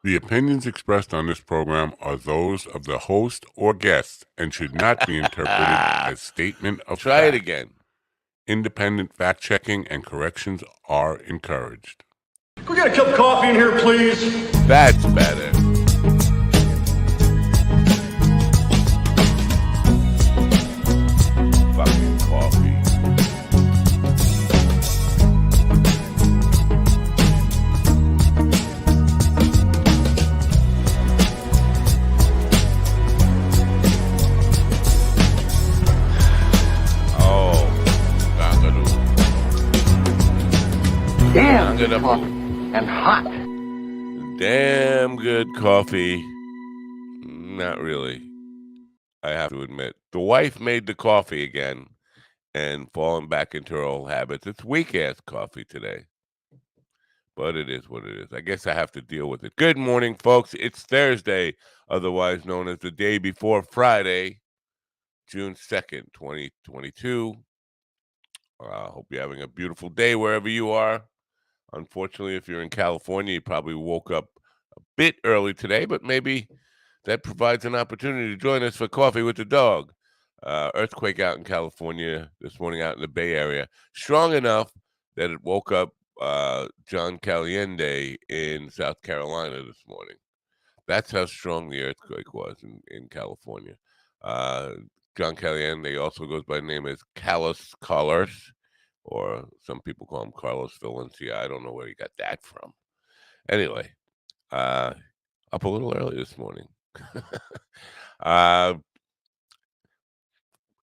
The opinions expressed on this program are those of the host or guest and should not be interpreted as statement of Try it fact. again. Independent fact-checking and corrections are encouraged. Can we get a cup of coffee in here, please? That's better. Fucking coffee. Oh, Damn, good coffee. and hot. Damn good coffee. Not really. I have to admit. The wife made the coffee again and fallen back into her old habits. It's weak-ass coffee today. But it is what it is. I guess I have to deal with it. Good morning, folks. It's Thursday, otherwise known as the day before Friday, June 2nd, 2022. Hope you're having a beautiful day wherever you are. Unfortunately, if you're in California, you probably woke up a bit early today, but maybe that provides an opportunity to join us for coffee with the dog. Earthquake out in California this morning out in the Bay Area. Strong enough that it woke up John Caliente in South Carolina this morning. That's how strong the earthquake was in California. John Caliente also goes by the name as Carlos Carlos, or some people call him Carlos Valencia. I don't know where he got that from. Anyway, up a little early this morning.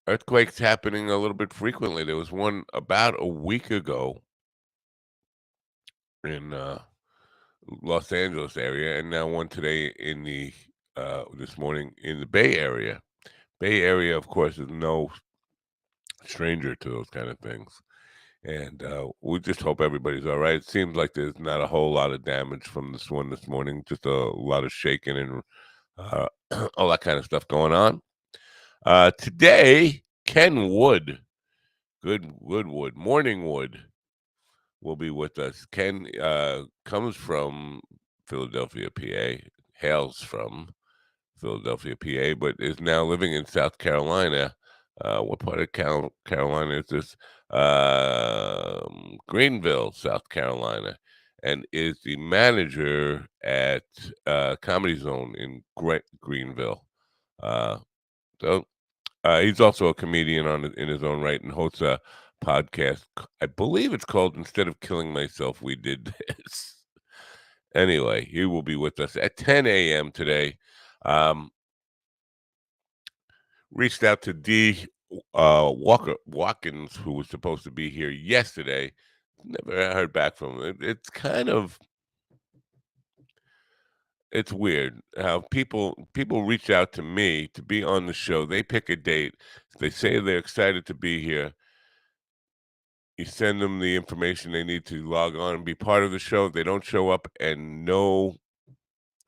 Earthquakes happening a little bit frequently. There was one about a week ago in Los Angeles area, and now one today in the this morning in the Bay Area. Bay Area, of course, is no stranger to those kind of things. And we just hope everybody's all right. It seems like there's not a whole lot of damage from this one this morning, just a lot of shaking and all that kind of stuff going on. Today, Ken Wood, good Wood, Morning Wood, will be with us. Ken comes from Philadelphia, PA, hails from Philadelphia, PA, but is now living in South Carolina. What part of Carolina is this? Greenville, South Carolina, and is the manager at Comedy Zone in Greenville. So he's also a comedian in his own right and hosts a podcast. I believe it's called "Instead of Killing Myself, We Did This." Anyway, he will be with us at 10 a.m. today. Reached out to D. Watkins, who was supposed to be here yesterday. Never heard back from him. It's kind of it's weird how people reach out to me to be on the show. They pick a date. They say they're excited to be here. You send them the information they need to log on and be part of the show. They don't show up, and no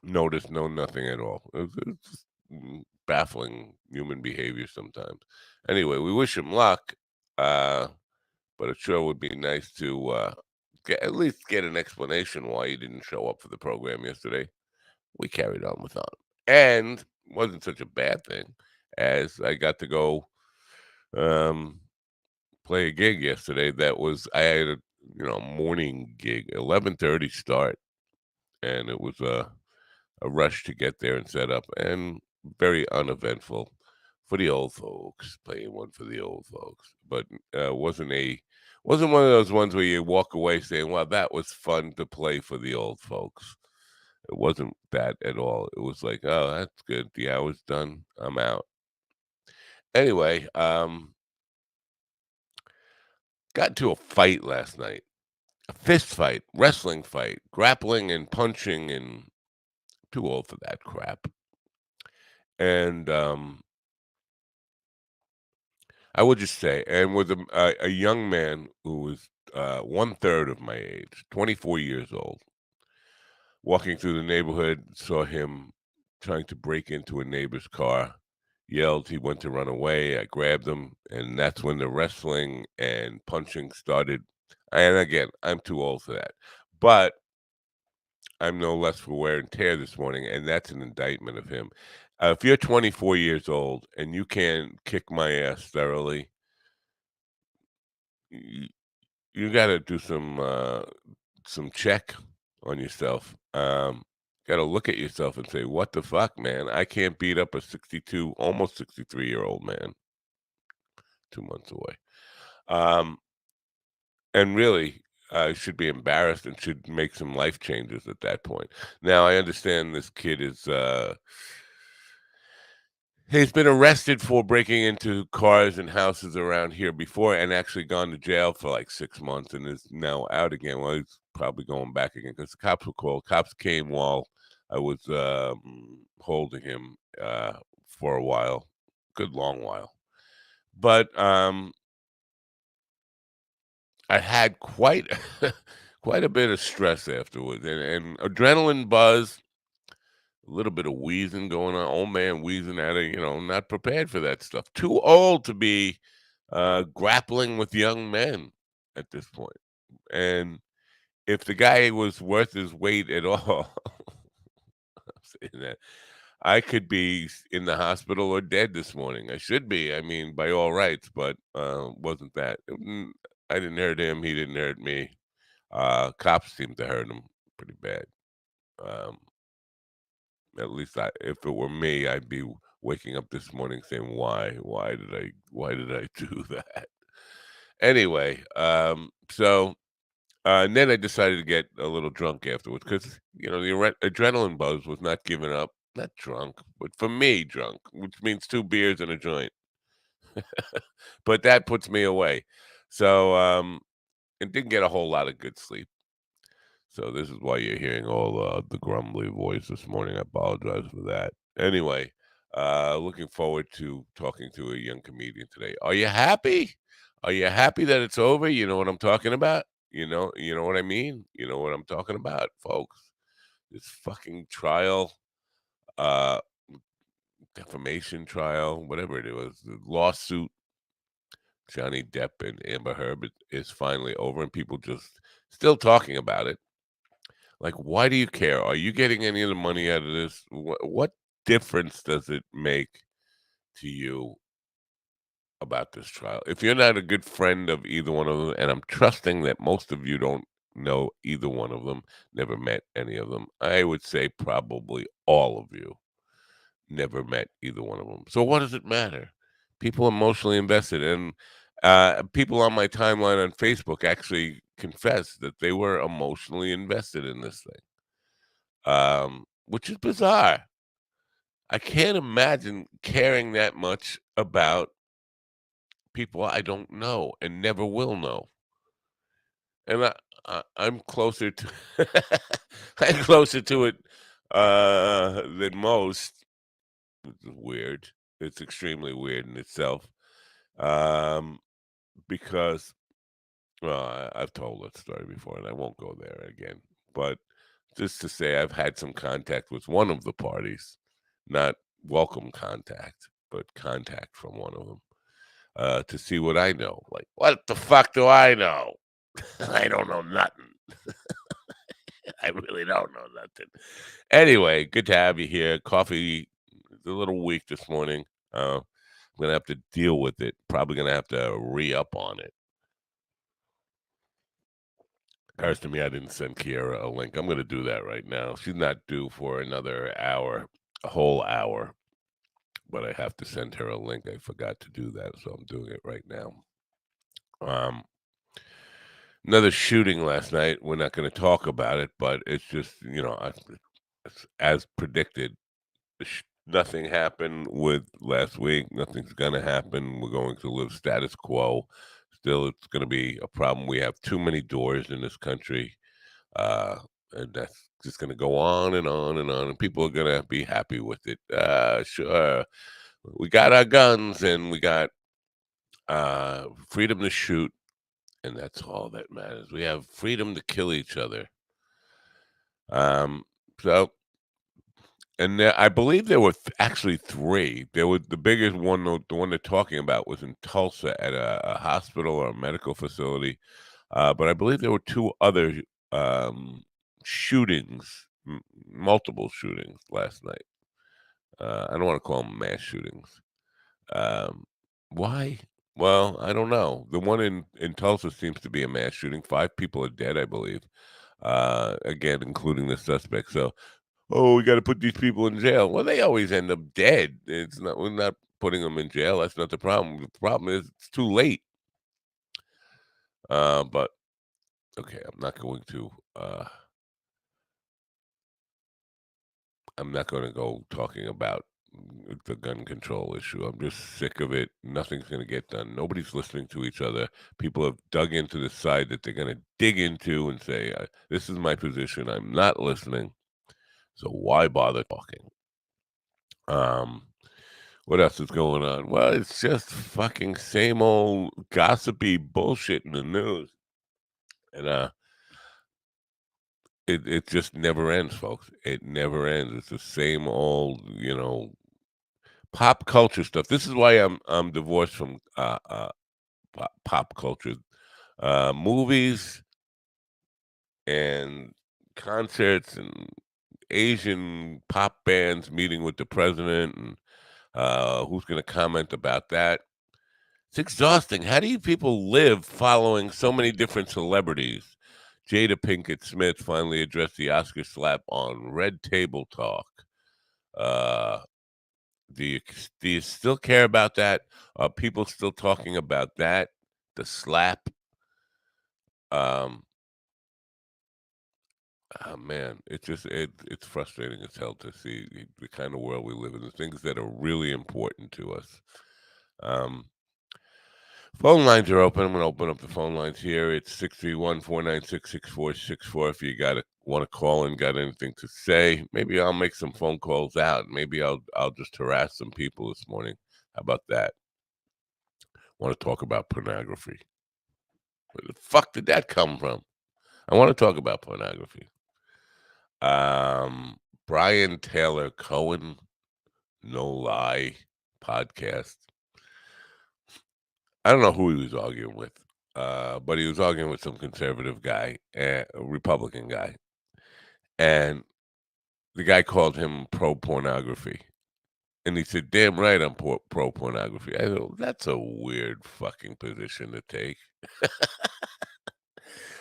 notice, no nothing at all. It's just baffling human behavior sometimes. Anyway, we wish him luck, but it sure would be nice to at least get an explanation why he didn't show up for the program yesterday. We carried on with on, and wasn't such a bad thing, as I got to go play a gig yesterday. That was I had a morning gig, 11:30 start, and it was a rush to get there and set up, and very uneventful for the old folks. Playing one for the old folks, but wasn't one of those ones where you walk away saying, "Well, that was fun to play for the old folks." It wasn't that at all. It was like, "Oh, that's good. The hour's done. I'm out." Anyway, got into a fight last night. A fist fight, wrestling fight, grappling and punching, and too old for that crap. And I would just say, and with a young man who was 1/3 of my age, 24 years old, walking through the neighborhood, saw him trying to break into a neighbor's car, yelled, he went to run away. I grabbed him, and that's when the wrestling and punching started. And again, I'm too old for that. But I'm no less for wear and tear this morning, and that's an indictment of him. If you're 24 years old and you can't kick my ass thoroughly, you, you got to do some check on yourself. Got to look at yourself and say, "What the fuck, man? I can't beat up a 62, almost 63-year-old man 2 months away." Um, and really, should be embarrassed and should make some life changes at that point. Now, I understand this kid is he's been arrested for breaking into cars and houses around here before and actually gone to jail for like 6 months and is now out again. Well, he's probably going back again because the cops were called. Cops came while I was holding him for a while, good long while. But I had quite quite a bit of stress afterwards and adrenaline buzz, a little bit of wheezing going on. Old man wheezing at it, not prepared for that stuff. Too old to be grappling with young men at this point. And if the guy was worth his weight at all, I'm saying that I could be in the hospital or dead this morning. I should be, I mean, by all rights, but wasn't that. I didn't hurt him. He didn't hurt me. Cops seemed to hurt him pretty bad. Um, At least if it were me, I'd be waking up this morning saying, why did I do that? Anyway, and then I decided to get a little drunk afterwards because the adrenaline buzz was not giving up. Not drunk, but for me, drunk, which means 2 beers and a joint. But that puts me away. So, and didn't get a whole lot of good sleep. So this is why you're hearing all the grumbly voice this morning. I apologize for that. Anyway, looking forward to talking to a young comedian today. Are you happy? Are you happy that it's over? You know what I'm talking about? You know what I mean? You know what I'm talking about, folks. This fucking trial, uh, defamation trial, whatever it was, the lawsuit, Johnny Depp and Amber Heard is finally over, and people just still talking about it. Like, why do you care? Are you getting any of the money out of this? What difference does it make to you about this trial? If you're not a good friend of either one of them, and I'm trusting that most of you don't know either one of them, never met any of them, I would say probably all of you never met either one of them. So what does it matter? People emotionally invested, and people on my timeline on Facebook actually confessed that they were emotionally invested in this thing, which is bizarre. I can't imagine caring that much about people I don't know and never will know. And I'm closer to I'm closer to it than most. It's weird. It's extremely weird in itself. Um, because I've told that story before, and I won't go there again. But just to say, I've had some contact with one of the parties, not welcome contact, but contact from one of them, to see what I know. Like, what the fuck do I know? I don't know nothing. I really don't know nothing. Anyway, good to have you here. Coffee is a little weak this morning. I'm gonna have to deal with it. Probably gonna have to re-up on it. Occurs to me I didn't send Kiera a link. I'm gonna do that right now. She's not due for another hour, a whole hour, but I have to send her a link. I forgot to do that, so I'm doing it right now. Another shooting last night. We're not going to talk about it, but it's just, it's as predicted. Nothing happened with last week. Nothing's going to happen. We're going to live status quo. Still, it's going to be a problem. We have too many doors in this country. And that's just going to go on and on and on. And people are going to be happy with it. Sure. We got our guns and we got freedom to shoot. And that's all that matters. We have freedom to kill each other. Um, so, and I believe there were actually 3. There was the biggest one, the one they're talking about, was in Tulsa at a hospital or a medical facility. But I believe there were 2 other shootings multiple shootings last night. I don't want to call them mass shootings. Why? Well, I don't know. The one in Tulsa seems to be a mass shooting. 5 people are dead, I believe. Again, including the suspect. So, we got to put these people in jail. Well, they always end up dead. We're not putting them in jail. That's not the problem. The problem is it's too late. But okay, I'm not going to go talking about the gun control issue. I'm just sick of it. Nothing's going to get done. Nobody's listening to each other. People have dug into the side that they're going to dig into and say, this is my position. I'm not listening. So why bother talking? What else is going on? Well, it's just fucking same old gossipy bullshit in the news. And it just never ends, folks. It never ends. It's the same old, pop culture stuff. This is why I'm divorced from pop culture, movies and concerts and Asian pop bands meeting with the president and who's going to comment about that. It's exhausting. How do you people live following so many different celebrities? Jada Pinkett Smith finally addressed the Oscar slap on Red Table Talk. Do you still care about that? Are people still talking about that? The slap? Oh man, it's frustrating as hell to see the kind of world we live in, the things that are really important to us. Phone lines are open. I'm going to open up the phone lines here. It's 631-496-6464. If you want to call and got anything to say, maybe I'll make some phone calls out. Maybe I'll just harass some people this morning. How about that? Want to talk about pornography? Where the fuck did that come from? I want to talk about pornography. Brian Taylor Cohen, No Lie podcast. I don't know who he was arguing with, but he was arguing with some conservative guy, a Republican guy, and the guy called him pro-pornography. And he said, damn right I'm pro-pornography. I go, that's a weird fucking position to take.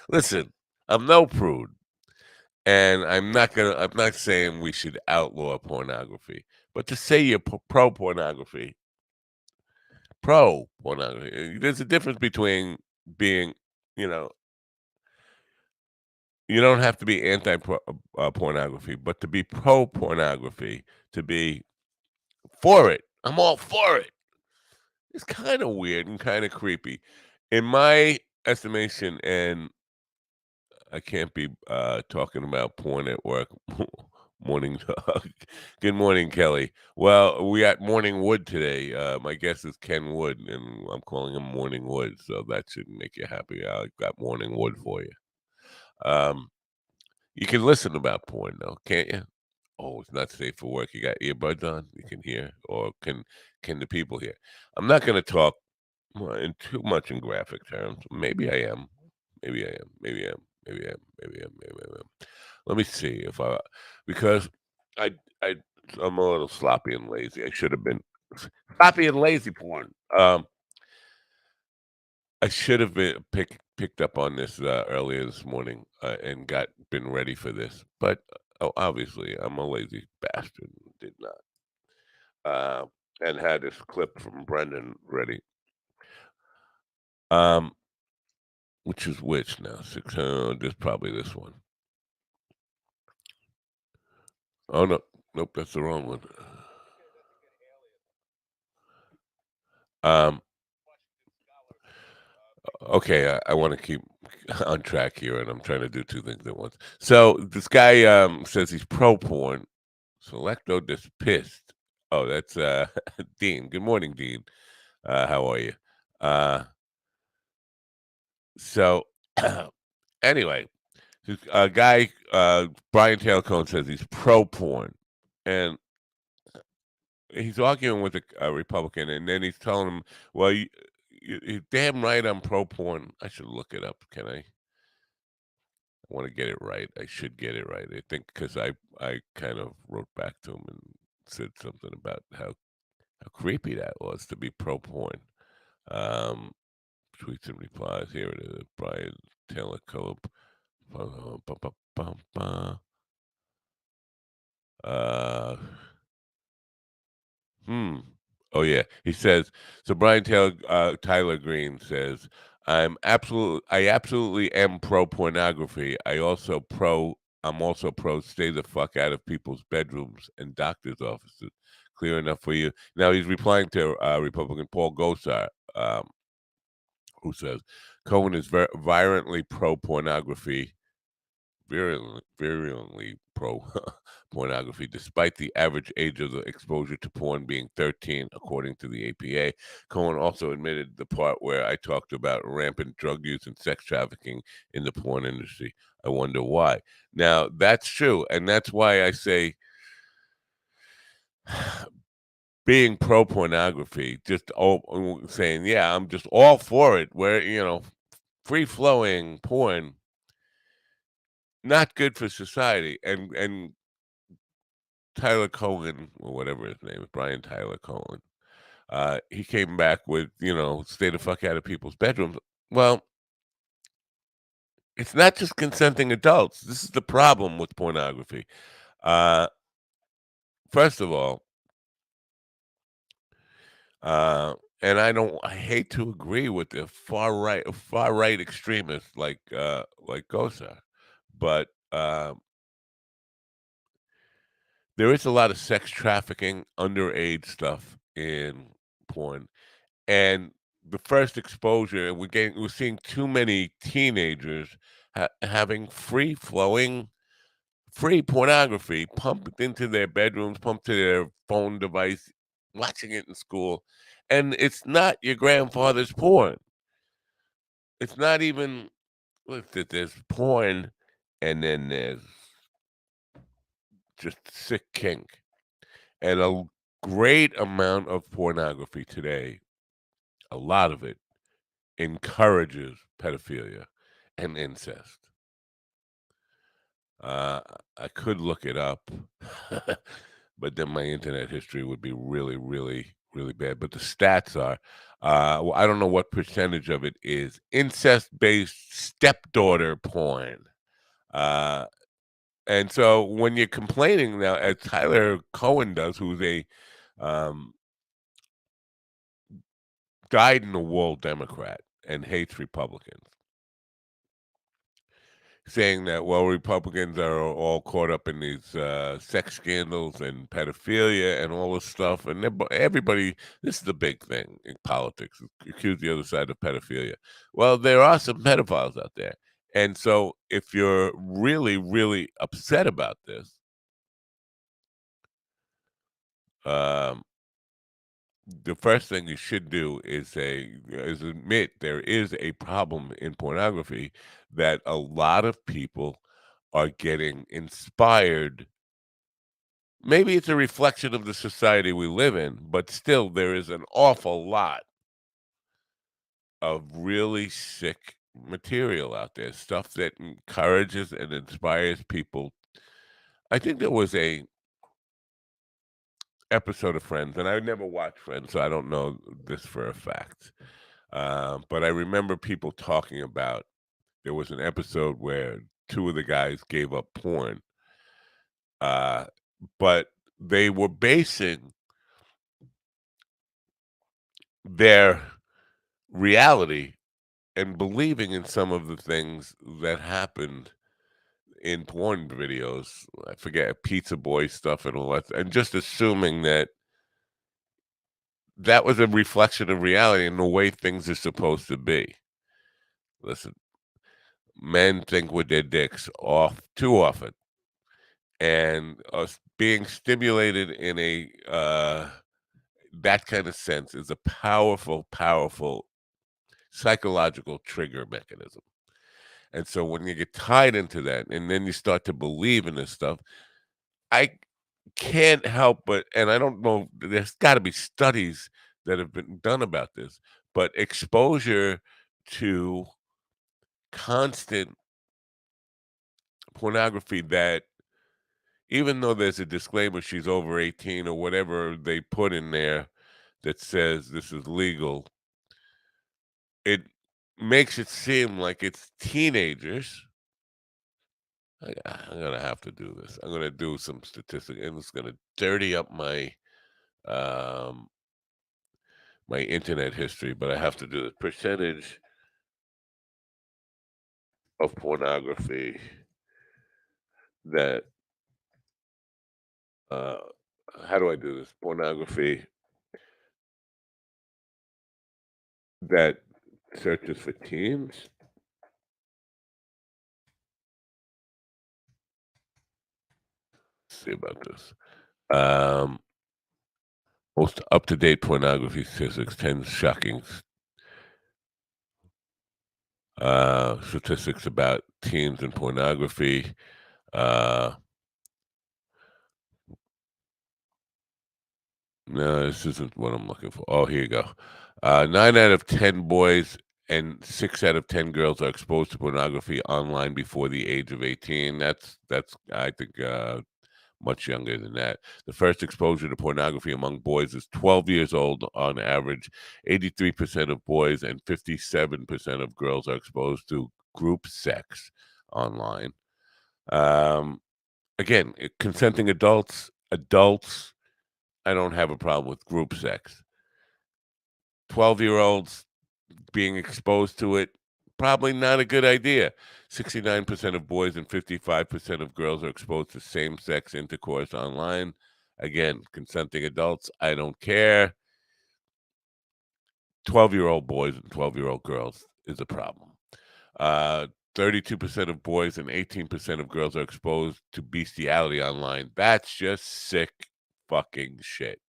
Listen, I'm no prude. And I'm not saying we should outlaw pornography. But to say you're pro-pornography, there's a difference between being, you don't have to be anti-pornography, but to be pro-pornography, to be for it, I'm all for it. It's kind of weird and kind of creepy. In my estimation, and I can't be talking about porn at work. Morning dog. Good morning, Kelly. Well, we at Morning Wood today. My guest is Ken Wood, and I'm calling him Morning Wood, so that should make you happy. I got Morning Wood for you. You can listen about porn, though, can't you? Oh, it's not safe for work. You got earbuds on, you can hear, or can the people hear? I'm not going to talk in too much in graphic terms. Maybe I am. Maybe I am. Maybe I am. Maybe I am. Maybe I am. Maybe I am. Let me see because I I'm a little sloppy and lazy. I should have been sloppy and lazy porn. I should have been picked up on this earlier this morning and been ready for this, but obviously I'm a lazy bastard. Did not, and had this clip from Brendan ready. Which is which now? There's probably this one. Oh no, nope, that's the wrong one. Okay, I want to keep on track here, and I'm trying to do two things at once. So this guy says he's pro porn. Selecto this pissed. Oh, that's Dean. Good morning, Dean. How are you? So anyway, this guy Brian Taylor Cohen says he's pro porn, and he's arguing with a Republican, and then he's telling him, "Well, you're damn right I'm pro porn." I should look it up. Can I? I want to get it right. I should get it right. I think because I kind of wrote back to him and said something about how creepy that was to be pro porn. Um, Tweets and replies. Here it is. Brian Taylor Cope. Uh, hmm. Oh yeah. He says so. Brian Taylor Tyler Green says, I absolutely am pro pornography. I'm also pro stay the fuck out of people's bedrooms and doctors' offices. Clear enough for you. Now he's replying to Republican Paul Gosar, who says Cohen is violently pro pornography, virulently pro pornography, despite the average age of the exposure to porn being 13, according to the APA. Cohen also admitted the part where I talked about rampant drug use and sex trafficking in the porn industry. I wonder why. Now, that's true, and that's why I say being pro pornography, just saying, yeah, I'm just all for it, where, free flowing porn, not good for society. And Tyler Cohen, or whatever his name is, Brian Tyler Cohen, he came back with, stay the fuck out of people's bedrooms. Well, it's not just consenting adults. This is the problem with pornography. Uh, First of all, uh, and I hate to agree with the far right extremists like Gosa, but there is a lot of sex trafficking, underage stuff in porn, and the first exposure, we're seeing too many teenagers having free flowing, free pornography pumped into their bedrooms, pumped to their phone device, watching it in school, and it's not your grandfather's porn. It's not even. Look, there's porn, and then there's just sick kink. And a great amount of pornography today, a lot of it, encourages pedophilia and incest. Uh, I could look it up, but then my internet history would be really, really, really bad. But the stats are, well, I don't know what percentage of it is incest-based stepdaughter porn. Uh, and so when you're complaining now, as Tyler Cohen does, who's a um, dyed-in-the-wool Democrat and hates Republicans, saying that, well, Republicans are all caught up in these sex scandals and pedophilia and all this stuff. And everybody, this is the big thing in politics, accuse the other side of pedophilia. Well, there are some pedophiles out there. And so if you're really, really upset about this, um, the first thing you should do is admit there is a problem in pornography, that a lot of people are getting inspired. Maybe it's a reflection of the society we live in, but still there is an awful lot of really sick material out there, stuff that encourages and inspires people. I think there was a episode of Friends, and I never watched Friends, so I don't know this for a fact. But I remember people talking about, there was an episode where two of the guys gave up porn, uh, but they were basing their reality and believing in some of the things that happened in porn videos. I forget, Pizza Boy stuff and all that, and just assuming that that was a reflection of reality and the way things are supposed to be. Listen, men think with their dicks off too often, and us being stimulated in a that kind of sense is a powerful, powerful psychological trigger mechanism. And so when you get tied into that, and then you start to believe in this stuff, I can't help but, and I don't know, there's got to be studies that have been done about this, but exposure to constant pornography that, even though there's a disclaimer she's over 18 or whatever they put in there that says this is legal, it makes it seem like it's teenagers. I'm gonna have to do this. I'm gonna do some statistics, and it's gonna dirty up my my internet history, but I have to do the percentage of pornography that how do I do this? Pornography that searches for teens. Let's see about this. Most up-to-date pornography statistics, 10 shocking statistics about teens and pornography. No, this isn't what I'm looking for. Oh, here you go. 9 out of 10 boys and 6 out of 10 girls are exposed to pornography online before the age of 18. That's I think much younger than that. The first exposure to pornography among boys is 12 years old on average. 83% of boys and 57% of girls are exposed to group sex online. Again, consenting adults, I don't have a problem with group sex. 12-year-olds being exposed to it, probably not a good idea. 69% of boys and 55% of girls are exposed to same-sex intercourse online. Again, consenting adults, I don't care. 12-year-old boys and 12-year-old girls is a problem. 32% of boys and 18% of girls are exposed to bestiality online. That's just sick fucking shit.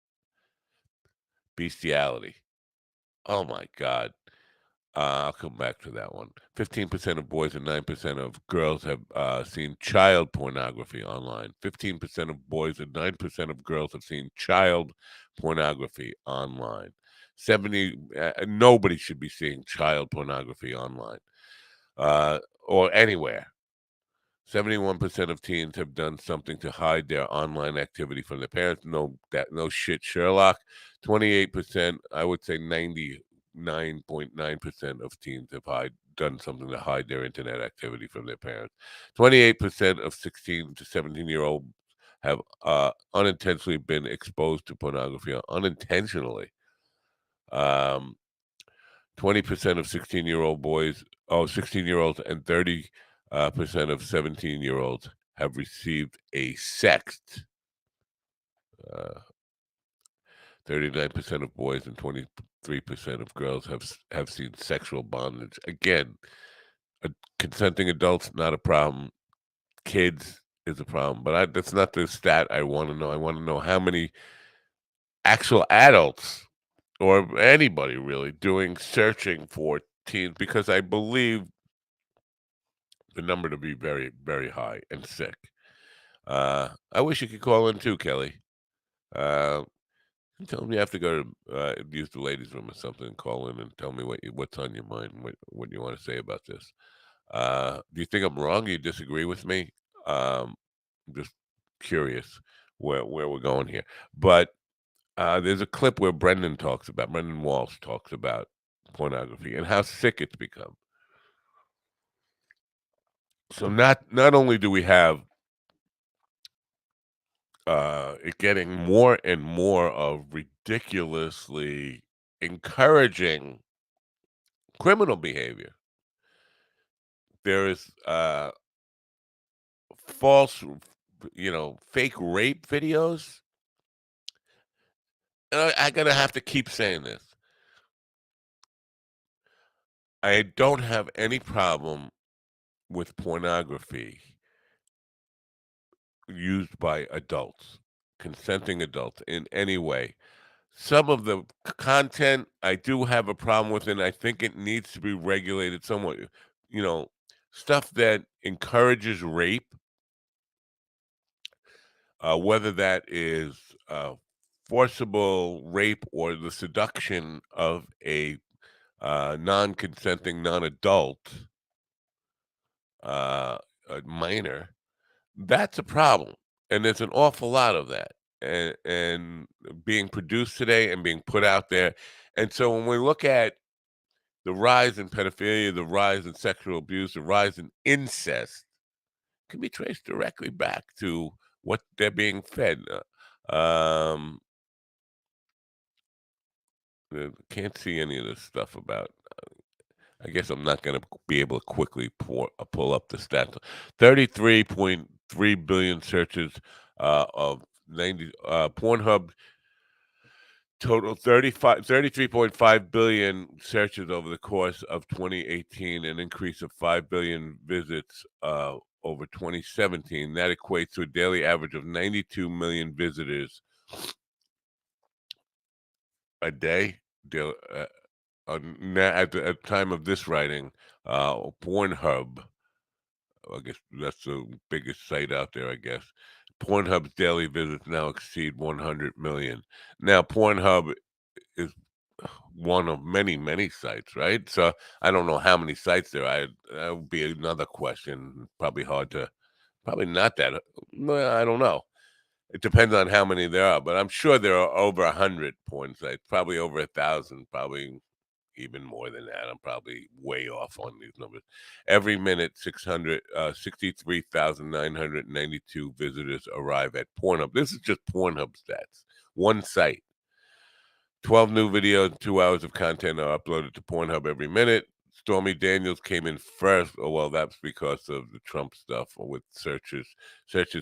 Bestiality. Oh my God. I'll come back to that one. 15% of boys and 9% of girls have seen child pornography online. 15% of boys and 9% of girls have seen child pornography online. Nobody should be seeing child pornography online or anywhere. 71% of teens have done something to hide their online activity from their parents. No shit, Sherlock. 28%, I would say 99.9% of teens have done something to hide their internet activity from their parents. 28% of 16 to 17-year-olds have unintentionally been exposed to pornography unintentionally. 20% of 16-year-olds and 30% of 17-year-olds have received a sext. 39% of boys and 23% of girls have seen sexual bondage. Again, consenting adults, not a problem. Kids is a problem. But that's not the stat I want to know. I want to know how many actual adults or anybody really searching for teens, because I believe the number to be very, very high and sick. I wish you could call in too, Kelly. Tell me you have to go to use the ladies' room or something, and call in and tell me what's on your mind, what you want to say about this. Do you think I'm wrong? Do you disagree with me? I'm just curious where we're going here. But there's a clip where Brendan Walsh talks about pornography and how sick it's become. So not only do we have it getting more and more of ridiculously encouraging criminal behavior, there is false, fake rape videos. And I'm gonna have to keep saying this. I don't have any problem with pornography used by adults, consenting adults in any way. Some of the content I do have a problem with, and I think it needs to be regulated somewhat. Stuff that encourages rape, whether that is forcible rape or the seduction of a non-consenting, non-adult a minor, That's a problem, and there's an awful lot of that, and being produced today and being put out there. And so when we look at the rise in pedophilia, the rise in sexual abuse, the rise in incest, can be traced directly back to what they're being fed. Can't see any of this stuff about. I guess I'm not going to be able to quickly pull up the stats. 33.3 billion searches of 90. Pornhub total 33.5 billion searches over the course of 2018, an increase of 5 billion visits over 2017. That equates to a daily average of 92 million visitors a day. At the time of this writing, Pornhub, I guess that's the biggest site out there, I guess. Pornhub's daily visits now exceed 100 million. Now, Pornhub is one of many, many sites, right? So I don't know how many sites there are. That would be another question. Probably hard to, probably not that. Well, I don't know. It depends on how many there are, but I'm sure there are over 100 porn sites, probably over 1,000, probably even more than that. I'm probably way off on these numbers. Every minute, 63,992 visitors arrive at Pornhub. This is just Pornhub stats. One site. 12 new videos, 2 hours of content are uploaded to Pornhub every minute. Stormy Daniels came in first. Oh, well, that's because of the Trump stuff with searches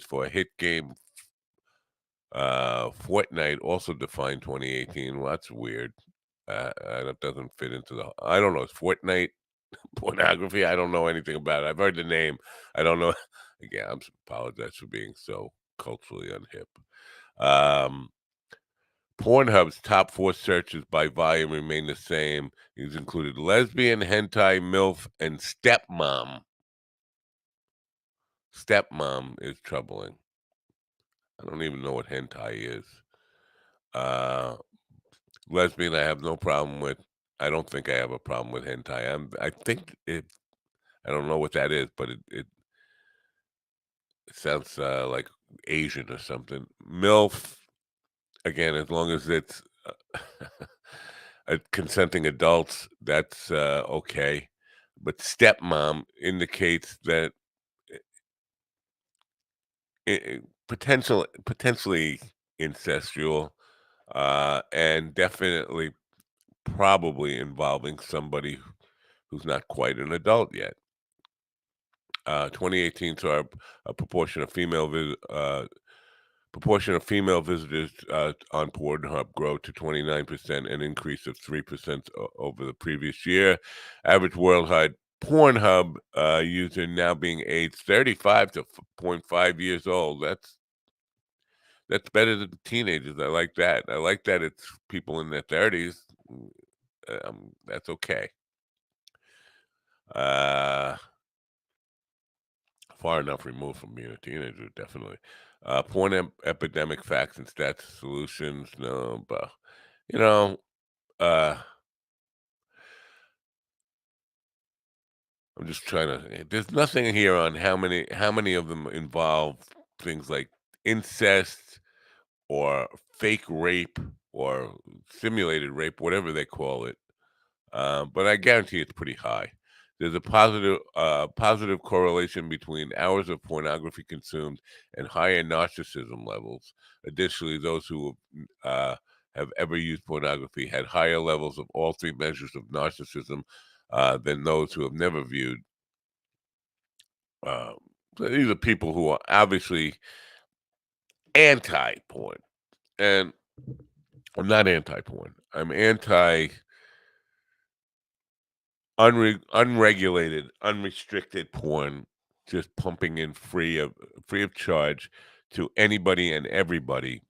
for a hit game. Fortnite also defined 2018. Well, that's weird. That doesn't fit into the. I don't know. Is Fortnite pornography? I don't know anything about it. I've heard the name. I don't know. Again, I apologize for being so culturally unhip. Pornhub's top 4 searches by volume remain the same. These included lesbian, hentai, MILF, and stepmom. Stepmom is troubling. I don't even know what hentai is. Lesbian, I have no problem with. I don't think I have a problem with hentai. I think it. I don't know what that is, but it sounds like Asian or something. MILF, again, as long as it's consenting adults, that's okay. But stepmom indicates that potentially incestual, and definitely probably involving somebody who's not quite an adult yet. 2018 saw a proportion of female visitors on Pornhub grow to 29%, an increase of 3% over the previous year. Average worldwide Pornhub user now being aged 35 to 0.5 years old. That's better than teenagers. I like that. I like that it's people in their 30s. That's okay. Far enough removed from being a teenager, definitely. Porn epidemic facts and stats solutions. No, but you know, uh, I'm just trying to. There's nothing here on how many of them involve things like incest or fake rape or simulated rape, whatever they call it. But I guarantee it's pretty high. There's a positive correlation between hours of pornography consumed and higher narcissism levels. Additionally, those who have ever used pornography had higher levels of all 3 measures of narcissism than those who have never viewed. Uh, so these are people who are obviously anti-porn, and I'm not anti-porn. I'm anti unregulated, unrestricted porn, just pumping in free of charge to anybody and everybody,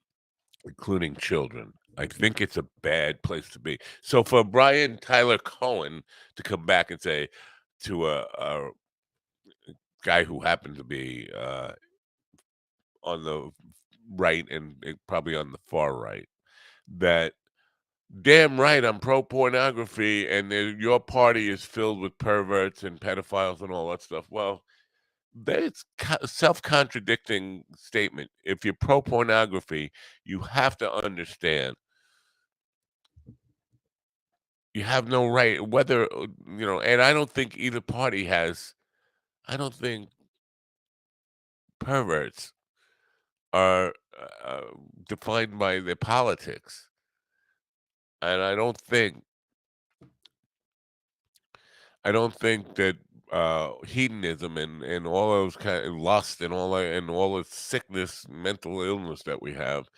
including children. I think it's a bad place to be. So for Brian Tyler Cohen to come back and say to a guy who happened to be on the right and probably on the far right that damn right, I'm pro pornography, and your party is filled with perverts and pedophiles and all that stuff. Well, That's self-contradicting statement. If you're pro-pornography, you have to understand you have no right, whether, and I don't think either party has, I don't think perverts are defined by their politics. And I don't think that hedonism and all those kind of lust and all that and all the sickness, mental illness that we have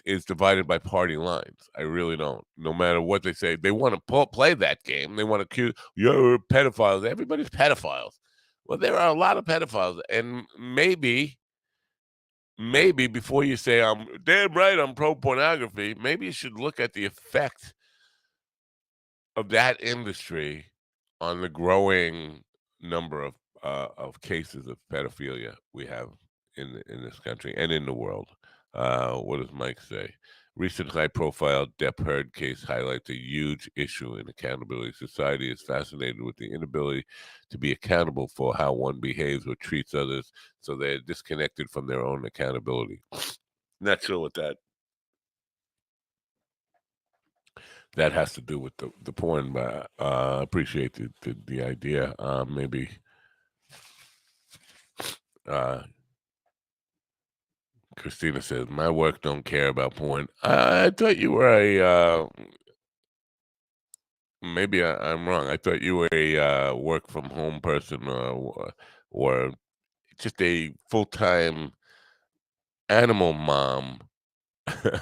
is divided by party lines. I really don't. No matter what they say, they want to play that game. They want to accuse you're pedophiles. Everybody's pedophiles. Well, there are a lot of pedophiles, and maybe before you say I'm damn right I'm pro pornography, maybe you should look at the effect of that industry on the growing number of cases of pedophilia we have in this country and in the world. What does Mike say? Recent high-profile Depp Heard case highlights a huge issue in accountability. Society is fascinated with the inability to be accountable for how one behaves or treats others, so they're disconnected from their own accountability. Not sure what that has to do with the porn, but I appreciate the idea. Maybe Christina says, my work don't care about porn. I thought you were maybe I'm wrong. I thought you were a work from home person or just a full-time animal mom. I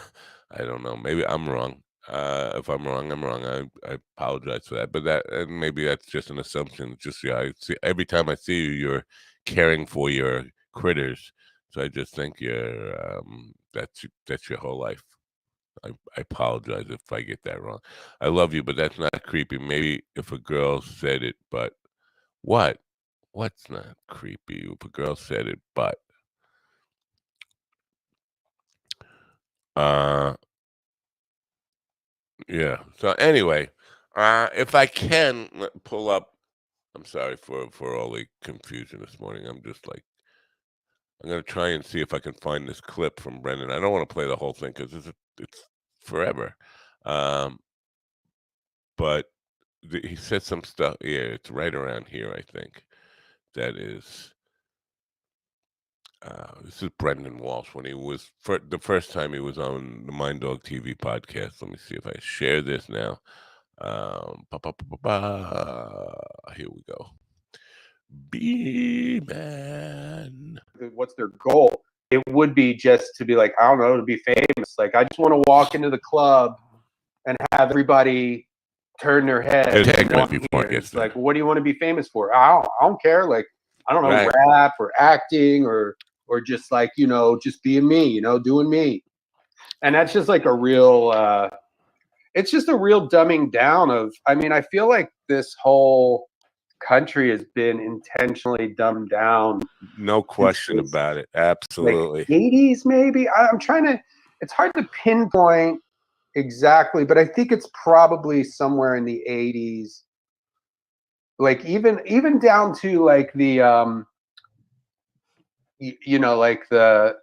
don't know. Maybe I'm wrong. If I'm wrong, I'm wrong. I apologize for that. But and maybe that's just an assumption. Just I see every time I see you, you're caring for your critters. So I just think that's your whole life. I apologize if I get that wrong. I love you, but that's not creepy. Maybe if a girl said it, but what? What's not creepy? If a girl said it, but uh yeah. So anyway, if I can pull up, I'm sorry for all the confusion this morning. I'm just like I'm gonna try and see if I can find this clip from Brendan. I don't want to play the whole thing because it's forever. Um, but he said some stuff. Yeah, it's right around here. I think that is. This is Brendan Walsh when he was the first time he was on the Mind Dog TV podcast. Let me see if I share this now. Here we go. B-Man. What's their goal? It would be just to be like, I don't know, to be famous. Like, I just want to walk into the club and have everybody turn their head. It's like, what do you want to be famous for? I don't care. Like, I don't know, right. Rap or acting or just like, just being me, doing me. And that's just like a real, it's just a real dumbing down of, I mean, I feel like this whole country has been intentionally dumbed down. No question about it. Absolutely. Like 80s, maybe. I'm trying to, it's hard to pinpoint exactly, but I think it's probably somewhere in the 80s. Like even down to like the like the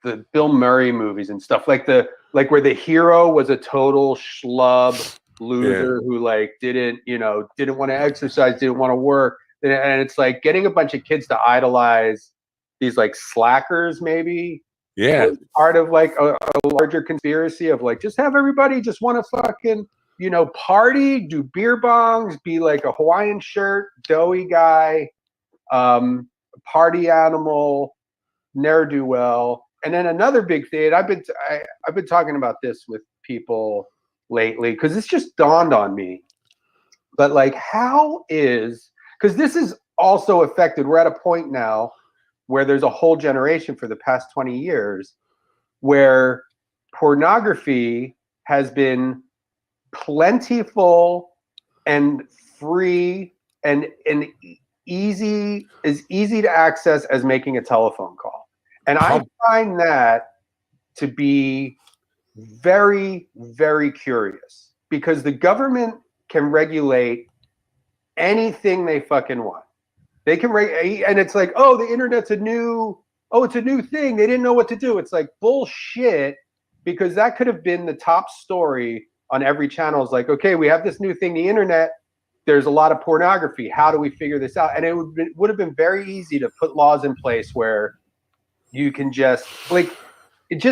the Bill Murray movies and stuff, like where the hero was a total schlub loser who like didn't want to exercise, didn't want to work, and it's like getting a bunch of kids to idolize these like slackers, maybe part of like a larger conspiracy of like, just have everybody just want to fucking party, do beer bongs, be like a Hawaiian shirt doughy guy, party animal, ne'er-do-well. And then another big thing, I've been talking about this with people lately because it's just dawned on me. But like, because this is also affected, we're at a point now where there's a whole generation for the past 20 years where pornography has been plentiful and free and easy to access as making a telephone call. And I find that to be very, very curious because the government can regulate anything they fucking want. They can write, and it's like, oh, the internet's it's a new thing. They didn't know what to do. It's like bullshit, because that could have been the top story on every channel. It's like, okay, we have this new thing, the internet. There's a lot of pornography. How do we figure this out? And it would have been very easy to put laws in place where you can just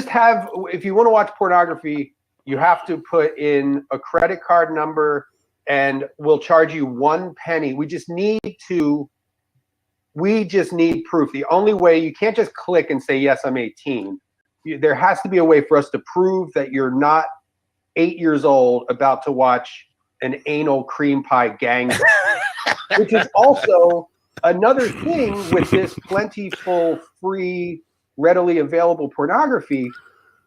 have, if you want to watch pornography, you have to put in a credit card number and we'll charge you 1 penny. We just need proof. The only way, you can't just click and say, yes, I'm 18. There has to be a way for us to prove that you're not 8 years old about to watch an anal cream pie gang, which is also another thing with this plentiful, free, readily available pornography.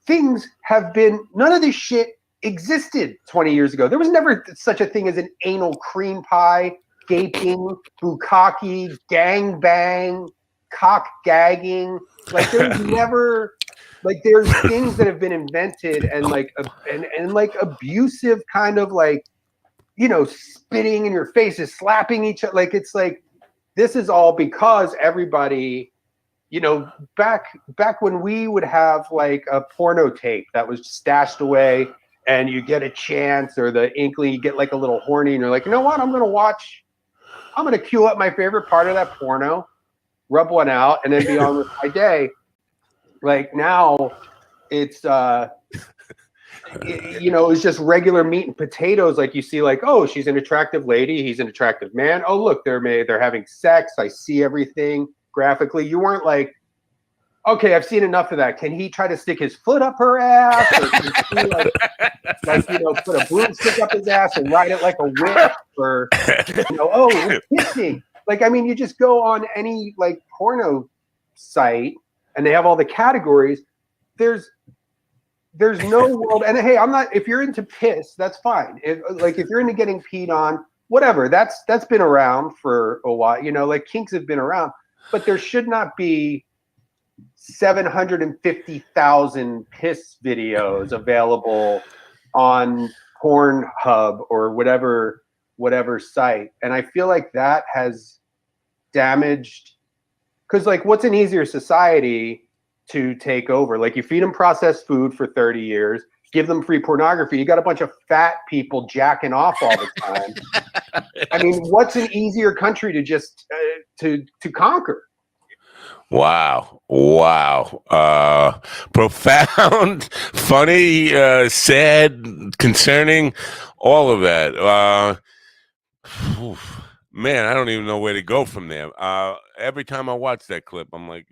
Things have been, none of this shit existed 20 years ago. There was never such a thing as an anal cream pie, gaping, bukkake, gang bang, cock gagging. Like there's never, like there's things that have been invented and like and like abusive kind of like, you know, spitting in your faces, slapping each other. Like it's like, this is all because everybody, you know, back when we would have like a porno tape that was stashed away and you get a chance or the inkling, you get like a little horny and you're like, you know what, I'm going to cue up my favorite part of that porno, rub one out, and then be on with my day. Like now it's, you know, it's just regular meat and potatoes. Like you see like, oh, she's an attractive lady. He's an attractive man. Oh, look, they're having sex. I see everything graphically. You weren't like, okay, I've seen enough of that. Can he try to stick his foot up her ass? Or can she like, you know, put a broomstick up his ass and ride it like a whip? Or, you know, oh, we're kissing. Like, I mean, you just go on any like porno site and they have all the categories. There's no world. And hey, I'm not, if you're into piss, that's fine. If you're into getting peed on, whatever, that's been around for a while, you know, like kinks have been around, but there should not be 750,000 piss videos available on Pornhub or whatever site. And I feel like that has damaged, because like what's an easier society to take over? Like you feed them processed food for 30 years, give them free pornography. You got a bunch of fat people jacking off all the time. I mean, what's an easier country to just to conquer? Wow. Profound, funny, sad, concerning, all of that. Man, I don't even know where to go from there. Every time I watch that clip, I'm like,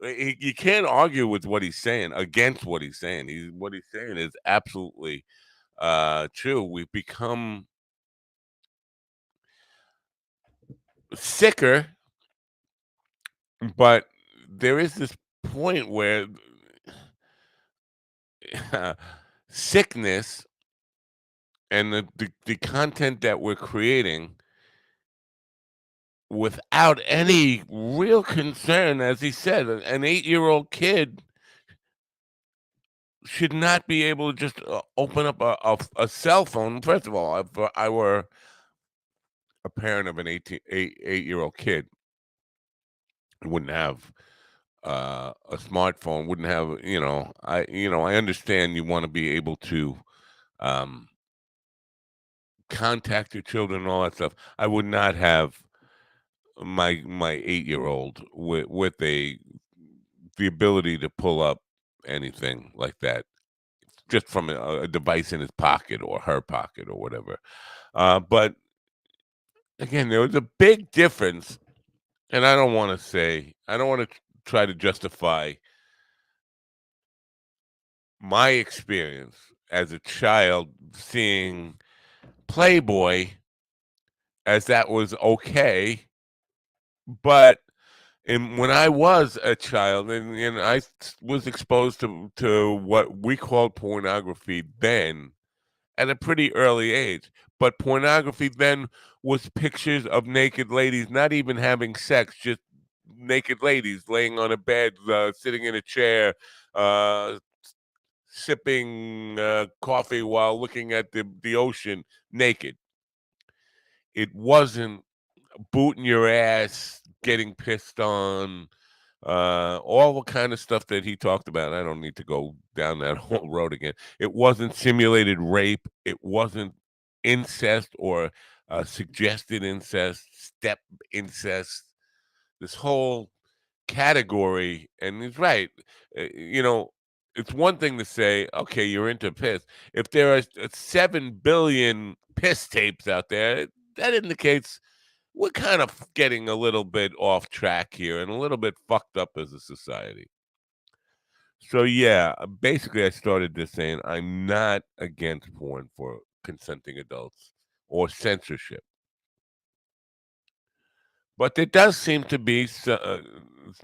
you can't argue with what he's saying, against what he's saying. What he's saying is absolutely true. We've become sicker, but there is this point where sickness and the content that we're creating without any real concern, as he said, an 8-year-old kid should not be able to just open up a cell phone. First of all, if I were a parent of an 8-year-old kid, wouldn't have a smartphone, wouldn't have, I understand you want to be able to contact your children and all that stuff. I would not have my 8-year-old with the ability to pull up anything like that just from a device in his pocket or her pocket or whatever. But again, there was a big difference, and I don't want to try to justify my experience as a child seeing Playboy as that was okay, but when I was a child and I was exposed to what we called pornography then at a pretty early age, but pornography then was pictures of naked ladies, not even having sex, just naked ladies laying on a bed, sitting in a chair, sipping coffee while looking at the ocean naked. It wasn't booting your ass, getting pissed on, all the kind of stuff that he talked about. I don't need to go down that whole road again. It wasn't simulated rape. It wasn't incest or suggested incest, step incest. This whole category, and he's right. It's one thing to say, okay, you're into piss. If there are 7 billion piss tapes out there, that indicates we're kind of getting a little bit off track here and a little bit fucked up as a society. So yeah, basically I started this saying I'm not against porn for consenting adults or censorship. But there does seem to be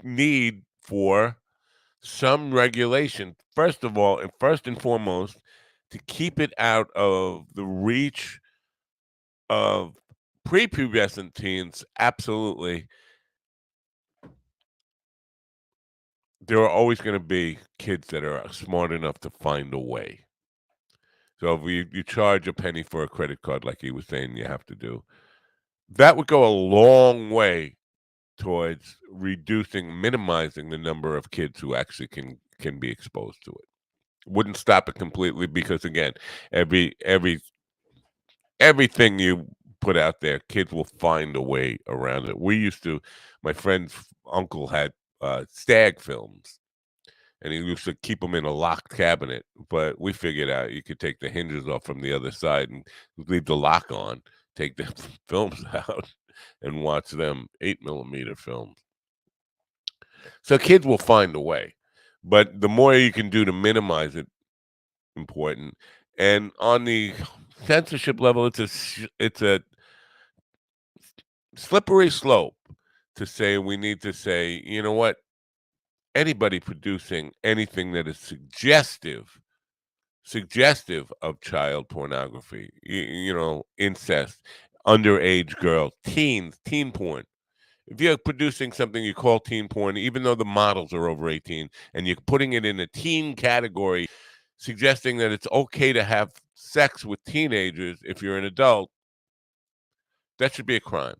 need for some regulation. First of all, and first and foremost, to keep it out of the reach of prepubescent teens. Absolutely. There are always going to be kids that are smart enough to find a way. So if you charge a penny for a credit card, like he was saying you have to do, that would go a long way towards minimizing the number of kids who actually can be exposed to it. Wouldn't stop it completely because again, everything you put out there, kids will find a way around it. My friend's uncle had stag films, and he used to keep them in a locked cabinet. But we figured out you could take the hinges off from the other side and leave the lock on, take the films out, and watch them 8mm films. So kids will find a way, but the more you can do to minimize it, important. And on the censorship level, it's a slippery slope to say we need to say, you know what, anybody producing anything that is suggestive of child pornography, incest, underage girls, teens, teen porn. If you're producing something you call teen porn, even though the models are over 18, and you're putting it in a teen category, suggesting that it's okay to have sex with teenagers if you're an adult, that should be a crime.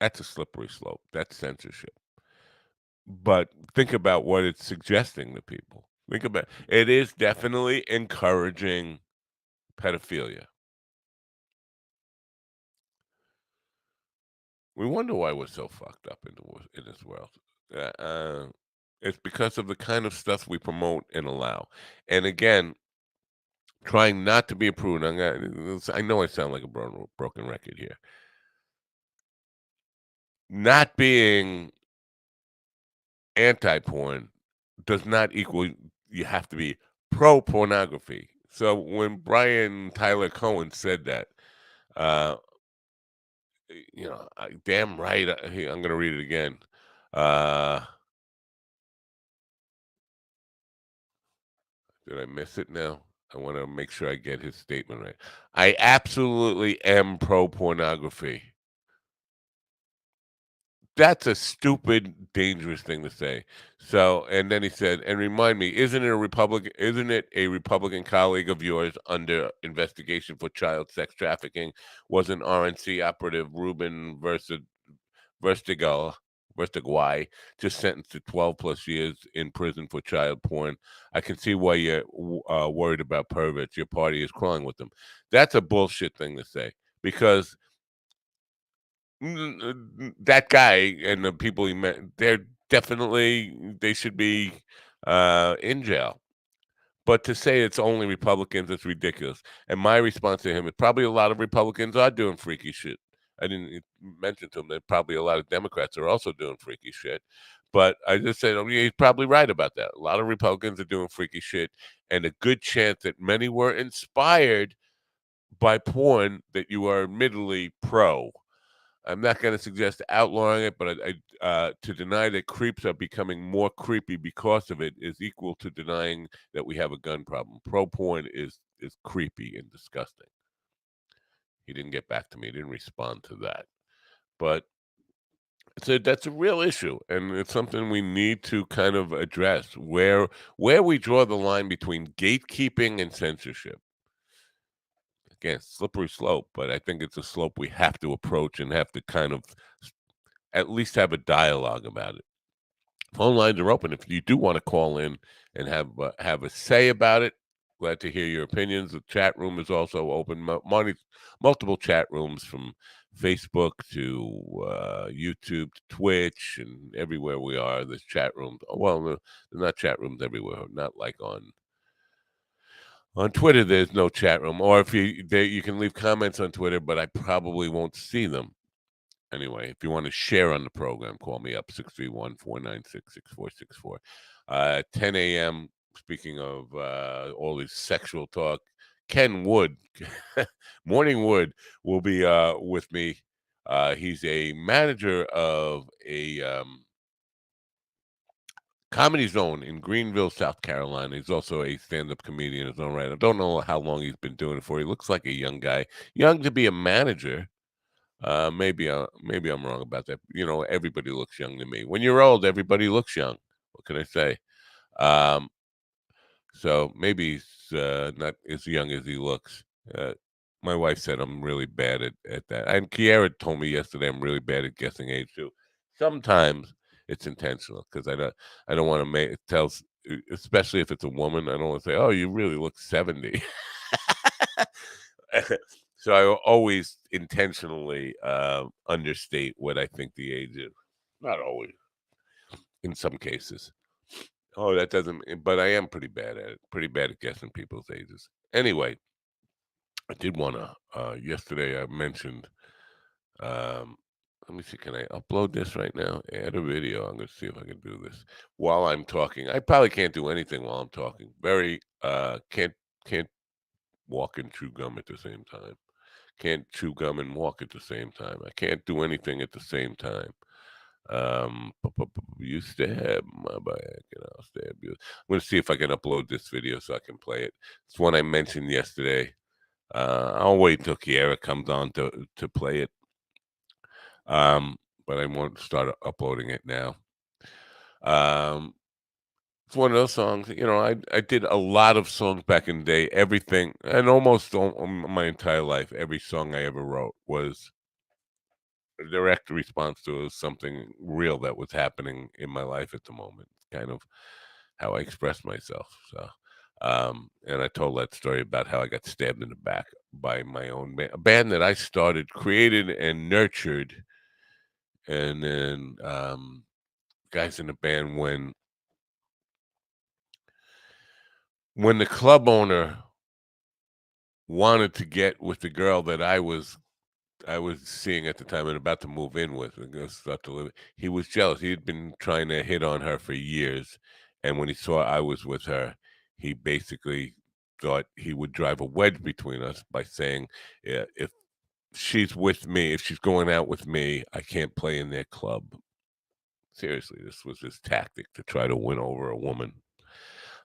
That's a slippery slope. That's censorship. But think about what it's suggesting to people. Think about it is definitely encouraging pedophilia. We wonder why we're so fucked up in this world. It's because of the kind of stuff we promote and allow. And again, trying not to be a prude. I know I sound like a broken record here. Not being anti-porn does not equal you have to be pro-pornography. So when Brian Tyler Cohen said that, damn right, I'm going to read it again. Did I miss it now? I want to make sure I get his statement right. I absolutely am pro-pornography. That's a stupid, dangerous thing to say. So, and then he said, and remind me, isn't it a Republican colleague of yours under investigation for child sex trafficking? Was an RNC operative Ruben Verstigal just sentenced to 12 plus years in prison for child porn. I can see why you're worried about perverts. Your party is crawling with them. That's a bullshit thing to say because that guy and the people he met, they should be in jail. But to say it's only Republicans, it's ridiculous. And my response to him is probably a lot of Republicans are doing freaky shit. I didn't mention to him that probably a lot of Democrats are also doing freaky shit. But I just said, yeah, he's probably right about that. A lot of Republicans are doing freaky shit, and a good chance that many were inspired by porn that you are admittedly pro. I'm not going to suggest outlawing it, but to deny that creeps are becoming more creepy because of it is equal to denying that we have a gun problem. Pro porn is creepy and disgusting. He didn't get back to me. He didn't respond to that. But that's a real issue, and it's something we need to kind of address, where we draw the line between gatekeeping and censorship. again, slippery slope, but I think it's a slope we have to approach and have to kind of at least have a dialogue about it. Phone lines are open. If you do want to call in and have a say about it, glad to hear your opinions. The chat room is also open. Multiple chat rooms from Facebook to YouTube to Twitch and everywhere we are. There's chat rooms. Well, there's not chat rooms everywhere. Not like on Twitter. There's no chat room. Or if you can leave comments on Twitter, but I probably won't see them. Anyway, if you want to share on the program, call me up 631-496-6464. 10 a.m. Speaking of all this sexual talk, Ken Wood, Morning Wood, will be with me. He's a manager of a Comedy Zone in Greenville, South Carolina. He's also a stand-up comedian in his own right. I don't know how long he's been doing it for. He looks like a young guy, young to be a manager. Maybe I'm wrong about that. You know, everybody looks young to me. When you're old, everybody looks young. What can I say? So maybe he's not as young as he looks. My wife said I'm really bad at that. And Kiara told me yesterday I'm really bad at guessing age too. Sometimes it's intentional because I don't want to make tells, especially if it's a woman. I don't want to say, "Oh, you really look 70." So I always intentionally understate what I think the age is. Not always. In some cases. Oh, that doesn't. But I am pretty bad at it. Pretty bad at guessing people's ages. Anyway, I did want to. Yesterday I mentioned. Let me see. Can I upload this right now? Add a video. I'm going to see if I can do this while I'm talking. I probably can't do anything while I'm talking. Very can't walk and chew gum at the same time. Can't chew gum and walk at the same time. I can't do anything at the same time. You stab my back and I'll stab you. I'm going to see if I can upload this video so I can play it. It's one I mentioned yesterday. I'll wait until Kiara comes on to play it. But I won't start uploading it now. It's one of those songs, you know, I did a lot of songs back in the day. Everything, and almost all, my entire life, every song I ever wrote was a direct response to something real that was happening in my life at the moment. Kind of how I expressed myself. So, and I told that story about how I got stabbed in the back by my own a band that I started, created, and nurtured. And then guys in the band, when the club owner wanted to get with the girl that I was seeing at the time and about to move in with and go start to live, he was jealous. He had been trying to hit on her for years, and when he saw I was with her, he basically thought he would drive a wedge between us by saying, yeah, if she's with me, if she's going out with me, I can't play in their club. Seriously, this was his tactic to try to win over a woman.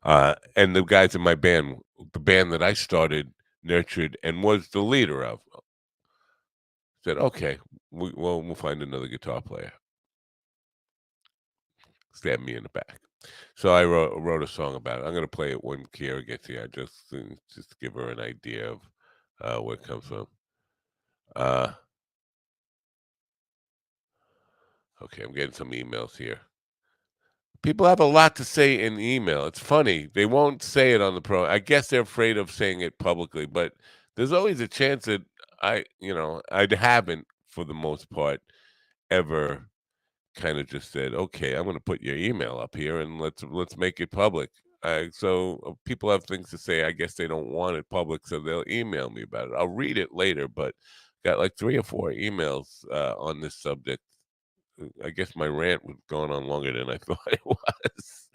And the guys in my band, the band that I started, nurtured, and was the leader of, said, "Okay, we'll find another guitar player." Stabbed me in the back. So I wrote a song about it. I'm going to play it when Kiara gets here, just to give her an idea of where it comes from. Okay, I'm getting some emails here. People have a lot to say in email. It's funny. They won't say it on the pro. I guess they're afraid of saying it publicly, but there's always a chance that I haven't, for the most part, ever kind of just said, "Okay, I'm going to put your email up here and let's make it public." So people have things to say. I guess they don't want it public, so they'll email me about it. I'll read it later, but got like 3 or 4 emails on this subject. I guess my rant was going on longer than I thought it was.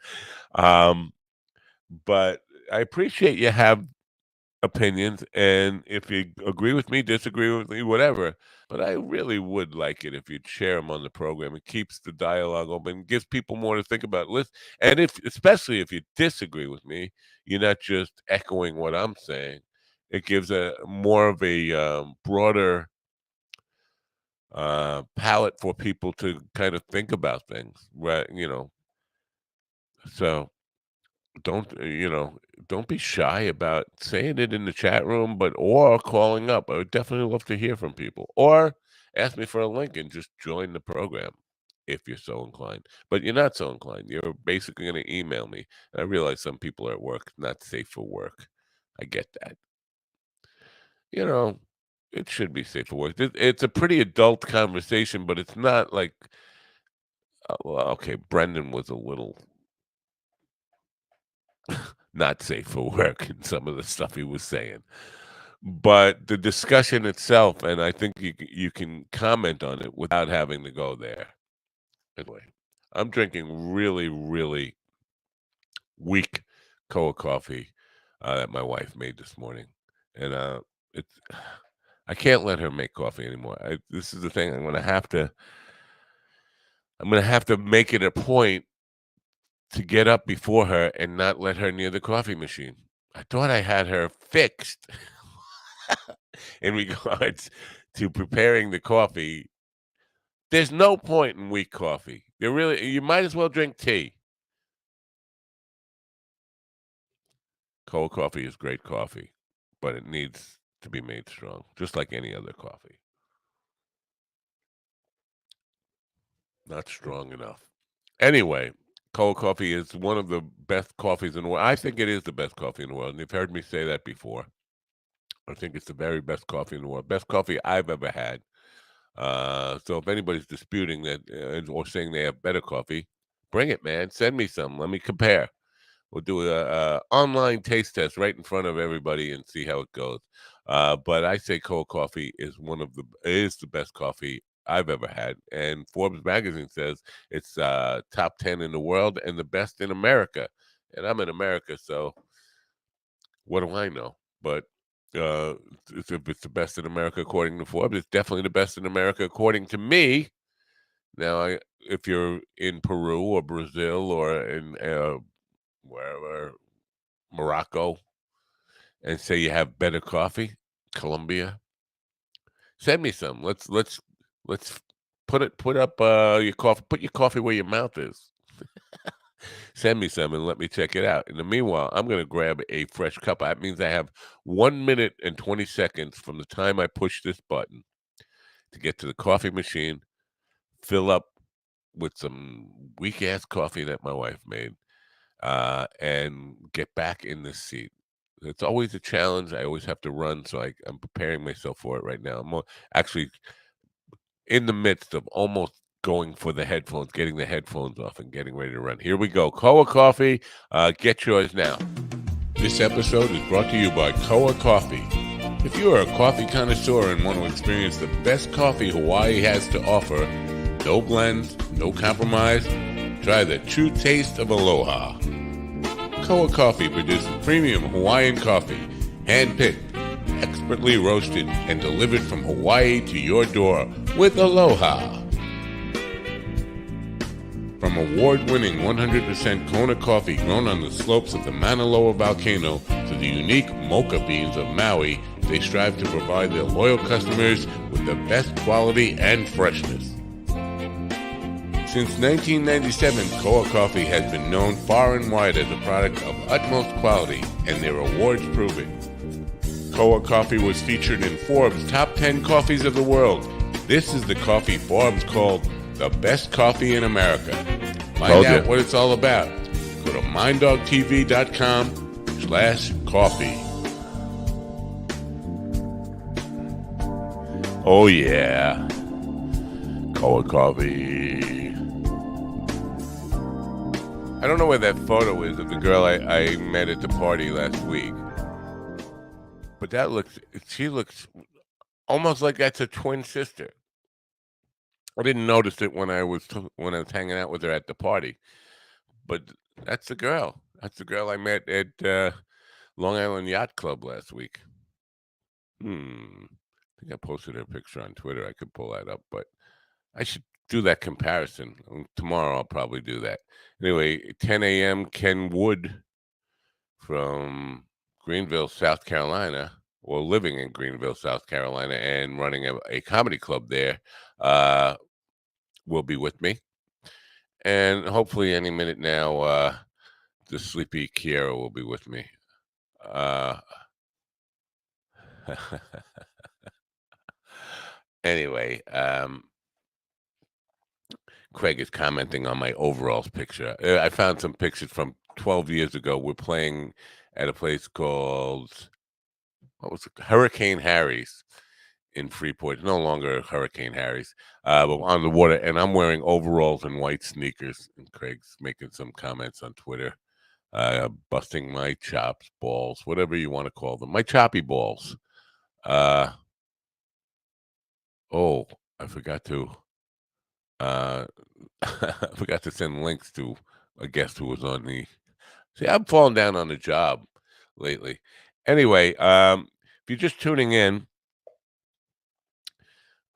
But I appreciate you have opinions, and if you agree with me, disagree with me, whatever. But I really would like it if you'd share them on the program. It keeps the dialogue open, gives people more to think about. And especially if you disagree with me, you're not just echoing what I'm saying. It gives a more of a broader palette for people to kind of think about things, right? You know, so don't don't be shy about saying it in the chat room, or calling up. I would definitely love to hear from people, or ask me for a link and just join the program if you're so inclined. But you're not so inclined. You're basically going to email me. And I realize some people are at work, not safe for work. I get that. It should be safe for work. It's a pretty adult conversation, but it's not like, well, okay, Brendan was a little not safe for work in some of the stuff he was saying. But the discussion itself, and I think you can comment on it without having to go there. Anyway, I'm drinking really, really weak Koa coffee that my wife made this morning, and it's I can't let her make coffee anymore. This is the thing. I'm gonna have to make it a point to get up before her and not let her near the coffee machine. I thought I had her fixed in regards to preparing the coffee. There's no point in weak coffee. You might as well drink tea. Cold coffee is great coffee, but it needs to be made strong, just like any other coffee. Not strong enough. Anyway, cold coffee is one of the best coffees in the world. I think it is the best coffee in the world, and you've heard me say that before. I think it's the very best coffee in the world. Best coffee I've ever had. So if anybody's disputing that or saying they have better coffee, bring it, man. Send me some. Let me compare. We'll do a online taste test right in front of everybody and see how it goes. But I say cold coffee is the best coffee I've ever had. And Forbes magazine says it's top 10 in the world and the best in America. And I'm in America, so what do I know? But if it's the best in America according to Forbes, it's definitely the best in America according to me. Now, if you're in Peru or Brazil or in wherever, Morocco, and say you have better coffee, Colombia, send me some. Let's put up your coffee. Put your coffee where your mouth is. Send me some and let me check it out. In the meanwhile, I'm going to grab a fresh cup. That means I have 1 minute and 20 seconds from the time I push this button to get to the coffee machine, fill up with some weak ass coffee that my wife made, and get back in the seat. It's always a challenge. I always have to run, so I'm preparing myself for it right now. I'm actually in the midst of almost going for the headphones, getting the headphones off and getting ready to run. Here we go. Koa Coffee, get yours now. This episode is brought to you by Koa Coffee. If you are a coffee connoisseur and want to experience the best coffee Hawaii has to offer, no blends, no compromise, try the true taste of aloha. Koa Coffee produces premium Hawaiian coffee, hand-picked, expertly roasted, and delivered from Hawaii to your door with aloha. From award-winning 100% Kona coffee grown on the slopes of the Mauna Loa volcano to the unique mocha beans of Maui, they strive to provide their loyal customers with the best quality and freshness. Since 1997, Koa Coffee has been known far and wide as a product of utmost quality, and their awards prove it. Koa Coffee was featured in Forbes' Top 10 Coffees of the World. This is the coffee Forbes called the best coffee in America. Find out what it's all about. Go to minddogtv.com/coffee. Oh yeah, Koa Coffee. I don't know where that photo is of the girl I met at the party last week, but she looks almost like that's a twin sister. I didn't notice it when I was hanging out with her at the party, but that's the girl. That's the girl I met at Long Island Yacht Club last week. I think I posted her picture on Twitter. I could pull that up, but I should do that comparison. Tomorrow I'll probably do that. Anyway, 10 a.m. Ken Wood from Greenville, South Carolina, or living in Greenville, South Carolina, and running a comedy club there, will be with me. And hopefully any minute now, the sleepy Kiera will be with me. Anyway, Craig is commenting on my overalls picture. I found some pictures from 12 years ago. We're playing at a place called, what was it? Hurricane Harry's in Freeport. It's no longer Hurricane Harry's, but on the water. And I'm wearing overalls and white sneakers. And Craig's making some comments on Twitter, busting my chops, balls, whatever you want to call them. My choppy balls. Oh, I forgot to. I forgot to send links to a guest who was on the. See, I'm falling down on the job lately. Anyway, if you're just tuning in,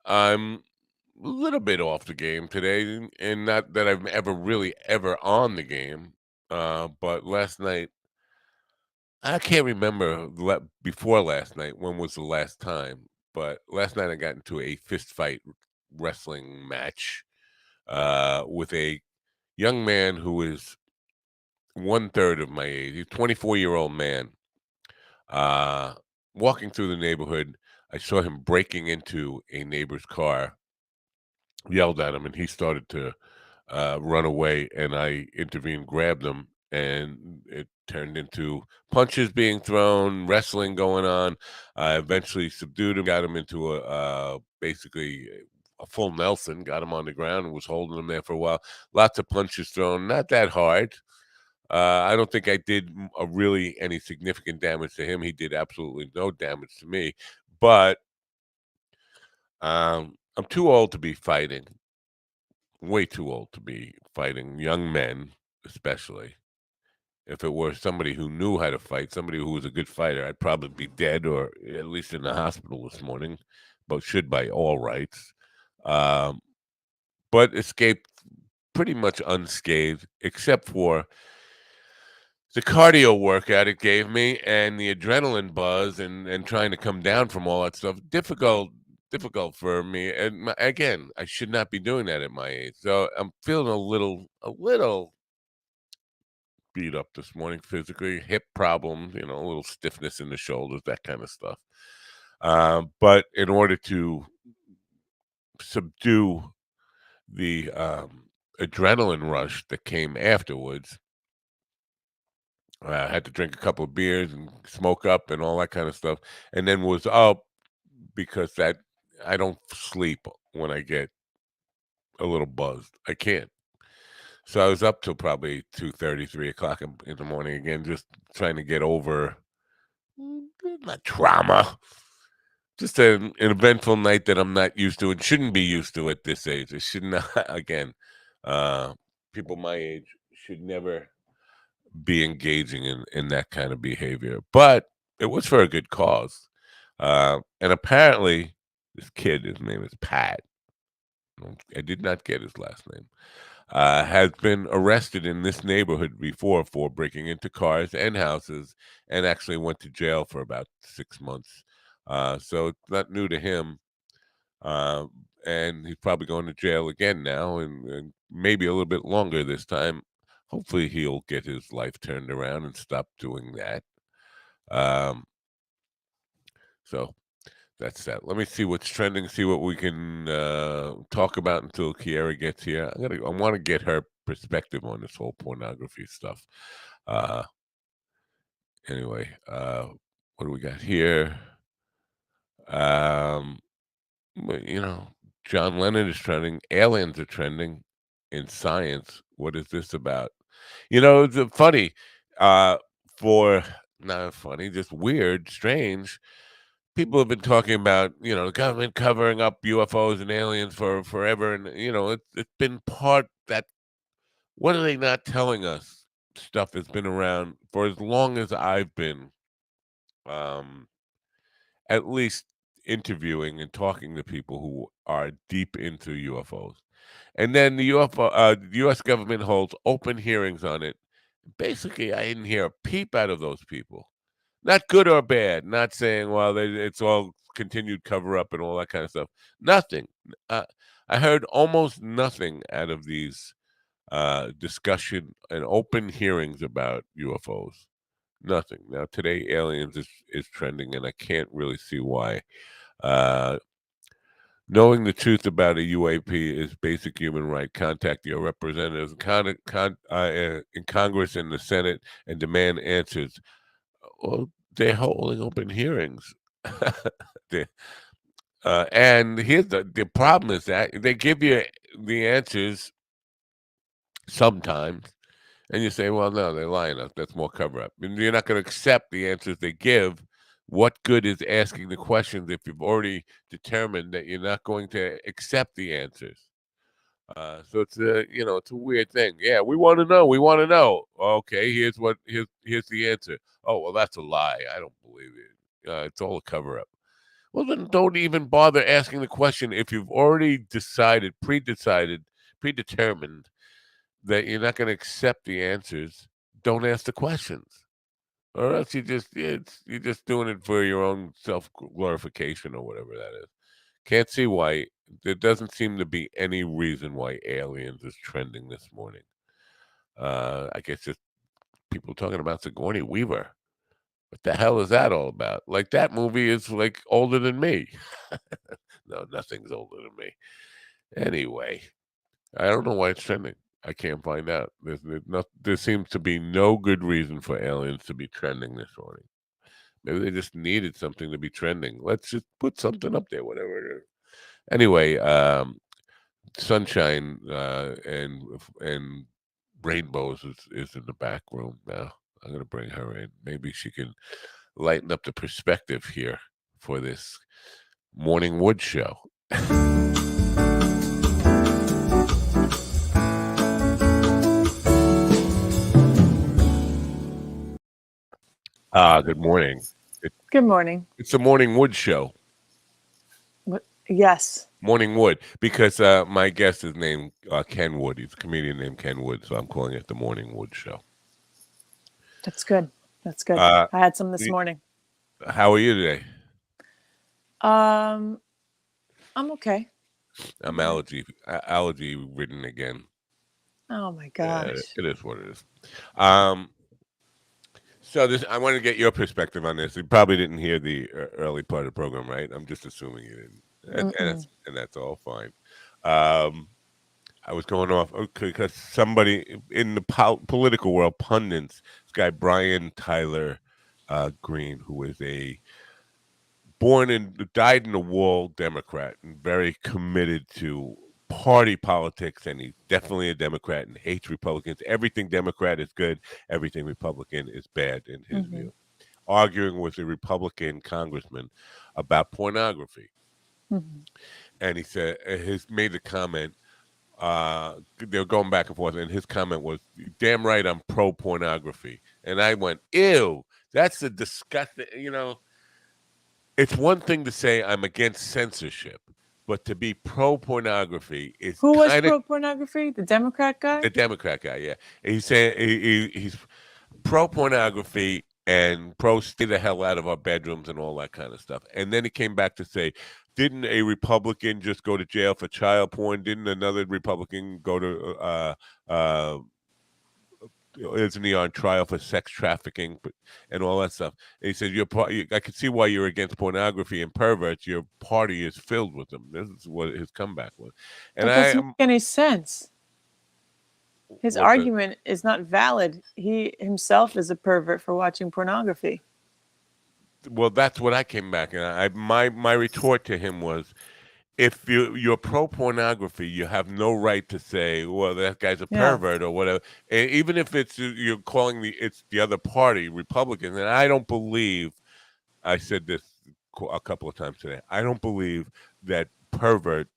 I'm a little bit off the game today, and not that I'm ever on the game. But last night, I can't remember before last night when was the last time. But last night I got into a fist fight wrestling match with a young man who is 1/3 of my age. He's a 24-year-old man. Walking through the neighborhood, I saw him breaking into a neighbor's car, yelled at him, and he started to run away. And I intervened, grabbed him, and it turned into punches being thrown, wrestling going on. I eventually subdued him, got him into basically a full Nelson, got him on the ground, and was holding him there for a while. Lots of punches thrown, not that hard. I don't think I did really any significant damage to him. He did absolutely no damage to me. But I'm too old to be fighting. Way too old to be fighting young men, especially. If it were somebody who knew how to fight, somebody who was a good fighter, I'd probably be dead or at least in the hospital this morning, but should by all rights. But escaped pretty much unscathed, except for the cardio workout it gave me and the adrenaline buzz and trying to come down from all that stuff. Difficult for me. And again, I should not be doing that at my age. So I'm feeling a little beat up this morning physically, hip problems, a little stiffness in the shoulders, that kind of stuff. But in order to subdue the adrenaline rush that came afterwards, I had to drink a couple of beers and smoke up and all that kind of stuff, and then was up because that I don't sleep when I get a little buzzed. I can't. So I was up till probably 2:30, 3 o'clock in the morning again, just trying to get over not trauma, just an eventful night that I'm not used to and shouldn't be used to at this age. It should not. Again, people my age should never be engaging in that kind of behavior. But it was for a good cause. And apparently, this kid, his name is Pat. I did not get his last name. Has been arrested in this neighborhood before for breaking into cars and houses, and actually went to jail for about 6 months. So it's not new to him. And he's probably going to jail again now, and maybe a little bit longer this time. Hopefully he'll get his life turned around and stop doing that. So that's that. Let me see what's trending, see what we can talk about until Kiera gets here. I want to get her perspective on this whole pornography stuff. Anyway, what do we got here? John Lennon is trending. Aliens are trending in science. What is this about? It's funny. Not funny, just weird, strange. People have been talking about, the government covering up UFOs and aliens for forever, and it's been part that. What are they not telling us? Stuff has been around for as long as I've been, at least interviewing and talking to people who are deep into UFOs. And then the U.S. government holds open hearings on it. Basically, I didn't hear a peep out of those people. Not good or bad. Not saying, well, it's all continued cover up and all that kind of stuff. Nothing. I heard almost nothing out of these discussion and open hearings about UFOs. Nothing. Now today, aliens is trending, and I can't really see why. Knowing the truth about a UAP is basic human right. Contact your representatives in Congress and the Senate and demand answers. Well, they're holding open hearings. And here's the problem is that they give you the answers sometimes, and you say, well, no, they're lying. That's more cover up. And you're not going to accept the answers they give. What good is asking the questions if you've already determined that you're not going to accept the answers? So it's it's a weird thing. Yeah, we want to know. We want to know. Okay, here's the answer. Oh, well, that's a lie. I don't believe it. It's all a cover up. Well, then don't even bother asking the question if you've already predetermined that you're not going to accept the answers. Don't ask the questions, or else you're just doing it for your own self glorification or whatever that is. Can't see why. There doesn't seem to be any reason why aliens is trending this morning. I guess just people talking about Sigourney Weaver. What the hell is that all about? Like, that movie is like older than me. No, nothing's older than me. Anyway, I don't know why it's trending. I can't find out. There seems to be no good reason for aliens to be trending this morning. Maybe they just needed something to be trending. Let's just put something up there, whatever it is. Anyway, Sunshine and Rainbows is in the back room now. I'm gonna bring her in. Maybe she can lighten up the perspective here for this morning wood show. Good morning. Good morning. It's the morning wood show. Yes. Morning Wood, because my guest is named Ken Wood. He's a comedian named Ken Wood, so I'm calling it the Morning Wood Show. That's good. That's good. I had some this morning. How are you today? I'm okay. I'm allergy ridden again. Oh my gosh. It is what it is. So I want to get your perspective on this. You probably didn't hear the early part of the program, right? I'm just assuming you didn't, and that's all fine. I was going off because somebody in the political world, pundits, this guy Brian Tyler Green, who was died in the wall Democrat and very committed to party politics, and he's definitely a Democrat and hates Republicans. Everything Democrat is good, everything Republican is bad in his view. Arguing with a Republican congressman about pornography. And he said, made the comment, they were going back and forth, and his comment was, damn right I'm pro-pornography. And I went, ew, that's a disgusting, it's one thing to say I'm against censorship, but to be pro-pornography is Who was pro-pornography? The Democrat guy? The Democrat guy, yeah. He's saying he's pro-pornography and pro-stay the hell out of our bedrooms and all that kind of stuff. And then he came back to say, didn't a Republican just go to jail for child porn? Didn't another Republican go to isn't he on trial for sex trafficking and all that stuff? And he said, I can see why you're against pornography and perverts. Your party is filled with them. This is what his comeback was. And that doesn't make any sense. His argument is not valid. He himself is a pervert for watching pornography. Well, that's what I came back, and my retort to him was, if you're pro-pornography, you have no right to say, well, that guy's a pervert or whatever. And even if you're calling it's the other party, Republicans, and I don't believe, I said this a couple of times today, I don't believe that pervert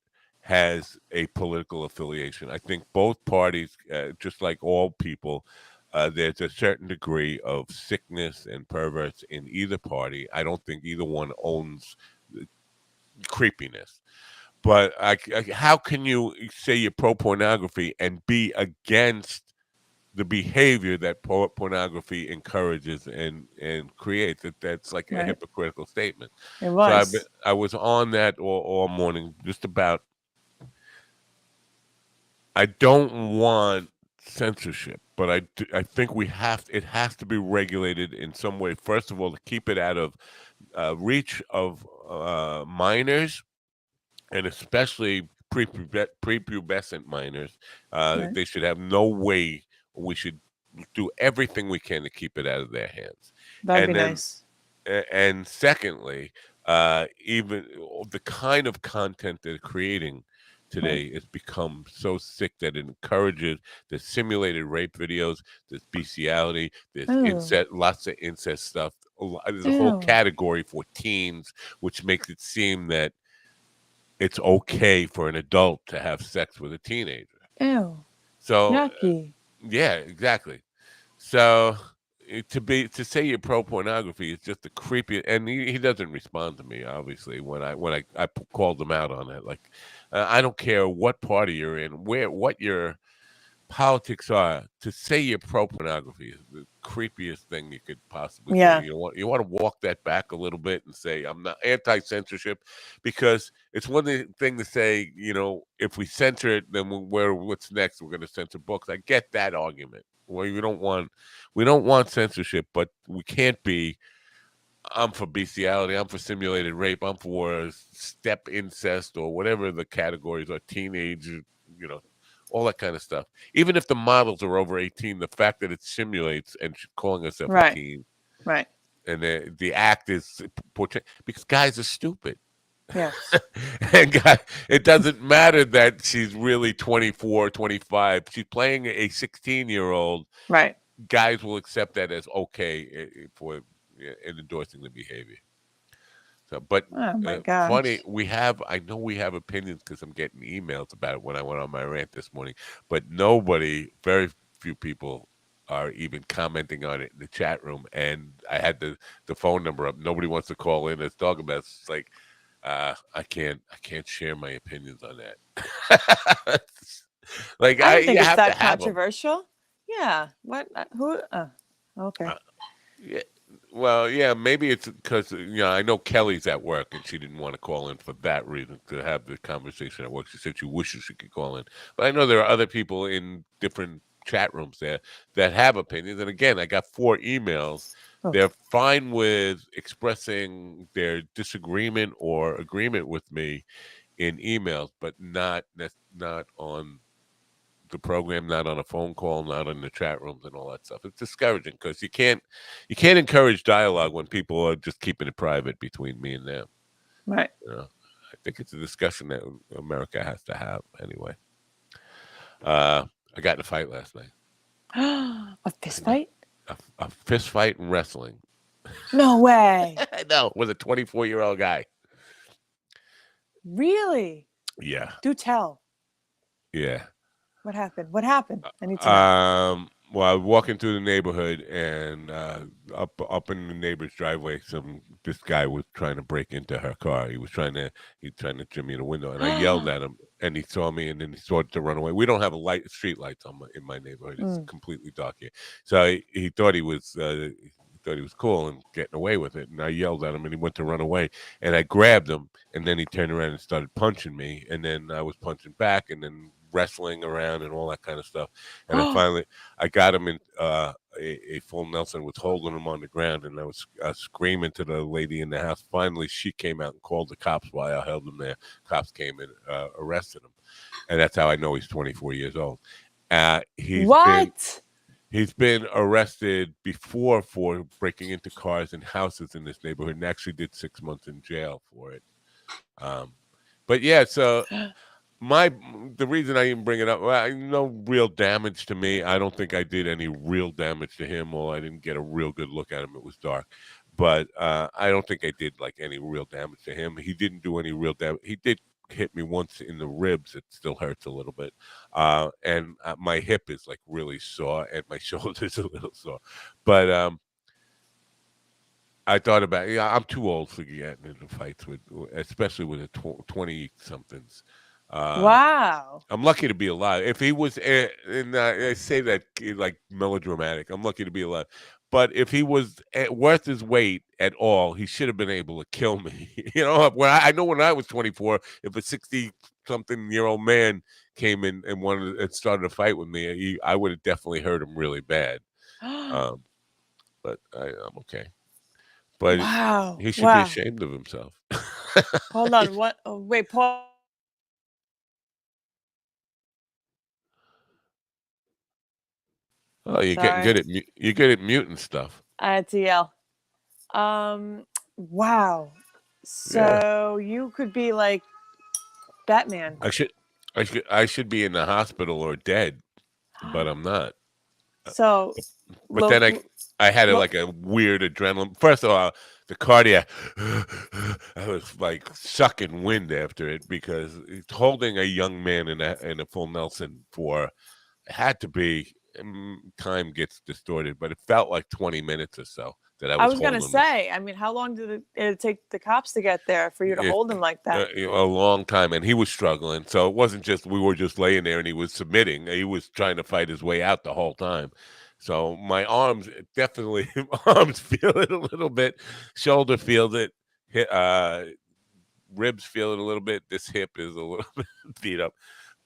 has a political affiliation. I think both parties, just like all people, there's a certain degree of sickness and perverts in either party. I don't think either one owns creepiness. But how can you say you're pro-pornography and be against the behavior that pornography encourages and creates? That's like a hypocritical statement. It was. So I was on that all morning, just about. I don't want censorship, but I think it has to be regulated in some way. First of all, to keep it out of reach of minors, and especially prepubescent minors. Right. They should have no way. We should do everything we can to keep it out of their hands. That'd be And then, nice. and secondly, even the kind of content they're creating today has become so sick that it encourages the simulated rape videos, there's bestiality, there's Ew. incest, lots of incest stuff. There's a whole Ew. category for teens, which makes it seem that it's okay for an adult to have sex with a teenager. Ew. So Yucky. yeah, exactly. So to say you're pro pornography is just the creepy, and he doesn't respond to me obviously when I called him out on it. Like I don't care what party you're in, what your politics are. To say you're pro pornography is the creepiest thing you could possibly Yeah. do. You want to walk that back a little bit and say I'm not anti-censorship, because it's one thing to say, if we censor it, then what's next? We're going to censor books. I get that argument. Well, we don't want censorship, but we can't be. I'm for bestiality. I'm for simulated rape. I'm for step incest or whatever the categories are. Teenage, all that kind of stuff. Even if the models are over 18, the fact that it simulates and she's calling herself a Right. teen, Right. and the act is because guys are stupid. Yes. And it doesn't matter that she's really 24, 25. She's playing a 16-year-old. Right. Guys will accept that as okay for in endorsing the behavior. So, but Oh my gosh. funny, I know we have opinions because I'm getting emails about it when I went on my rant this morning, but very few people are even commenting on it in the chat room. And I had the phone number up. Nobody wants to call in and talk about it. It's like, I can't share my opinions on that. Like I don't think you it's have that to have 'em. controversial. Yeah. What? Who? Okay. Yeah. Well, yeah, maybe it's because I know Kelly's at work and she didn't want to call in for that reason, to have the conversation at work. She said she wishes she could call in, but I know there are other people in different chat rooms there that have opinions. And again, I got 4 emails. Oh. They're fine with expressing their disagreement or agreement with me in emails, but not on the program, not on a phone call, not in the chat rooms and all that stuff. It's discouraging because you can't encourage dialogue when people are just keeping it private between me and them. Right. I think it's a discussion that America has to have anyway. I got in a fight last night. A fist fight? A fist fight in wrestling. No way. I know, with a 24-year-old guy. Really? Yeah. Do tell. Yeah. What happened? What happened? I need to know. Well, I was walking through the neighborhood, and up in the neighbor's driveway, this guy was trying to break into her car. He was trying to jam me in the window, and I yelled at him, and he saw me, and then he started to run away. We don't have street lights in my neighborhood. It's completely dark here. So he thought he was cool and getting away with it, and I yelled at him, and he went to run away, and I grabbed him, and then he turned around and started punching me, and then I was punching back, and then wrestling around and all that kind of stuff. And I got him in a full Nelson, was holding him on the ground, and I was screaming to the lady in the house. Finally, she came out and called the cops while I held him there. Cops came and arrested him. And that's how I know he's 24 years old. He's been arrested before for breaking into cars and houses in this neighborhood, and actually did 6 months in jail for it. But yeah, so the reason I even bring it up, no real damage to me. I don't think I did any real damage to him, or I didn't get a real good look at him. It was dark, but I don't think I did like any real damage to him. He didn't do any real damage. He did hit me once in the ribs. It still hurts a little bit, and my hip is like really sore, and my shoulder's a little sore. But I thought about it. Yeah, I'm too old for getting into fights especially with the 20-somethings. Wow. I'm lucky to be alive. If he was, and I say that like melodramatic, I'm lucky to be alive. But if he was worth his weight at all, he should have been able to kill me. I know when I was 24, if a 40-something-year-old man came in and wanted and started a fight with me, I would have definitely hurt him really bad. But I'm okay. But Wow. he should be Wow. ashamed of himself. Hold on. What? Oh, wait, Paul. Oh, you're getting Sorry. good at you're good at muting stuff. I had to yell. Wow. So you could be like Batman. I should be in the hospital or dead, but I'm not. So, But then I had like a weird adrenaline. First of all, the cardiac, I was like sucking wind after it because holding a young man in a full Nelson for had to be. Time gets distorted, but it felt like 20 minutes or so that I I was was gonna holding him. say, I mean, how long did it take the cops to get there for you to hold him like that? A long time, and he was struggling. So it wasn't just we were just laying there and he was submitting. He was trying to fight his way out the whole time. So my arms definitely arms feel it a little bit, shoulder feels it, ribs feel it a little bit. This hip is a little bit beat up,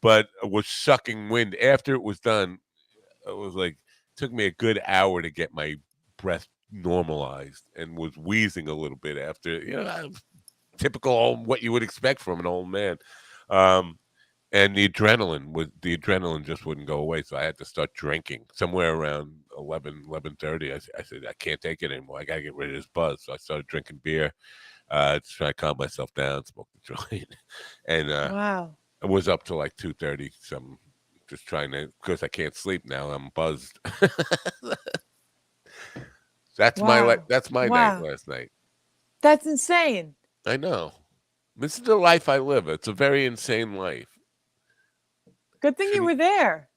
but was sucking wind. After it was done, it was like took me a good hour to get my breath normalized and was wheezing a little bit after. Typical what you would expect from an old man. And the adrenaline just wouldn't go away. So I had to start drinking somewhere around 11:30. I said, I can't take it anymore. I got to get rid of this buzz. So I started drinking beer to try to calm myself down, smoke the joint. And Wow. I was up to like 2:30. Some just trying to, because I can't sleep now. I'm buzzed. That's my night last night. That's insane. I know. This is the life I live. It's a very insane life. Good thing you were there.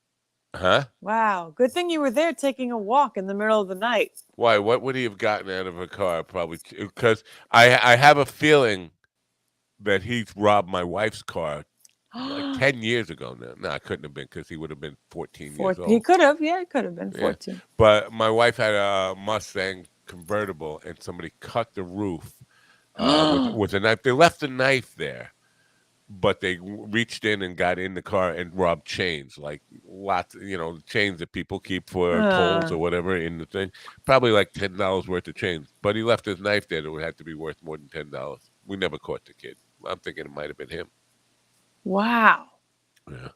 Huh? Wow. Good thing you were there taking a walk in the middle of the night. Why? What would he have gotten out of a car? Probably because I have a feeling that he robbed my wife's car like 10 years ago now. No, it couldn't have been because he would have been 14 years old. He could have. Yeah, he could have been 14. Yeah. But my wife had a Mustang convertible and somebody cut the roof with a knife. They left the knife there. But they reached in and got in the car and robbed chains, like lots, chains that people keep for tolls or whatever in the thing. Probably like $10 worth of chains. But he left his knife there that would have to be worth more than $10. We never caught the kid. I'm thinking it might have been him. Wow. Yeah.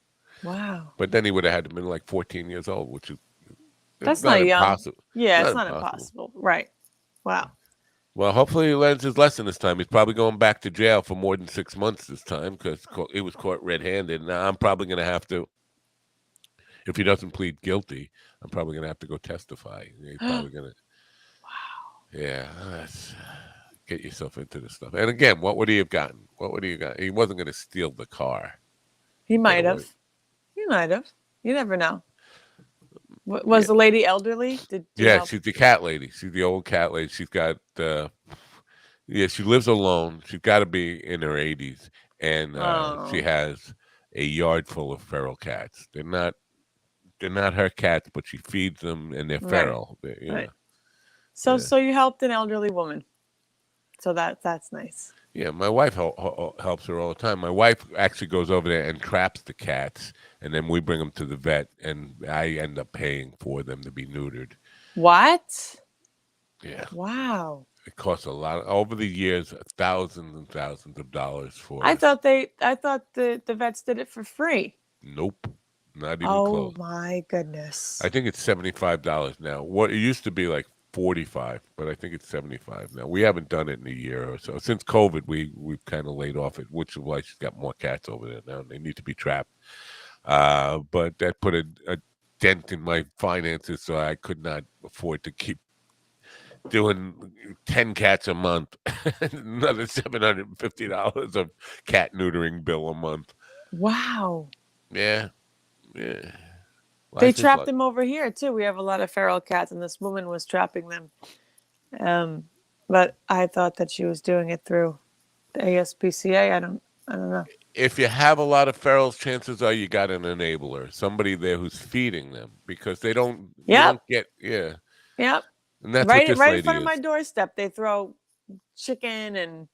Wow. But then he would have had to been like 14 years old, which is that's not young. Impossible. Yeah, it's not impossible. Right. Wow. Well, hopefully he learns his lesson this time. He's probably going back to jail for more than 6 months this time because he was caught red-handed. Now I'm probably going to have to, if he doesn't plead guilty, I'm probably going to have to go testify. He's probably going to. Wow. Yeah. Get yourself into this stuff. And again, what would he have gotten? What would he have gotten? He wasn't going to steal the car. He might have. He might have. You never know. Was the lady elderly? She's the cat lady. She's the old cat lady. She's got she lives alone. She's got to be in her 80s, and she has a yard full of feral cats. They're not her cats, but she feeds them, and they're feral. Right. So you helped an elderly woman. So that's nice. Yeah, my wife helps her all the time. My wife actually goes over there and traps the cats, and then we bring them to the vet, and I end up paying for them to be neutered. What? Yeah. Wow. It costs a lot. Over the years, thousands and thousands of dollars for. I thought the vets did it for free. Nope, not even close. Oh my goodness! I think it's $75 now. What it used to be like $45, but I think it's $75 now. We haven't done it in a year or so. Since COVID, we've kind of laid off it, which is why she's got more cats over there now. They need to be trapped. But that put a dent in my finances, so I could not afford to keep doing 10 cats a month. Another $750 of cat neutering bill a month. Wow. Yeah. They trapped them over here too. We have a lot of feral cats, and this woman was trapping them. But I thought that she was doing it through the ASPCA. I don't know. If you have a lot of ferals, chances are you got an enabler, somebody there who's feeding them, because they don't. Yep. You don't get. Yep. And that's right what this right lady in front is. of my doorstep. They throw chicken and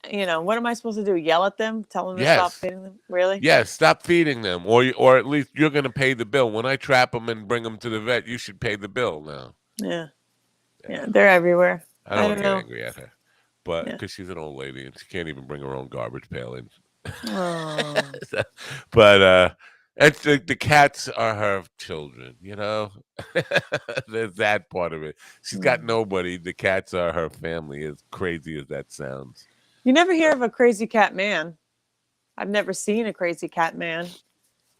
what am I supposed to do? Yell at them? Tell them to stop Yes. feeding them? Really? Yes, stop feeding them, or at least you're going to pay the bill. When I trap them and bring them to the vet, you should pay the bill now. Yeah, they're everywhere. I don't want to know. get angry at her, but Yeah. because she's an old lady and she can't even bring her own garbage pail in. Oh. But it's the cats are her children, There's that part of it. She's got nobody. The cats are her family, as crazy as that sounds. You never hear of a crazy cat man. I've never seen a crazy cat man.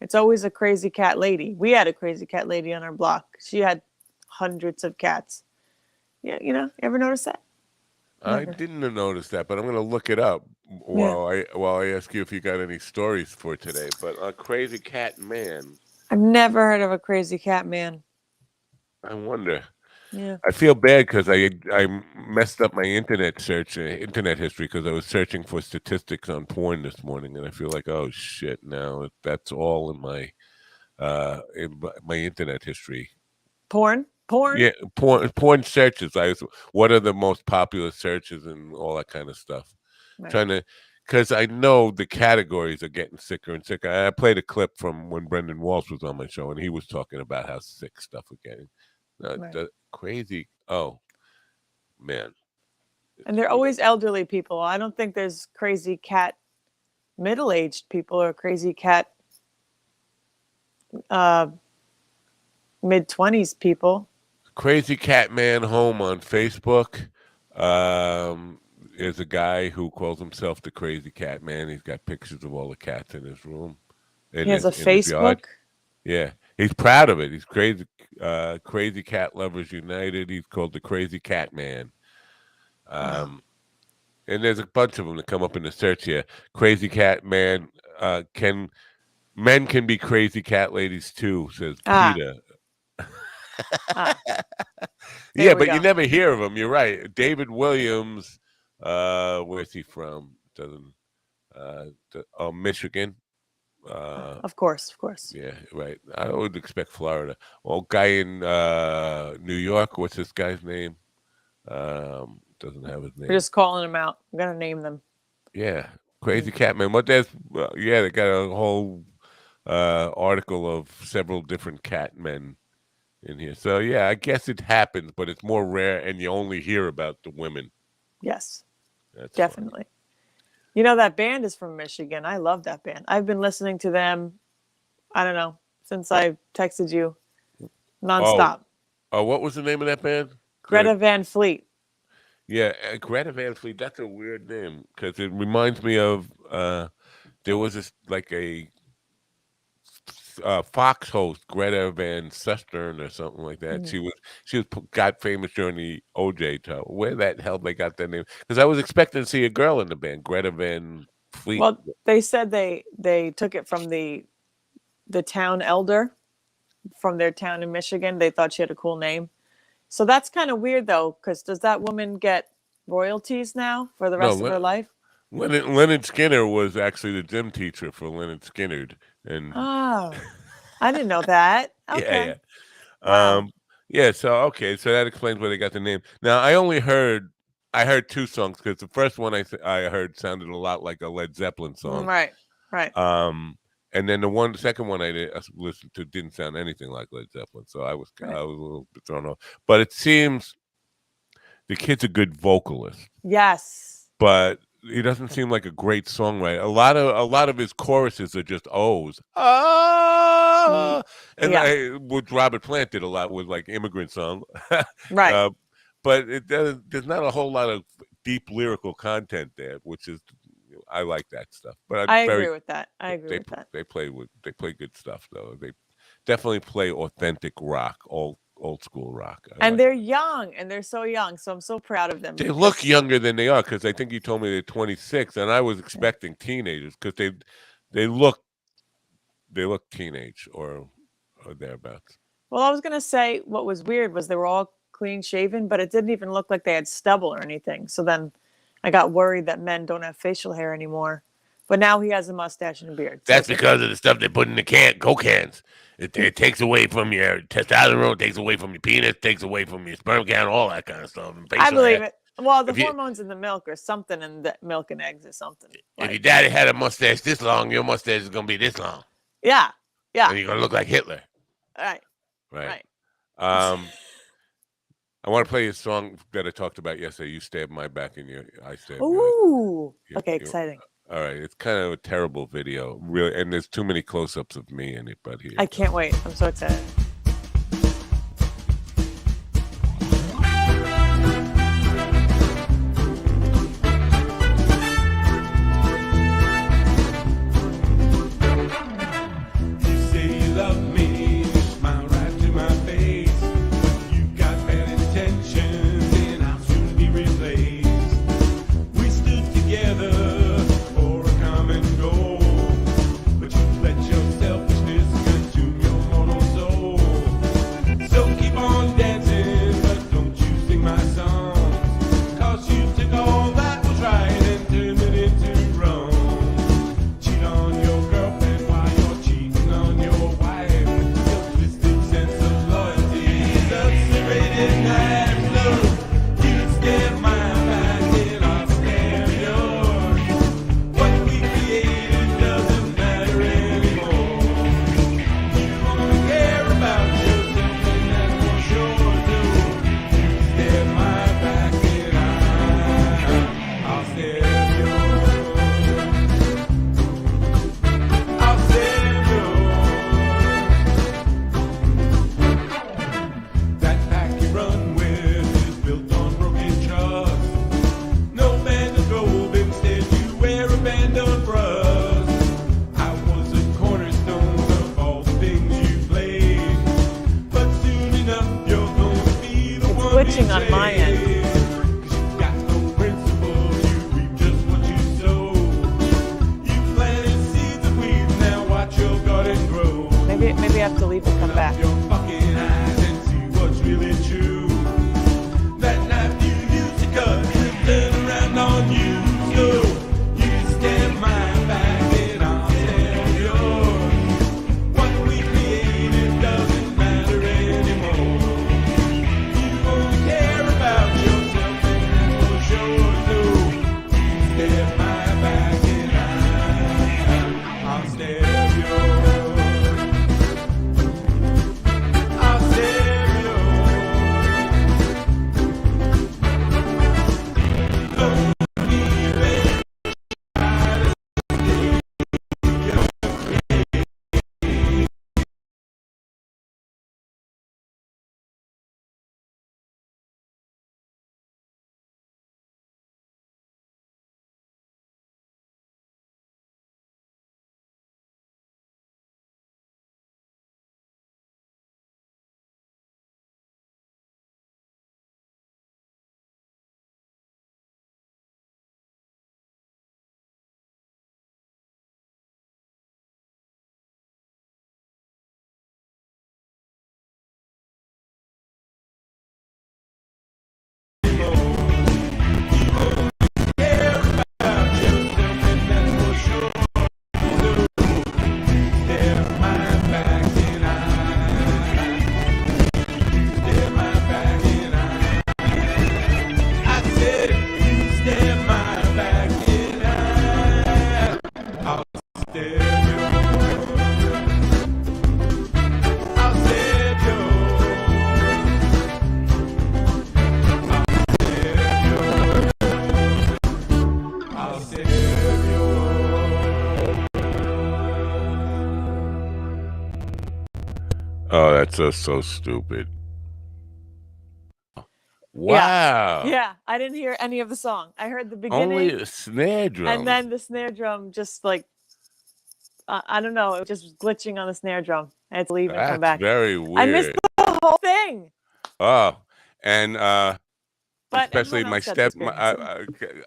It's always a crazy cat lady. We had a crazy cat lady on our block. She had hundreds of cats. Yeah, you ever notice that? I didn't notice that, but I'm going to look it up while I ask you if you got any stories for today. But a crazy cat man. I've never heard of a crazy cat man. I wonder. Yeah. I feel bad because I messed up my internet history because I was searching for statistics on porn this morning, and I feel like, oh shit, now that's all in my internet history. Porn. Yeah, porn searches. What are the most popular searches and all that kind of stuff. Right. Because I know the categories are getting sicker and sicker. I played a clip from when Brendan Walsh was on my show, and he was talking about how sick stuff was getting. The crazy. Oh, man. And they're always elderly people. I don't think there's crazy cat middle-aged people or crazy cat mid-20s people. Crazy Cat Man Home on Facebook. Is a guy who calls himself the Crazy Cat Man. He's got pictures of all the cats in his room. He has a Facebook? Yeah. He's proud of it. He's crazy. Crazy Cat Lovers United. He's called the Crazy Cat Man. And there's a bunch of them that come up in the search here. Crazy Cat Man. Men can be crazy cat ladies too, says Peter. Yeah, but you never hear of him. You're right. David Williams. Where's he from? Michigan. Of course. Yeah, right. I would expect Florida. Well, guy in New York. What's this guy's name? Doesn't have his name. We're just calling them out. I'm gonna name them. Yeah, Crazy Catman. What they got a whole article of several different cat men in here. So yeah, I guess it happens, but it's more rare, and you only hear about the women. Yes, that's definitely. Funny. That band is from Michigan. I love that band. I've been listening to them, I don't know, since I texted you nonstop. Oh, what was the name of that band? Greta Van Fleet. Yeah, Greta Van Fleet. That's a weird name because it reminds me of there was this like a Fox host, Greta Van Susteren or something like that. Mm-hmm. She got famous during the OJ trial. Where that hell they got that name? Because I was expecting to see a girl in the band, Greta Van Fleet. Well, they said they took it from the town elder from their town in Michigan. They thought she had a cool name. So that's kind of weird though, because does that woman get royalties now for the rest of her life? Leonard Skinner was actually the gym teacher for Leonard Skinner. And I didn't know that. Okay. Yeah. Wow. So that explains where they got the name. Now I heard two songs because the first one I heard sounded a lot like a Led Zeppelin song. Right. And then the second one I listened to didn't sound anything like Led Zeppelin, so I was a little bit thrown off. But it seems the kid's a good vocalist. Yes. But he doesn't seem like a great songwriter. A lot of his choruses are just O's. And which Robert Plant did a lot with like Immigrant Song. Right. But there's not a whole lot of deep lyrical content there, which is I like that stuff. But I agree with that. They play good stuff though. They definitely play authentic rock, old school rock. And they're young, and they're so young. So I'm so proud of them. They look younger than they are because I think you told me they're 26, and I was expecting teenagers because they look teenage or thereabouts. Well, I was gonna say what was weird was they were all clean shaven, but it didn't even look like they had stubble or anything. So then I got worried that men don't have facial hair anymore. But now he has a mustache and a beard. So that's because of the stuff they put in the Coke cans. It takes away from your testosterone, takes away from your penis, takes away from your sperm count, all that kind of stuff. I believe it. Well, the If you- hormones in the milk or something in the milk and eggs or something. If your daddy had a mustache this long, your mustache is gonna be this long. Yeah. Yeah. And you're gonna look like Hitler. Right. I want to play a song that I talked about yesterday. You stabbed my back and I stabbed yours. Ooh. Okay, exciting. All right, it's kind of a terrible video, really, and there's too many close-ups of me in it. But here, I can't wait. I'm so excited. On my end. Maybe I have to leave and come back. Oh, that's so stupid. Wow. Yeah, I didn't hear any of the song. I heard the beginning. Only a snare drum. And then the snare drum just like, I don't know, it just was glitching on the snare drum. I had to leave and come back. That's very weird. I missed the whole thing. Oh, and but especially my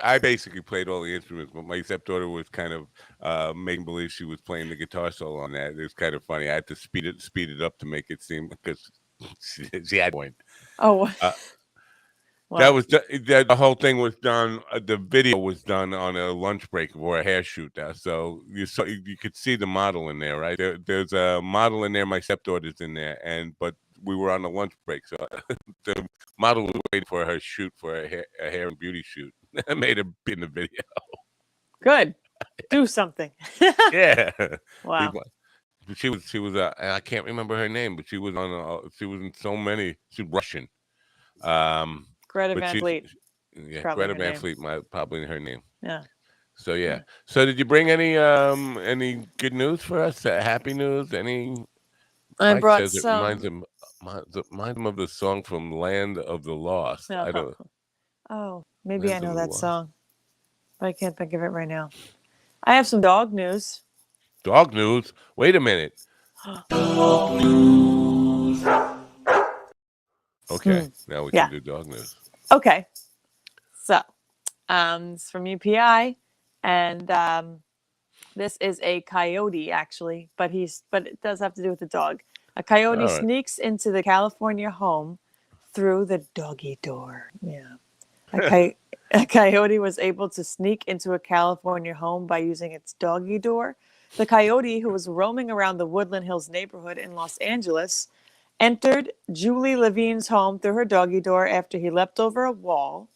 I basically played all the instruments, but my stepdaughter was kind of making believe she was playing the guitar solo on that. It was kind of funny. I had to speed it up to make it seem, because she had one. Oh. Wow. That was the whole thing was done. The video was done on a lunch break or a hair shoot. So you could see the model in there, right? There's a model in there. My stepdaughter's in there, but we were on a lunch break, so the model was waiting for her shoot for a hair and beauty shoot. I made her be in the video. Good. Do something. Yeah. Wow. She was I can't remember her name, but she was she was in so many. She's Russian. Greta Van Fleet. Yeah, probably Greta her Van name. Fleet, probably her name. Yeah. So yeah. So did you bring any good news for us? Happy news? Any? I Mike brought says it some. reminds him of the song from Land of the Lost. I don't. Oh, maybe Land I know of the that Lost. song, but I can't think of it right now. I have some dog news. Dog news? Wait a minute. Dog news. Okay, now we can do dog news. Okay, so it's from UPI, and this is a coyote actually, but it does have to do with the dog. A coyote sneaks into the California home through the doggy door. Yeah, a coyote was able to sneak into a California home by using its doggy door. The coyote, who was roaming around the Woodland Hills neighborhood in Los Angeles, entered Julie Levine's home through her doggy door after he leapt over a wall.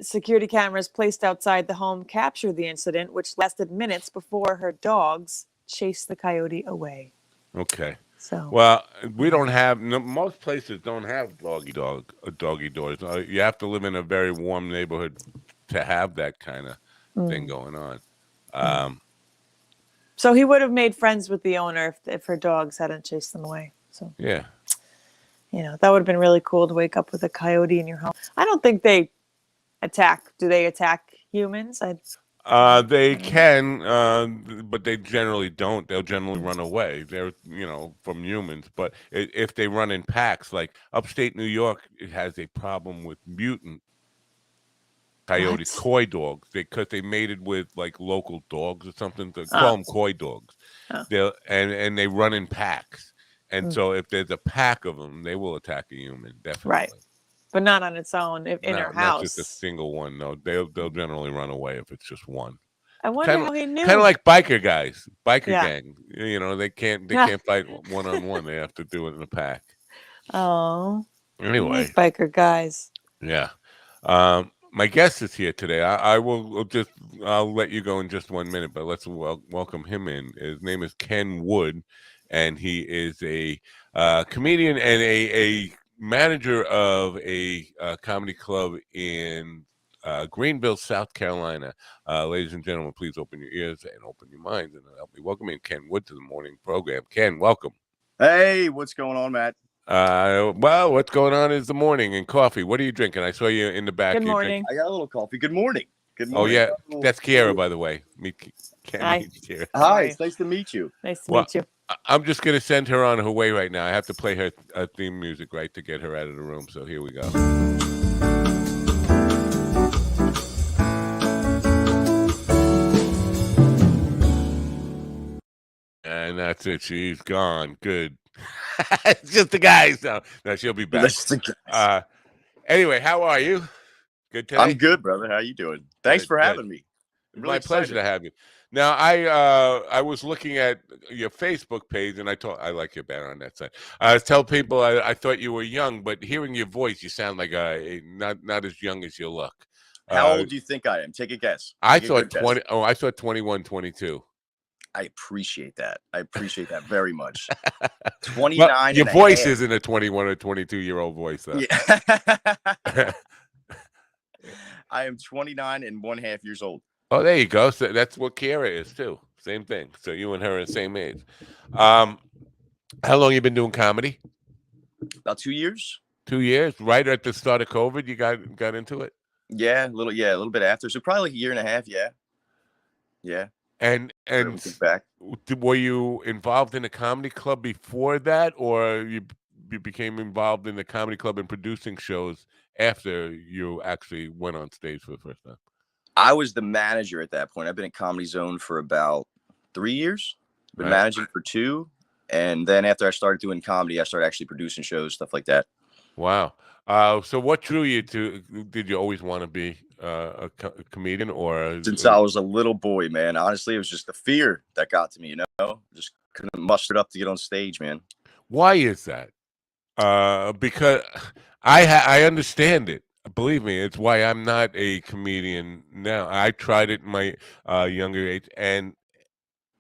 Security cameras placed outside the home captured the incident, which lasted minutes before her dogs chased the coyote away. Okay. So, well, we don't have most places don't have doggy doors. You have to live in a very warm neighborhood to have that kind of thing going on. So he would have made friends with the owner if her dogs hadn't chased them away. So yeah, that would have been really cool to wake up with a coyote in your home. I don't think they attack. Do they attack humans? They can, but they generally don't. They'll generally run away. They're, from humans. But if they run in packs, like upstate New York, it has a problem with mutant coyotes, coy dogs, because they mated with like local dogs or something. They call them coy dogs. Oh. And they run in packs. And so if there's a pack of them, they will attack a human, definitely. Right. But not on its own in her house. Not just a single one. No, they'll generally run away if it's just one. I wonder how he knew. Kind of like biker guys, gang. They can't fight one on one. They have to do it in a pack. Oh. Anyway, biker guys. Yeah. My guest is here today. I'll let you go in just 1 minute, but let's welcome him in. His name is Ken Wood, and he is a comedian and a manager of a comedy club in Greenville, South Carolina. Ladies and gentlemen, please open your ears and open your minds and help me welcoming Ken Wood to the morning program. Ken, welcome. Hey, what's going on, Matt? Well, what's going on is the morning and coffee. What are you drinking? I saw you in the back. Good morning. I got a little coffee. Good morning. Good morning. Oh, yeah. That's Kiara, by the way. Hi. Kiara. Hi, it's nice to meet you. Nice to meet you. I'm just going to send her on her way right now. I have to play her theme music, right, to get her out of the room. So here we go. And that's it. She's gone. Good. It's just the guys. No, she'll be back. Anyway, how are you? Good today? I'm good, brother. How you doing? Thanks for having me. Really my pleasure to have you. Now, I was looking at your Facebook page, and I like your banner on that side. I tell people I thought you were young, but hearing your voice, you sound like not as young as you look. How old do you think I am? Take a guess. I thought 20. Oh, I thought 21, 22. I appreciate that. I appreciate that very much. 29. Well, your voice isn't a 21 or 22-year-old voice, though. Yeah. I am 29 and 1/2 years old. Oh, there you go. So that's what Kiara is too. Same thing. So you and her are the same age. How long you been doing comedy? About 2 years. 2 years, right at the start of COVID. You got into it. Yeah, a little bit after. So probably like 1.5 years. Yeah. Yeah. And back. Were you involved in a comedy club before that, or you became involved in the comedy club and producing shows after you actually went on stage for the first time? I was the manager at that point. I've been at Comedy Zone for about 3 years. Been managing for 2, and then after I started doing comedy, I started actually producing shows, stuff like that. Wow. So what drew you to? Did you always want to be a comedian, or since I was a little boy, man? Honestly, it was just the fear that got to me. Just couldn't muster it up to get on stage, man. Why is that? Because I understand it. Believe me, it's why I'm not a comedian now. I tried it in my younger age, and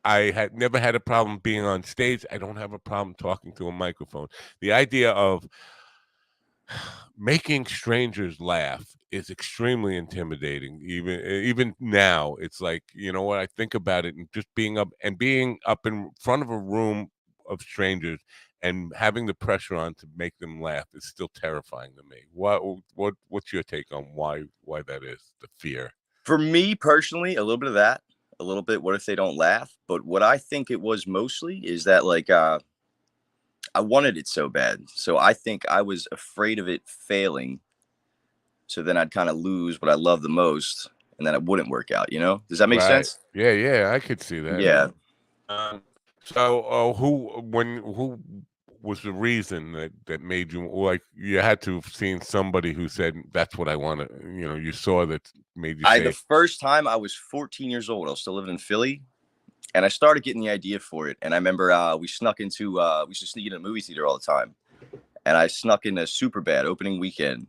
I had never had a problem being on stage. I don't have a problem talking to a microphone. The idea of making strangers laugh is extremely intimidating. Even now, it's like, you know what, I think about it, and just being up in front of a room of strangers and having the pressure on to make them laugh is still terrifying to me. What's your take on why that is, the fear? For me personally, a little bit of that, a little bit. What if they don't laugh? But what I think it was mostly is that like I wanted it so bad, so I think I was afraid of it failing. So then I'd kind of lose what I love the most, and then it wouldn't work out. You know? Does that make Right. sense? Yeah, I could see that. Yeah. So, who was the reason that made you, like, you had to have seen somebody who said, that's what I want to, you saw that made you say. The first time I was 14 years old, I was still living in Philly, and I started getting the idea for it. And I remember we used to sneak into a movie theater all the time, and I snuck into Superbad opening weekend.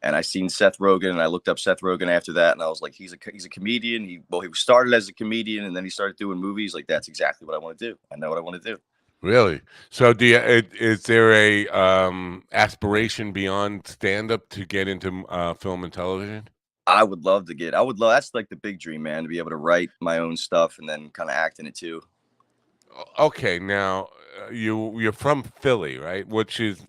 And I seen Seth Rogen, and I looked up Seth Rogen after that, and I was like, he's a comedian. He started as a comedian, and then he started doing movies. Like, that's exactly what I want to do. I know what I want to do. Really? So is there a aspiration beyond stand-up to get into film and television? I would love, that's like the big dream, man, to be able to write my own stuff and then kind of act in it too. Okay, now you're from Philly, right?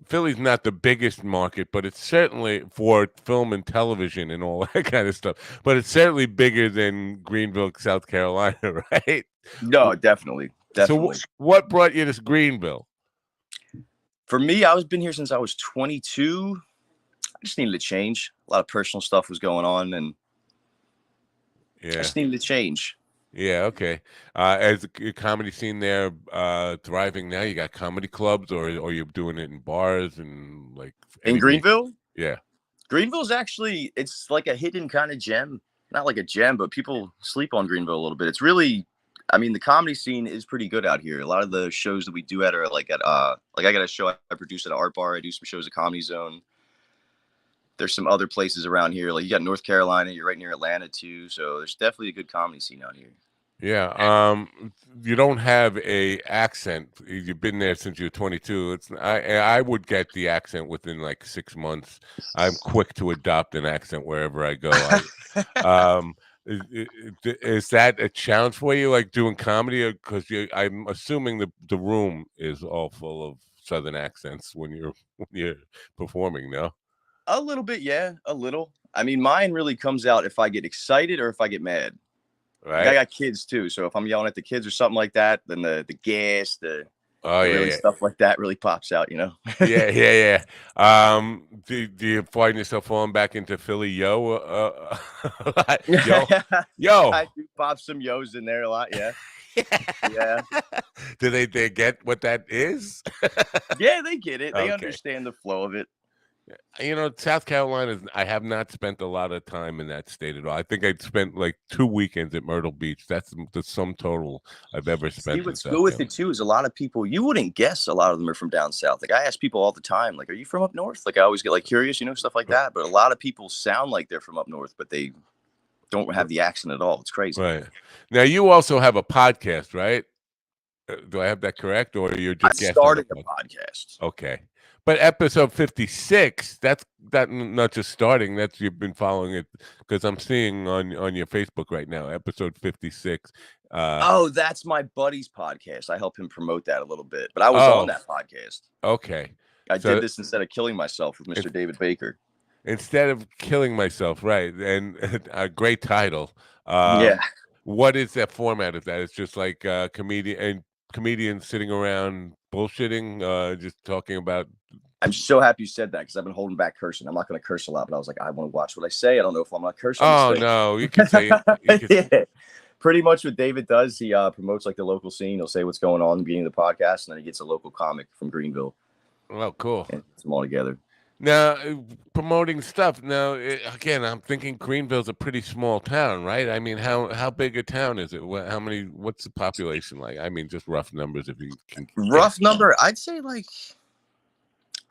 Philly's not the biggest market, but it's certainly, for film and television and all that kind of stuff. But it's certainly bigger than Greenville, South Carolina, right? No, definitely. So what brought you to Greenville? For me, I was been here since I was 22. I just needed to change. A lot of personal stuff was going on, and I just needed to change. Yeah, okay. As a comedy scene there thriving now, you got comedy clubs, or you're doing it in bars and like in Greenville? Yeah. Greenville's actually, it's like a hidden kind of gem. Not like a gem, but people sleep on Greenville a little bit. It's really, I mean, the comedy scene is pretty good out here. A lot of the shows that we do are like I got a show I produce at an art bar. I do some shows at Comedy Zone. There's some other places around here. Like, you got North Carolina, you're right near Atlanta too. So there's definitely a good comedy scene out here. Yeah. You don't have a accent. You've been there since you're 22. I would get the accent within like 6 months. I'm quick to adopt an accent wherever I go. Is that a challenge for you, like doing comedy? Because I'm assuming the room is all full of Southern accents when you're performing, no? A little bit, yeah, a little. I mean, mine really comes out if I get excited or if I get mad. Right. Like, I got kids too, so if I'm yelling at the kids or something like that, then the gas, stuff like that really pops out, you know. Yeah. Do you find yourself falling back into Philly yo? Yo. I do pop some yos in there a lot, yeah. Yeah. Do they get what that is? Yeah, they get it. They Okay. understand the flow of it. South Carolina, I have not spent a lot of time in that state at all. I think I'd spent like 2 weekends at Myrtle Beach. That's the sum total I've ever spent. See, what's good with it too is a lot of people, you wouldn't guess a lot of them are from down south. Like, I ask people all the time, like, are you from up north? Like, I always get like curious, stuff like that. But a lot of people sound like they're from up north, but they don't have the accent at all. It's crazy. Right. Now, you also have a podcast, right? Do I have that correct, or you're just starting a podcast? Okay. But episode 56, that's not just starting. That's, you've been following it, because I'm seeing on your Facebook right now, episode 56. That's my buddy's podcast. I help him promote that a little bit, but I was on that podcast. Okay. I did this instead of killing myself with Mr. David Baker. Instead of killing myself, right? And a great title. Yeah. What is that format of that? It's just like comedians sitting around bullshitting, just talking about. I'm so happy you said that, because I've been holding back cursing. I'm not going to curse a lot, but I was like, I want to watch what I say. I don't know if I'm not cursing. Oh, no, you can say it. Yeah. Pretty much what David does, he promotes like the local scene. He'll say what's going on in the beginning of the podcast, and then he gets a local comic from Greenville. Oh, cool. And puts them all together. Now, promoting stuff. Now, again, I'm thinking Greenville's a pretty small town, right? I mean, how big a town is it? What's the population like? I mean, just rough numbers, if you can. Rough number, I'd say like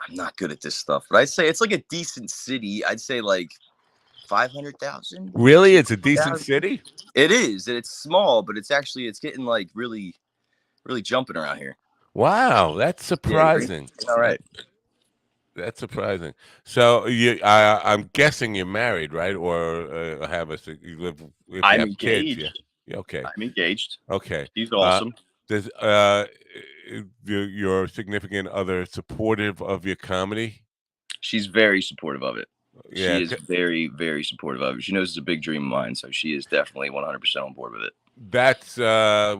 I'm not good at this stuff, but I'd say it's like a decent city. I'd say like 500,000. Really? It's a decent city? It is. It's small, but it's getting like really, really jumping around here. Wow, that's surprising. Yeah, all right. That's surprising. So I'm guessing you're married, right? Or have you live? If I'm you have engaged. kids, yeah. Okay. I'm engaged. Okay. She's awesome. Does your significant other supportive of your comedy? She's very supportive of it. Yeah. She is very, very supportive of it. She knows it's a big dream of mine, so she is definitely 100% on board with it. That's a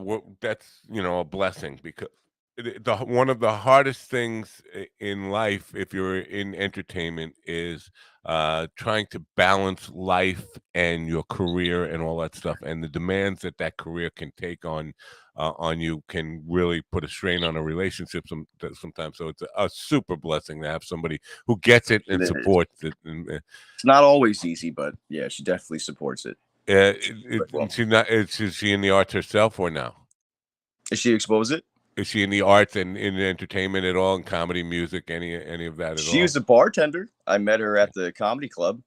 blessing, because one of the hardest things in life, if you're in entertainment, is trying to balance life and your career and all that stuff, and the demands that career can take on you can really put a strain on a relationship sometimes. So it's a super blessing to have somebody who gets it and supports it. It's not always easy, but yeah, she definitely supports it. Is she in the arts herself or no? Is she exposed it? Is she in the arts and in entertainment at all, in comedy, music, any of that at all? She was a bartender. I met her at the comedy club.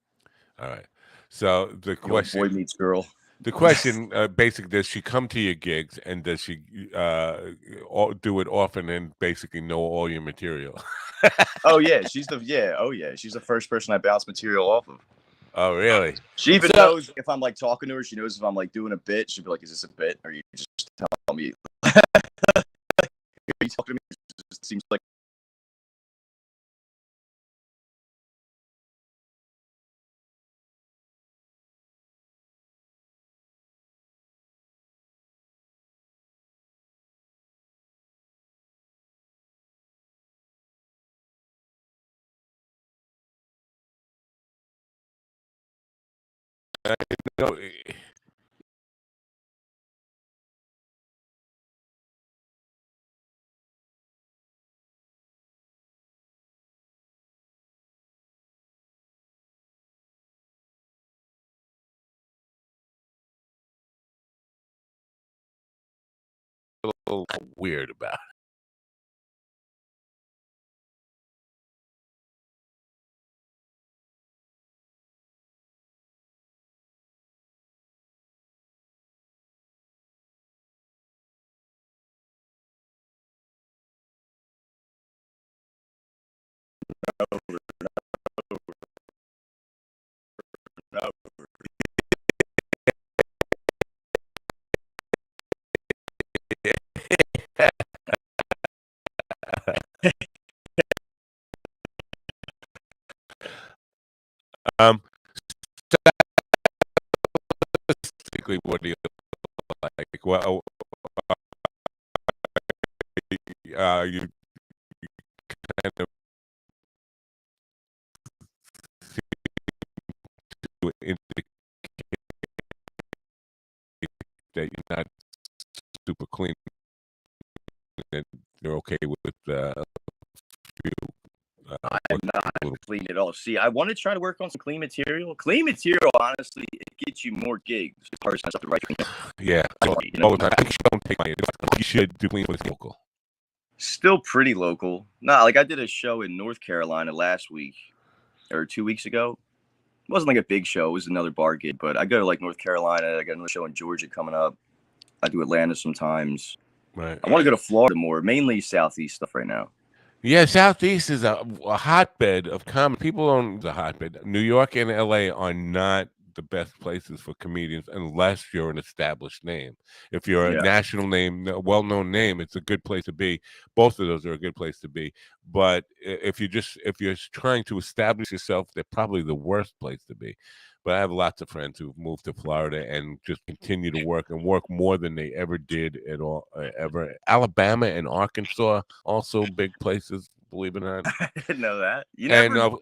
All right. So the question, boy meets girl. The question, basically, does she come to your gigs, and does she do it often and basically know all your material? Oh yeah, she's the first person I bounce material off of. Oh really? She even knows if I'm like talking to her. She knows if I'm like doing a bit. She'll be like, "Is this a bit? Or you just tell me?" You talk to me, it just seems like. No. A little weird about it. Statistically, what do you like? Well, you kind of indicate that you're not super clean, and you're okay with I'm not clean at all. See, I want to try to work on some clean material. Clean material, honestly, it gets you more gigs. Yeah, all the time. I think you don't take my advice. You should do clean with local. Still pretty local. Nah, like I did a show in North Carolina last week or 2 weeks ago. It wasn't like a big show. It was another bar gig, but I go to like North Carolina. I got another show in Georgia coming up. I do Atlanta sometimes. Right. I want to go to Florida more, mainly Southeast stuff right now. Yeah, Southeast is a hotbed of comedy. People don't a hotbed. New York and LA are not the best places for comedians unless you're an established name. If you're a national name, a well-known name, it's a good place to be. Both of those are a good place to be. But if you're trying to establish yourself, they're probably the worst place to be. But I have lots of friends who've moved to Florida and just continue to work more than they ever did at all, ever. Alabama and Arkansas, also big places, believe it or not. I didn't know that. And of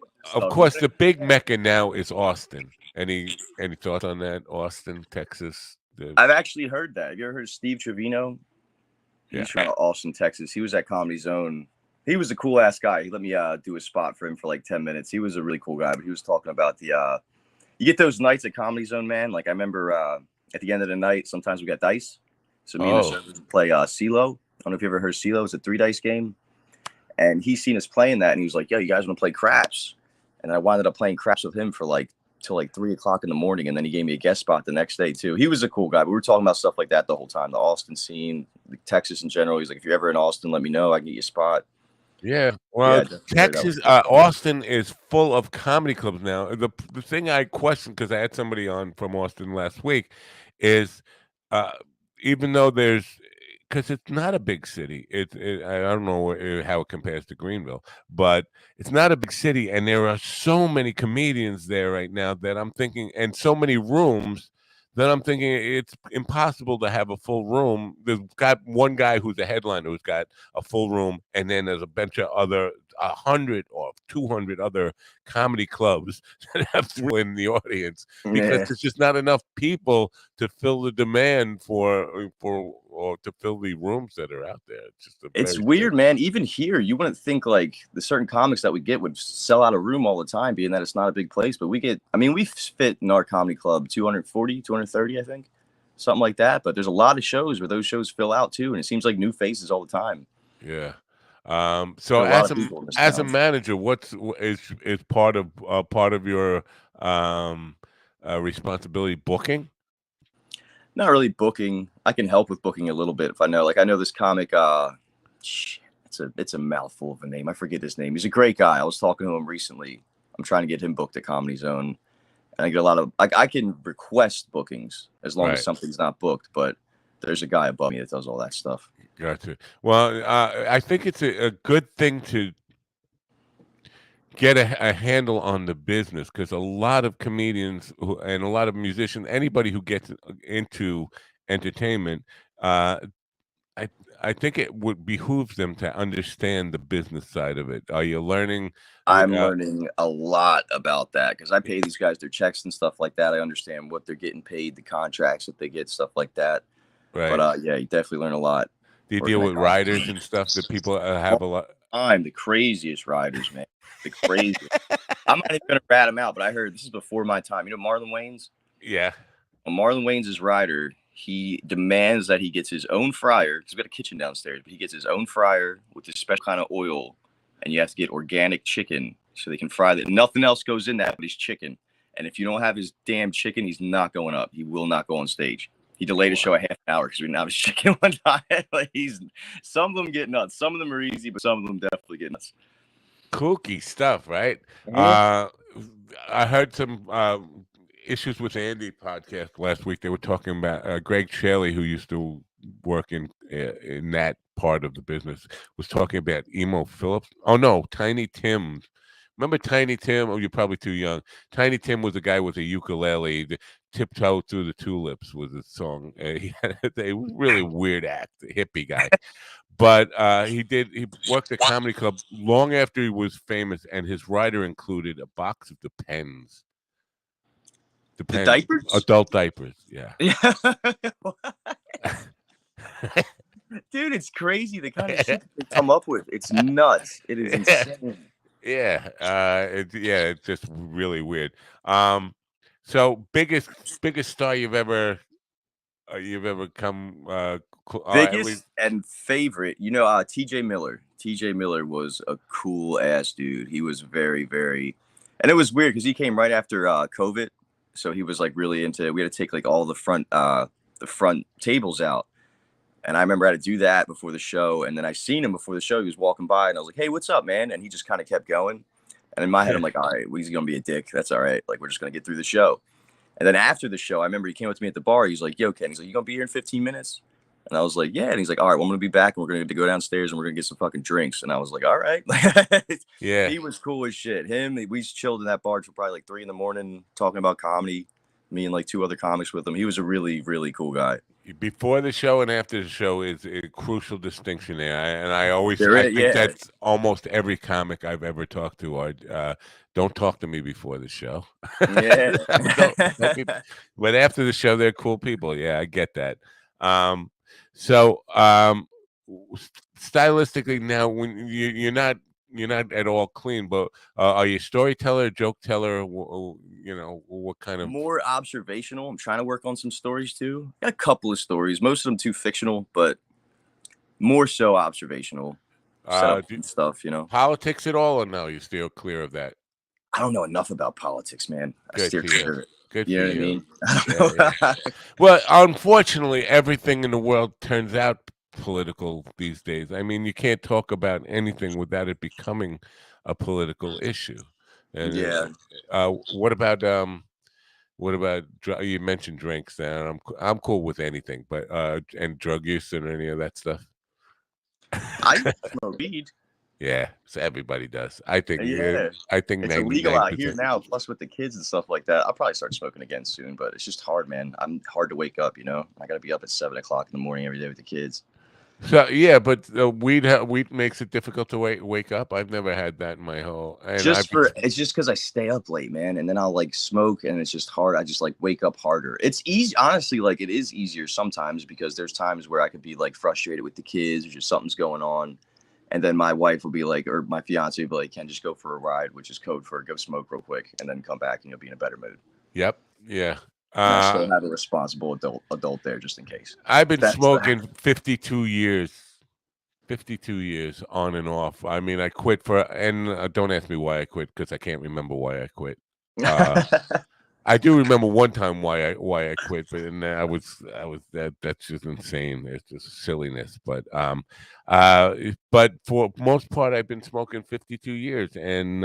course, the big mecca now is Austin. Any thoughts on that? Austin, Texas? I've actually heard that. Have you ever heard of Steve Trevino? He's from Austin, Texas. He was at Comedy Zone. He was a cool ass guy. He let me do a spot for him for like 10 minutes. He was a really cool guy, but he was talking about the you get those nights at Comedy Zone, man. Like I remember at the end of the night, sometimes we got dice. So me and the servers would play CeeLo. I don't know if you ever heard CeeLo. It's a 3 dice game. and he seen us playing that, and he was like, "Yo, you guys want to play craps?" And I wound up playing craps with him for like till like 3 o'clock in the morning, and then he gave me a guest spot the next day too. He was a cool guy. But we were talking about stuff like that the whole time, the Austin scene, Texas in general. He's like, "If you're ever in Austin, let me know. I can get you a spot." Yeah, well, Yeah, Texas, Austin is full of comedy clubs now. The thing I question, because I had somebody on from Austin last week, is uh, even though because it's not a big city. I don't know how it compares to Greenville, but it's not a big city, and there are so many comedians there right now that I'm thinking, and so many rooms that I'm thinking it's impossible to have a full room. There's got one guy who's a headliner who's got a full room, and then there's a bunch of other 100 or 200 other comedy clubs that have people in the audience because there's just not enough people to fill the demand for or to fill the rooms that are out there. It's weird, man. Even here, you wouldn't think like the certain comics that we get would sell out a room all the time, being that it's not a big place. But we fit in our comedy club 240, 230, I think, something like that. But there's a lot of shows where those shows fill out too, and it seems like new faces all the time. Yeah. So as a manager, is part of your responsibility booking? Not really booking. I can help with booking a little bit if I know. Like I know this comic. It's a mouthful of a name. I forget his name. He's a great guy. I was talking to him recently. I'm trying to get him booked at Comedy Zone, and I get a lot of. I can request bookings as long as something's not booked. But there's a guy above me that does all that stuff. Gotcha. Well, I think it's a good thing to get a handle on the business, because a lot of comedians and a lot of musicians, anybody who gets into entertainment, I think it would behoove them to understand the business side of it. Are you learning? I'm learning a lot about that because I pay these guys their checks and stuff like that. I understand what they're getting paid, the contracts that they get, stuff like that. Right. But yeah, you definitely learn a lot. Do you deal with writers and stuff that people have a lot? I'm the craziest writers, man. The craziest. I'm not even gonna rat him out, but I heard this is before my time. You know Marlon Wayans? Yeah. Well, Marlon Wayans is writer. He demands that he gets his own fryer because we've got a kitchen downstairs, but he gets his own fryer with this special kind of oil, and you have to get organic chicken so they can fry that. Nothing else goes in that but his chicken. And if you don't have his damn chicken, he's not going up. He will not go on stage. He delayed a show a half an hour because we didn't have his chicken one time. Like some of them get nuts. Some of them are easy, but some of them definitely get nuts. Kooky stuff, right? I heard some Issues with Andy podcast last week. They were talking about Greg Shaley, who used to work in that part of the business, was talking about Emo Phillips. Oh no, Tiny Tim. Remember Tiny Tim? Oh, you're probably too young. Tiny Tim was a guy with a ukulele. The Tiptoe Through the Tulips was his song. He had a really weird act, a hippie guy. But he worked at Comedy Club long after he was famous, and his writer included a box of Depends. The diapers? Adult diapers, yeah. Dude, it's crazy the kind of shit they come up with. It's nuts. It is insane. Yeah, it's just really weird. So biggest star you've ever come biggest and favorite, TJ Miller. TJ Miller was a cool ass dude. He was very, very, and it was weird because he came right after COVID, so he was like really into. We had to take like all the front tables out, and I remember I had to do that before the show. And then I seen him before the show. He was walking by, and I was like, "Hey, what's up, man?" And he just kind of kept going. And in my head, I'm like, "All right, well, he's gonna be a dick. That's all right. Like, we're just gonna get through the show." And then after the show, I remember he came up to me at the bar. He's like, "Yo, Ken," he's like, "You gonna be here in 15 minutes?" And I was like, "Yeah." And he's like, "All right, well, I'm gonna be back, and we're gonna go downstairs, and we're gonna get some fucking drinks." And I was like, "All right." Yeah. He was cool as shit. We chilled in that bar till probably like 3 a.m. talking about comedy. Me and like 2 other comics with him. He was a really, really cool guy. Before the show and after the show is a crucial distinction there, and I think that's almost every comic I've ever talked to. Don't talk to me before the show. Yeah. But after the show, they're cool people. Yeah, I get that. Stylistically now, when you're not at all clean, but are you a storyteller, joke teller? What kind of more observational? I'm trying to work on some stories too. Got a couple of stories, most of them too fictional, but more so observational. set up and stuff, you know. Politics at all, or no? You steer clear of that? I don't know enough about politics, man. I Good steer for clear you. of it. Good You for know what I you. mean? I don't know. Well, unfortunately, everything in the world turns out political these days. I mean, you can't talk about anything without it becoming a political issue. And Yeah. what about you mentioned drinks? And I'm cool with anything, but and drug use and any of that stuff. I smoke weed. Yeah, so everybody does. I think. Yeah. I think It's illegal out here 99%. now, plus with the kids and stuff like that. I'll probably start smoking again soon, but it's just hard, man. I'm hard to wake up, you know. I got to be up at 7 o'clock in the morning every day with the kids. So yeah, but weed makes it difficult to wake up. I've never had that in my whole. And It's just because I stay up late, man, and then I'll like smoke, and it's just hard. I just like wake up harder. It's easy, honestly. Like it is easier sometimes because there's times where I could be like frustrated with the kids or just something's going on, and then my wife will be like, or my fiance will be like, "Can just go for a ride," which is code for go smoke real quick, and then come back and you'll be in a better mood. Yep. Yeah. And I still have a responsible adult there just in case. I've been smoking 52 years. 52 years on and off. I mean, I quit and don't ask me why I quit because I can't remember why I quit. I do remember one time why I quit, but and I was that's just insane. It's just silliness. But for most part, I've been smoking 52 years and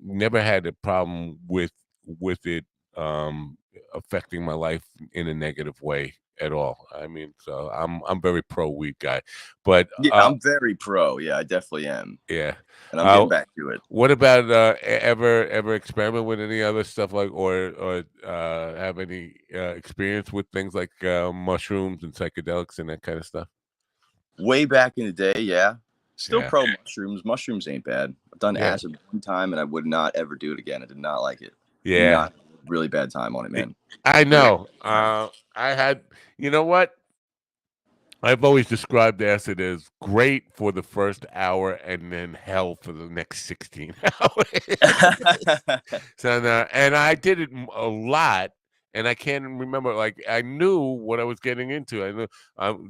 never had a problem with it affecting my life in a negative way at all. I mean, so I'm very pro weed guy, but yeah, I'm very pro. Yeah, I definitely am. Yeah, and I'm getting back to it. What about ever experiment with any other stuff like or have any experience with things like mushrooms and psychedelics and that kind of stuff? Way back in the day, yeah. Still pro mushrooms. Mushrooms ain't bad. I've done acid one time, and I would not ever do it again. I did not like it. Yeah, really bad time on it, man. I know. I had, you know what? I've always described acid as great for the first hour and then hell for the next 16 hours. So, and I did it a lot, and I can't remember. Like I knew what I was getting into. I knew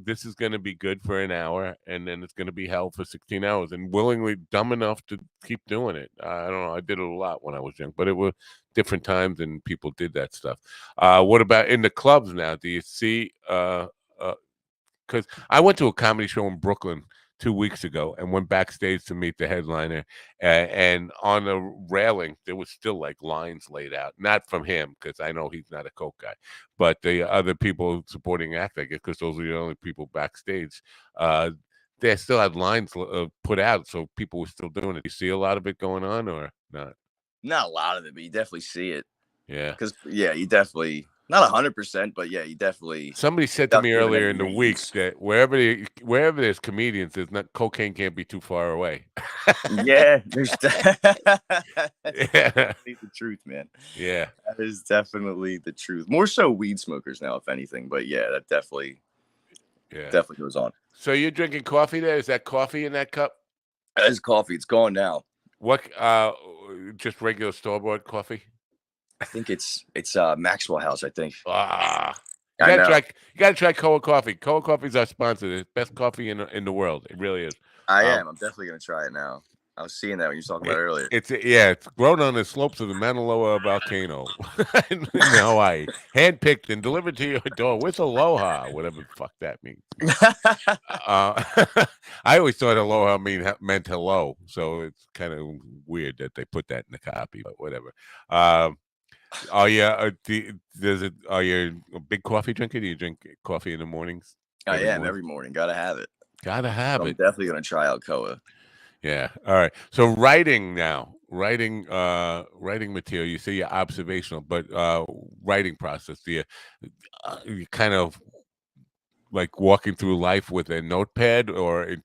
this is going to be good for an hour, and then it's going to be hell for 16 hours. And willingly dumb enough to keep doing it. I don't know. I did it a lot when I was young, but it was different times, and people did that stuff. What about in the clubs now? Do you see? Because I went to a comedy show in Brooklyn 2 weeks ago and went backstage to meet the headliner. And on the railing, there was still like lines laid out, not from him, because I know he's not a coke guy, but the other people supporting act, I guess, because those are the only people backstage. They still had lines put out, so people were still doing it. You see a lot of it going on or not? Not a lot of it, but you definitely see it. Yeah. Because, you definitely... Not 100%, but yeah, you definitely. Somebody said to me earlier in the week that wherever there's comedians, there's not cocaine can't be too far away. Yeah, there's definitely the truth, man. Yeah, that is definitely the truth. More so weed smokers now, if anything. But yeah, that definitely goes on. So you're drinking coffee there? Is that coffee in that cup? That is coffee. It's gone now. What? Just regular store-bought coffee? I think it's Maxwell House. I think. You gotta try Koa Coffee. Koa Coffee is our sponsor. It's best coffee in the world. It really is. I am. I'm definitely gonna try it now. I was seeing that when you were talking about it earlier. It's grown on the slopes of the Mauna Loa volcano in Hawaii, handpicked and delivered to your door with aloha, whatever the fuck that means. I always thought aloha meant hello, so it's kind of weird that they put that in the copy, but whatever. Are you a big coffee drinker? Do you drink coffee in the mornings? Every morning. Gotta have it. I'm definitely gonna try out Koa. Yeah. All right. So writing material. You say you're observational, but writing process. Do you kind of like walking through life with a notepad or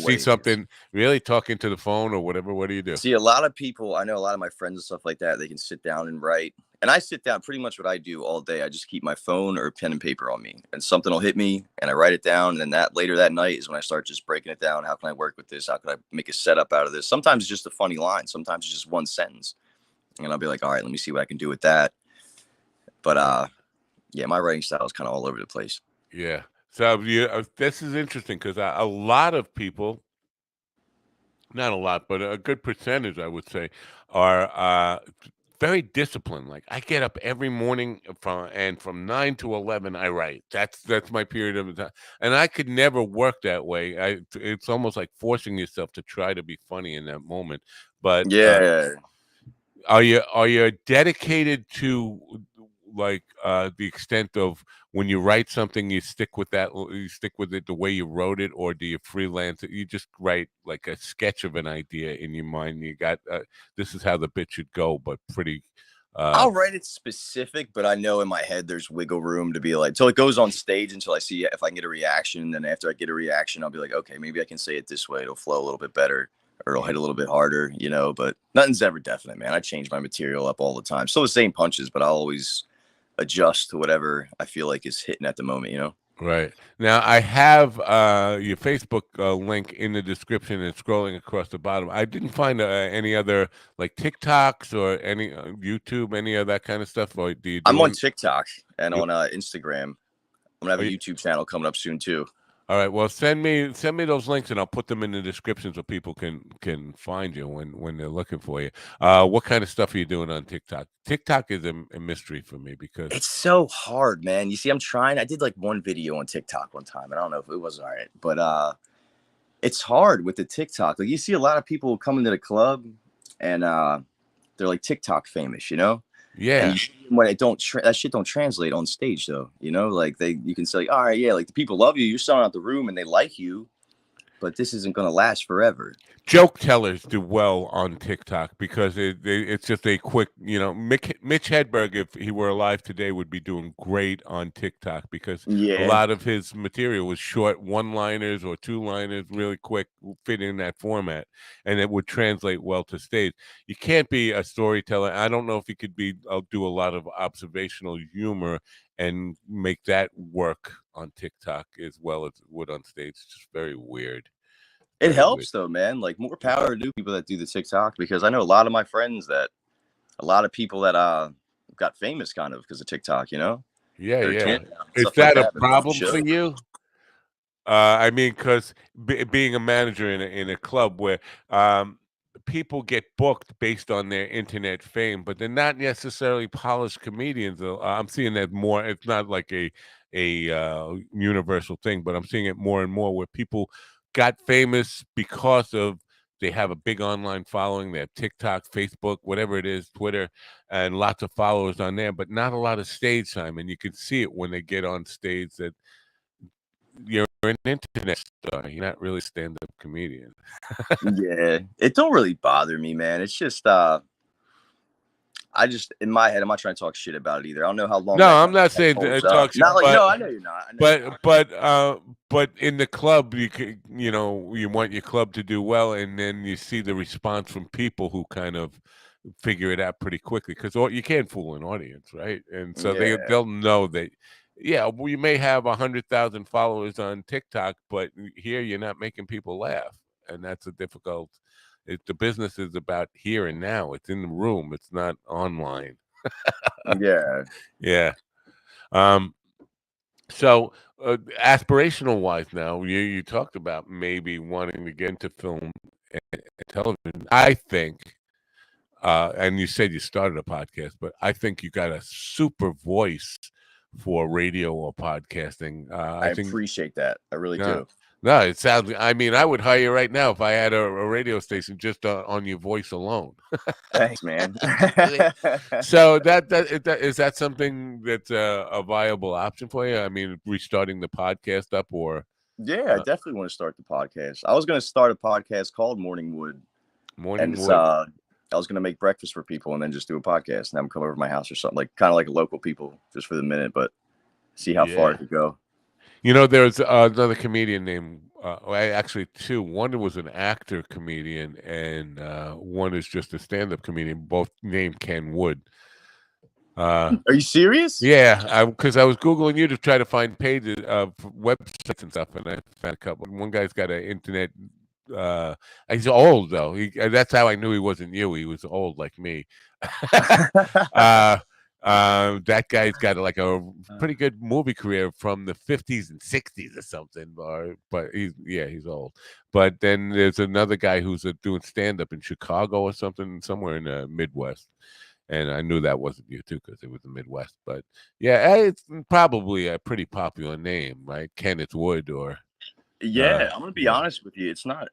see something, really talking to the phone or whatever? What do you do? See, a lot of people, I know a lot of my friends and stuff like that, they can sit down and write. And I sit down, pretty much what I do all day. I just keep my phone or pen and paper on me, and something will hit me and I write it down. And then later that night is when I start just breaking it down. How can I work with this? How can I make a setup out of this? Sometimes it's just a funny line. Sometimes it's just one sentence. And I'll be like, all right, let me see what I can do with that. But my writing style is kind of all over the place. Yeah. So this is interesting because a lot of people not a lot, but a good percentage, I would say, are very disciplined. Like I get up every morning from 9 to 11, I write. That's my period of time, and I could never work that way. It's almost like forcing yourself to try to be funny in that moment. But Yeah. are you dedicated to like the extent of when you write something you stick with it the way you wrote it, or do you freelance it? You just write like a sketch of an idea in your mind. You got this is how the bit should go, but pretty I'll write it specific, but I know in my head there's wiggle room to be like, till it goes on stage until I see if I can get a reaction. And then after I get a reaction, I'll be like, okay, maybe I can say it this way. It'll flow a little bit better or it'll hit a little bit harder, you know, but nothing's ever definite, man. I change my material up all the time. Still the same punches, but I'll always adjust to whatever I feel like is hitting at the moment, you know? Right. Now, I have your Facebook link in the description and scrolling across the bottom. I didn't find any other like TikToks or any YouTube, any of that kind of stuff. Or do you do I'm on it? TikTok and on Instagram. I'm gonna have a YouTube channel coming up soon too. All right. Well, send me those links, and I'll put them in the description so people can find you when they're looking for you. What kind of stuff are you doing on TikTok? TikTok is a mystery for me because It's so hard, man. You see, I did like one video on TikTok one time, and I don't know if it was all right, but it's hard with the TikTok. Like you see a lot of people coming to the club and they're like TikTok famous, you know? yeah. And you see them when it that shit don't translate on stage though, you know? Like you can say, all right, yeah, like the people love you, you're selling out the room and they like you, but this isn't gonna last forever. Joke tellers do well on TikTok because it's just a quick, Mitch Hedberg, if he were alive today, would be doing great on TikTok because a Yeah. lot of his material was short one-liners or two-liners, really quick, fit in that format, and it would translate well to stage. You can't be a storyteller. I don't know if you could do a lot of observational humor and make that work on TikTok as well as it would on stage. It's just very weird. It Very weird. helps though, man. Like more power to people that do the TikTok because I know a lot of my friends a lot of people that got famous kind of because of TikTok, you know? Yeah, Their yeah. camp and Is stuff like that a that. problem for you? I mean, because being a manager in a club where people get booked based on their internet fame, but they're not necessarily polished comedians. I'm seeing that more. It's not like a universal thing, but I'm seeing it more and more where people got famous because of they have a big online following. They have TikTok, Facebook, whatever it is, Twitter, and lots of followers on there, but not a lot of stage time. And you can see it when they get on stage that you're an internet star. You're not really a stand-up comedian. Yeah, it don't really bother me, man. It's just I just in my head, I'm not trying to talk shit about it either. I don't know how long No, that I'm kind not of saying holds talk up. shit, Not like but no, I know you're not. I know you're not. but in the club, you want your club to do well, and then you see the response from people who kind of figure it out pretty quickly because you can't fool an audience, right? And so Yeah, they'll know that. Yeah, we may have 100,000 followers on TikTok, but here you're not making people laugh, and that's a difficult. The business is about here and now. It's in the room. It's not online. yeah. Yeah. Um, so aspirational wise now, you talked about maybe wanting to get into film and television. I think and you said you started a podcast, but I think you got a super voice for radio or podcasting. I I think appreciate that. I really no, do. no, it sounds. I mean, I would hire you right now if I had a radio station just on your voice alone. Thanks, man. So that is that something that's a viable option for you? I mean, restarting the podcast up or Yeah, I definitely want to start the podcast. I was going to start a podcast called Morning Wood, and morning it's wood? I was going to make breakfast for people and then just do a podcast and have them come over to my house or something like kind of like local people just for the minute, but see how far Yeah. it could go. There's another comedian named, actually two. One was an actor comedian, and one is just a stand-up comedian. Both named Ken Wood. Are you serious? Yeah, because I was Googling you to try to find pages of websites and stuff, and I found a couple. One guy's got an internet. He's old though. That's how I knew he wasn't you. He was old like me. uh, That guy's got like a pretty good movie career from the 50s and 60s or something. But he's old. But then there's another guy who's doing stand up in Chicago or something, somewhere in the Midwest. And I knew that wasn't you too because it was the Midwest. But yeah, it's probably a pretty popular name, right? Kenneth Wood or Yeah, I'm gonna be honest with you. It's not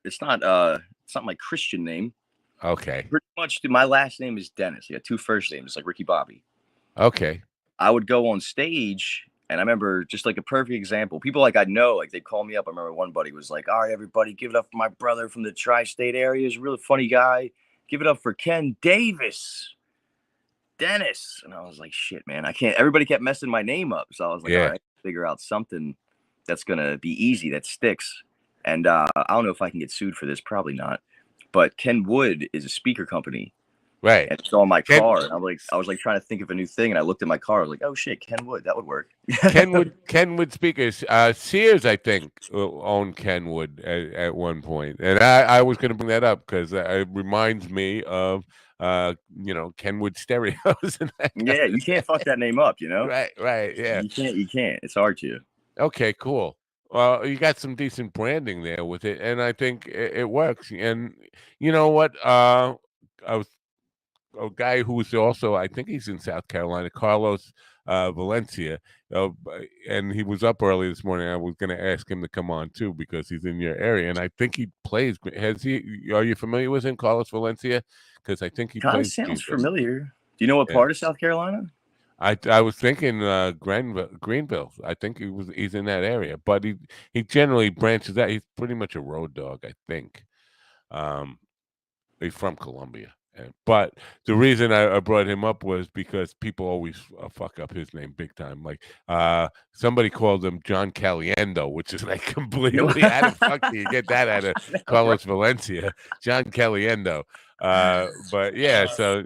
my Christian name. Okay. Pretty much, my last name is Dennis. I got 2 first names, like Ricky Bobby. Okay. I would go on stage, and I remember just like a perfect example. People like I know, like they'd call me up. I remember one buddy was like, "All right, everybody, give it up for my brother from the tri-state area. He's a really funny guy. Give it up for Ken Davis, Dennis." And I was like, "Shit, man, I can't." Everybody kept messing my name up, so I was like, "All right, figure out something that's gonna be easy that sticks." And I don't know if I can get sued for this. Probably not. But Ken Wood is a speaker company. Right. And it's on my car. And I was like trying to think of a new thing. And I looked at my car. I was like, oh shit, Ken Wood, that would work. Kenwood speakers. Sears, I think, owned Kenwood at one point. And I was going to bring that up because it reminds me of, Kenwood stereos. Yeah, you can't fuck that name up, Right, yeah. You can't. It's hard to. Okay, cool. Well, you got some decent branding there with it, and I think it works. And you know what? I was a guy who's also, I think he's in South Carolina, Carlos Valencia, and he was up early this morning. I was going to ask him to come on too because he's in your area, and I think he plays. Are you familiar with him, Carlos Valencia? Because I think he kind plays. Of sounds familiar. Do you know what part of South Carolina? I was thinking Greenville. I think he's in that area, but he generally branches out. He's pretty much a road dog, I think. He's from Columbia. But the reason I brought him up was because people always fuck up his name big time. Like somebody called him John Caliendo, which is like completely how the fuck do you get that out of Carlos Valencia? John Caliendo. But yeah, so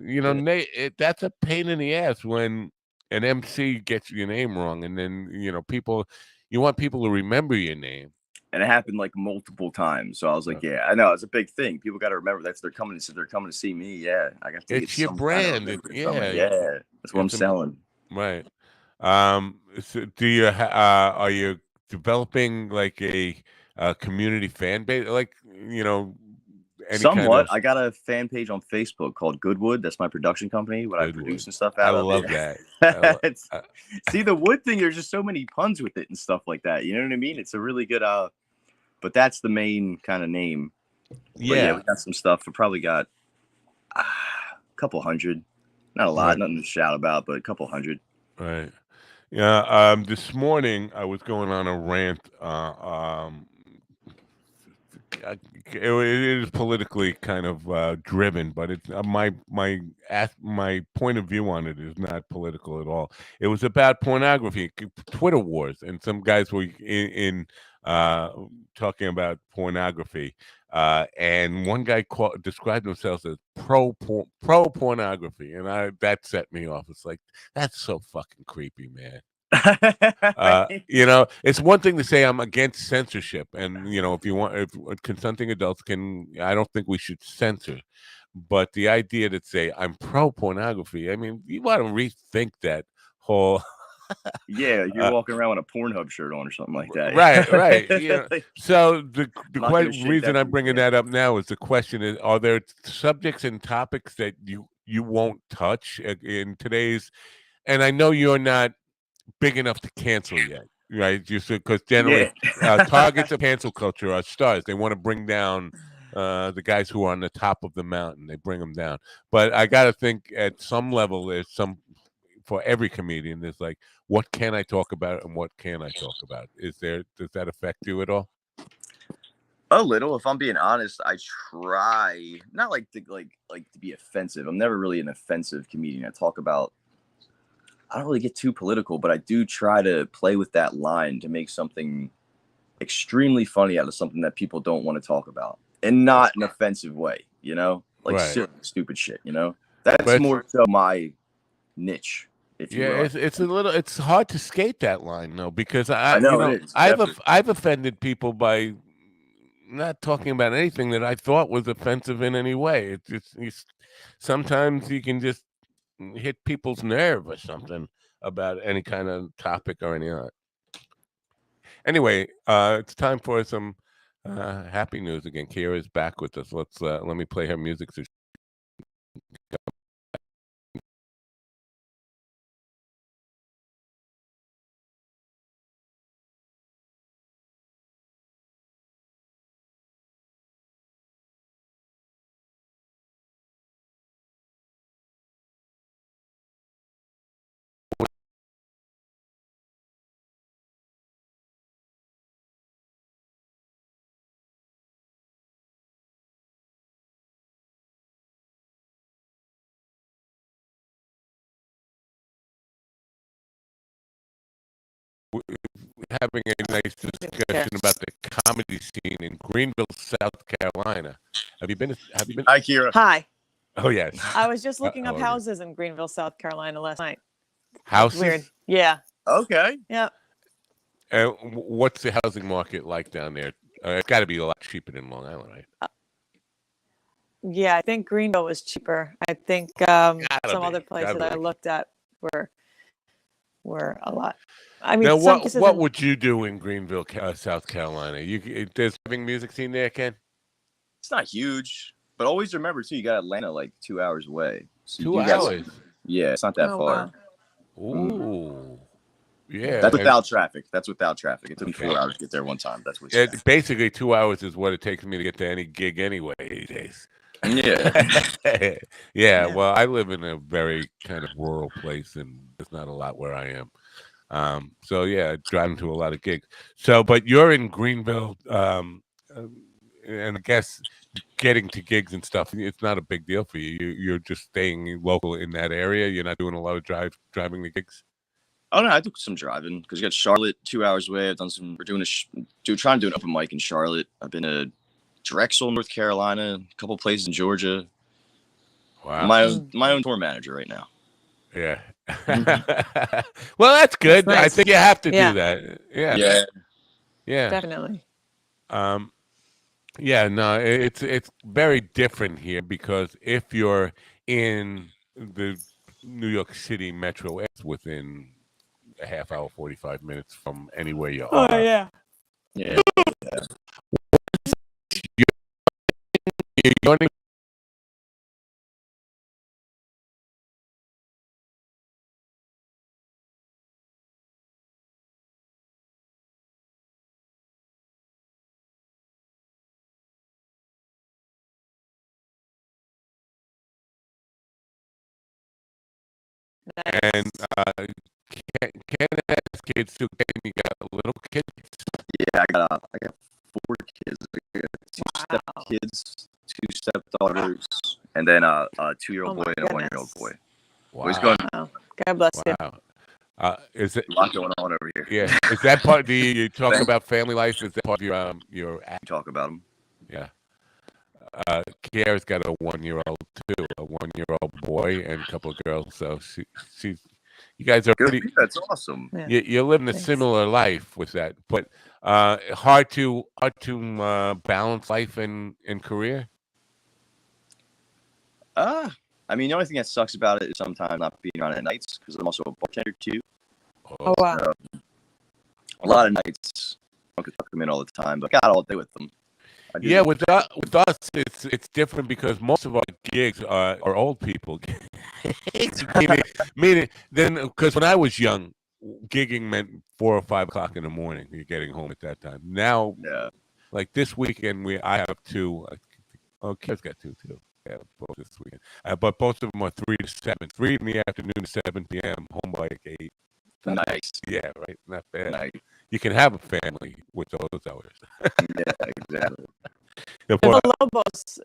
that's a pain in the ass when an MC gets your name wrong, and then you want people to remember your name. And it happened like multiple times. So I was like, yeah, I know it's a big thing. People got to remember that if they're coming to see me. Yeah, I got to. It's your brand. Yeah, that's what I'm selling. Right. So do you are you developing like a community fan base? Like somewhat. I got a fan page on Facebook called Goodwood. That's my production company. What I produce and stuff out of. I love that. See the wood thing. There's just so many puns with it and stuff like that. You know what I mean? It's a really good. But that's the main kind of name. Yeah, we got some stuff. We probably got a couple hundred. Not a lot. Nothing to shout about, but a couple hundred. Right. Yeah. This morning I was going on a rant. It is politically kind of driven, but it's my point of view on it is not political at all. It was about pornography, Twitter wars, and some guys were in talking about pornography, and one guy described themselves as pro pornography, and that set me off. It's like, that's so fucking creepy, man. It's one thing to say I'm against censorship, and if consenting adults I don't think we should censor, but the idea to say I'm pro pornography, I mean, you want to rethink that whole. Yeah, you're walking around with a Pornhub shirt on or something like that. Right. So the reason I'm bringing that up now is the question is: are there subjects and topics that you won't touch in today's? And I know you're not big enough to cancel yet, right? Just because generally targets of cancel culture are stars. They want to bring down the guys who are on the top of the mountain. They bring them down. But I got to think at some level there's for every comedian, there's like, what can I talk about and what can I talk about? Does that affect you at all? A little, if I'm being honest. I try not to be offensive. I'm never really an offensive comedian. I don't really get too political, but I do try to play with that line to make something extremely funny out of something that people don't want to talk about, and not an offensive way, silly, stupid shit, That's more so my niche. It's hard to skate that line though, because I know it is. I've offended people by not talking about anything that I thought was offensive in any way. Sometimes you can just hit people's nerve or something about any kind of topic or anything. Anyway, it's time for some happy news again. Kira's back with us. Let me play her music. So having a nice discussion about the comedy scene in Greenville, South Carolina. Have you been? Hi, Kira. Hi. Oh yes. I was just looking up okay. houses in Greenville, South Carolina last night. Houses? Weird. Yeah. Okay. Yep. What's the housing market like down there? It's got to be a lot cheaper than Long Island, right? Yeah, I think Greenville was cheaper. I think some other places I looked at were a lot. I mean, now, what would you do in Greenville, South Carolina? There's having music scene there, Ken? It's not huge, but always remember too, you got Atlanta like 2 hours away. So 2 hours? Yeah, it's not that far. Wow. Ooh. Yeah. That's without traffic. It took me 4 hours to get there one time. That's what it's basically 2 hours is what it takes me to get to any gig anyway these days. Yeah. Yeah. Well, I live in a very kind of rural place, and there's not a lot where I am. So yeah, driving to a lot of gigs. So, but you're in Greenville, and I guess getting to gigs and stuff, it's not a big deal for you. You're just staying local in that area. You're not doing a lot of driving to gigs. Oh no, I do some driving because you got Charlotte 2 hours away. I've done some. We're doing trying to do an open mic in Charlotte. I've been to Drexel, North Carolina, a couple places in Georgia. Wow. My own tour manager right now. Yeah. Well, that's good. That's nice. I think you have to do that. Yeah. Yeah. Definitely. Yeah, no, it's very different here because if you're in the New York City metro, it's within a half hour, 45 minutes from anywhere you are. Oh yeah. Yeah. You're and can ask kids too. You got little kids? Yeah, I got 4 kids. I got 2 stepkids, 2 stepdaughters, and then a 2-year-old boy and a 1-year-old boy. Wow. What's going on? God bless you. Is it a lot going on over here? Yeah. Is that part? Do you talk about family life? Is that part of your act? Talk about them. Yeah. Kiara's got a 1-year-old too, a 1-year-old boy and a couple of girls. So she's you guys are pretty. That's awesome. Yeah. You're living a similar life with that, but hard to balance life and career. I mean, the only thing that sucks about it is sometimes not being on at nights because I'm also a bartender too. Oh wow. So, a lot of nights I could come in all the time, but I got all day with them. Yeah, with us, it's different because most of our gigs are old people. meaning then, because when I was young, gigging meant 4 or 5 o'clock in the morning. You're getting home at that time. Now, like this weekend, I have 2. Kid's got 2 too. Yeah, both this weekend. But both of them are 3 to 7. 3 in the afternoon to 7 p.m. Home by 8. Nice. Yeah, right. Not bad. Nice. You can have a family with those hours. Yeah, exactly. The Lobos,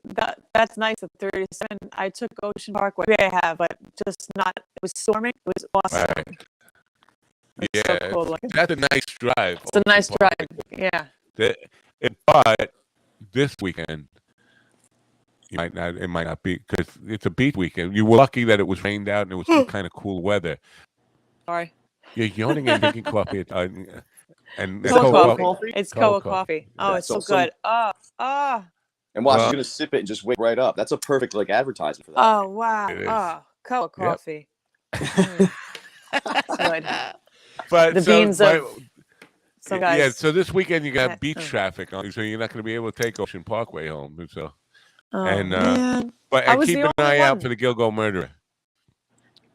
that's nice at 37. I took Ocean Parkway. I have, but just not. It was storming. It was awesome. Right. Yeah, so cool. That's a nice drive. It's a nice drive. Yeah. But this weekend, it might not be because it's a beach weekend. You were lucky that it was rained out and it was kind of cool weather. Sorry. You're yawning and drinking coffee. And coffee. It's Koa coffee. Oh, it's so good. And watch, you're gonna sip it and just wake right up. That's a perfect advertisement for that. Oh wow. Oh, Koa Yep. coffee. Mm, it's good. But The so beans of some guys. yeah, so this weekend you got Yeah, beach traffic on, so you're not going to be able to take Ocean Parkway home. So Oh and man, but I and was keep the an only eye out one. for the Gilgo murderer.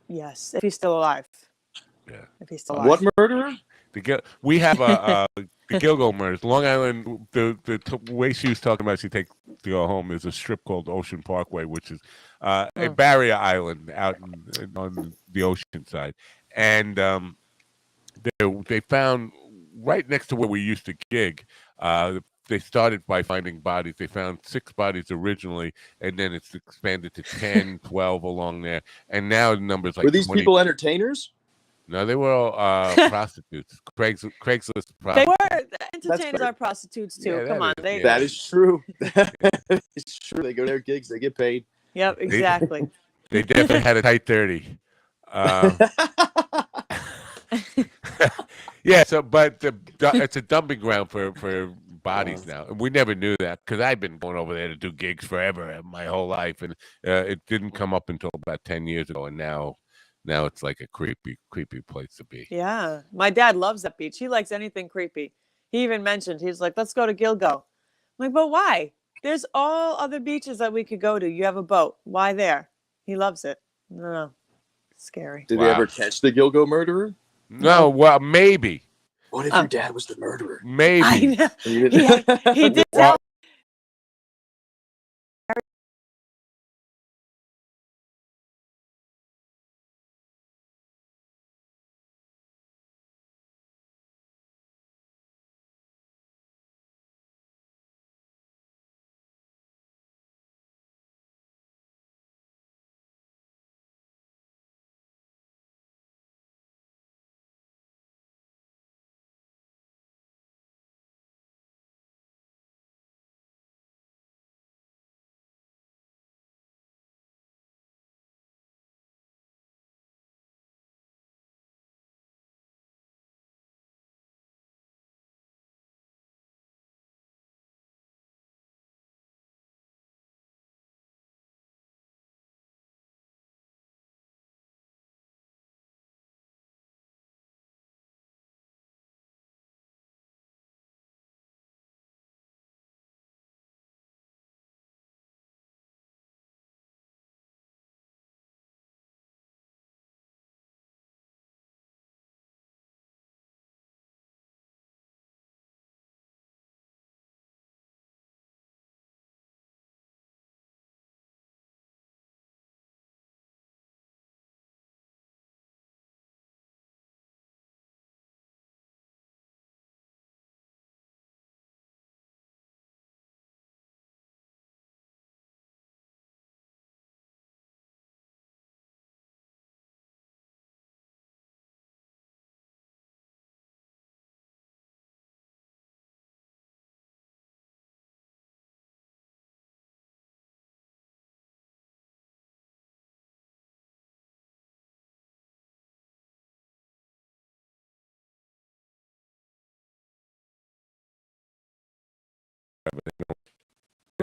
Yes, if he's still alive. Yeah. If he's still alive. What murderer? We have the Gilgo murders. Long Island. The way she was talking about she takes to go home is a strip called Ocean Parkway, which is a barrier island out on the ocean side, and they found right next to where we used to gig. They started by finding bodies. They found 6 bodies originally, and then it's expanded to 10, 12 along there, and now the number's like Were these 20. people entertainers? No, they were all prostitutes. Craigslist They prostitutes. were entertainers fair. are prostitutes too. Yeah, Come that on, is, they. yeah. That is true. That is true. They go to their gigs, they get paid. Yep, exactly. They definitely had a tight 30. Yeah, so but it's a dumping ground for bodies now. And we never knew that because I've been going over there to do gigs forever, my whole life, and it didn't come up until about 10 years ago, and now it's like a creepy place to be. Yeah, my dad loves that beach. He likes anything creepy. He even mentioned he's like, let's go to Gilgo. I'm like, but why? There's all other beaches that we could go to. You have a boat. Why there? He loves it. No, scary. Did they ever catch the Gilgo murderer? No, well, maybe. What if your dad was the murderer? Maybe. I know. He did tell.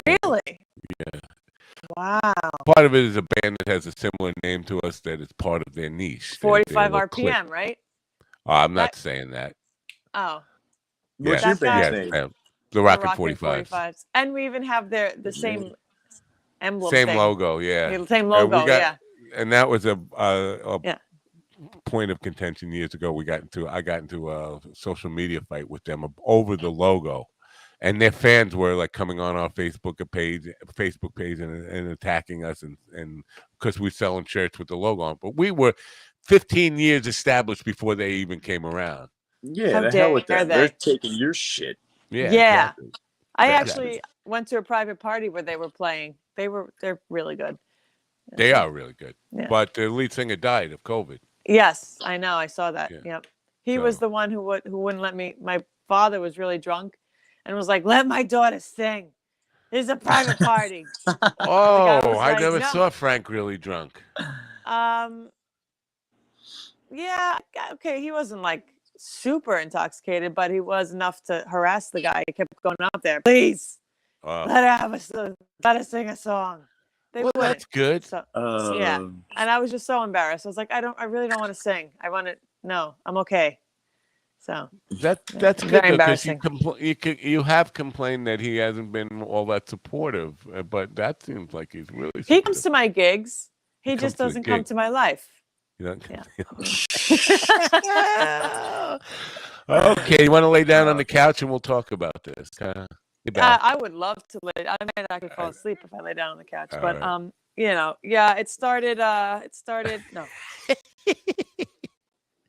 Really? Yeah. Wow. Part of it is a band that has a similar name to us that is part of their niche. 45 little clique. RPM, right? I'm not saying that. Oh. What's Yes, your band's yes, name? the Rockin' 45s. 45s. And we even have the same emblem Same thing. logo, yeah. The same logo, yeah. And that was a Yeah. point of contention years ago. I got into a social media fight with them over the logo, and their fans were like coming on our Facebook page and attacking us, and because we're selling shirts with the logo on, but we were 15 years established before they even came around. Yeah, How the hell with dare them. they? They're taking your shit. Yeah, Yeah. exactly. I Exactly. actually went to a private party where they were playing. They're really good. They are really good. Yeah. But the lead singer died of COVID. Yes, I know. I saw that. Yeah. Yep. He was the one who wouldn't let me. My father was really drunk, and was like, "Let my daughter sing. This is a private party." Oh, I like, never "No." saw Frank really drunk. Yeah. Okay. He wasn't like super intoxicated, but he was enough to harass the guy. He kept going up there. Please, let her sing a song. They Well, wouldn't. that's good. So yeah, and I was just so embarrassed. I was like, I really don't want to sing. No, I'm okay. So That's very good though, because embarrassing. you have complained that he hasn't been all that supportive, but that seems like he's really He supportive. comes to my gigs. He comes just to the doesn't come gig. to my life. You know? Yeah. Okay, you want to lay down on the couch and we'll talk about this. I would love to lay. I might actually fall asleep if I lay down on the couch. All But right. yeah, it started. No.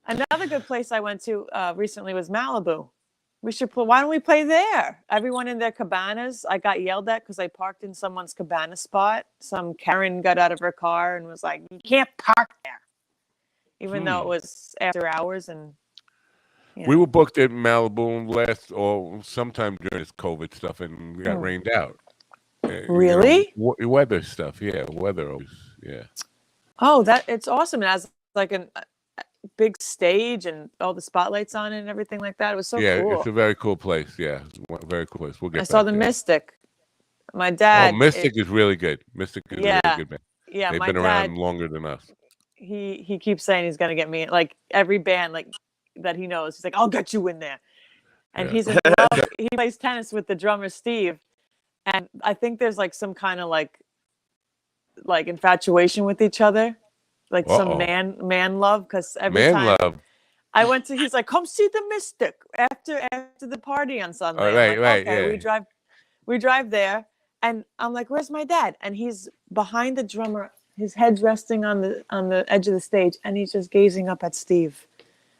Another good place I went to recently was Malibu. Why don't we play there? Everyone in their cabanas. I got yelled at because I parked in someone's cabana spot. Some Karen got out of her car and was like, "You can't park there," even though it was after hours. And we were booked at Malibu sometime during this COVID stuff, and we got rained out. Really? Weather stuff, yeah. Weather always, yeah. Oh, it's awesome. It has like a big stage and all the spotlights on it and everything like that. It was so cool. Yeah, it's a very cool place. Yeah, it's a very cool place. We'll get. I saw the there. Mystic. My dad. Oh, Mystic is really good. Mystic is a really good band. Yeah, they've my been dad, around longer than us. He keeps saying he's gonna get me like every band like that he knows. He's like, I'll get you in there. And he's in love. He plays tennis with the drummer Steve, and I think there's like some kind of like infatuation with each other, like some man love. Because every time love. I went to, he's like, come see the Mystic after the party on Sunday. Oh, right, okay, yeah. we drive there, and I'm like, where's my dad? And he's behind the drummer, his head's resting on the edge of the stage, and he's just gazing up at Steve.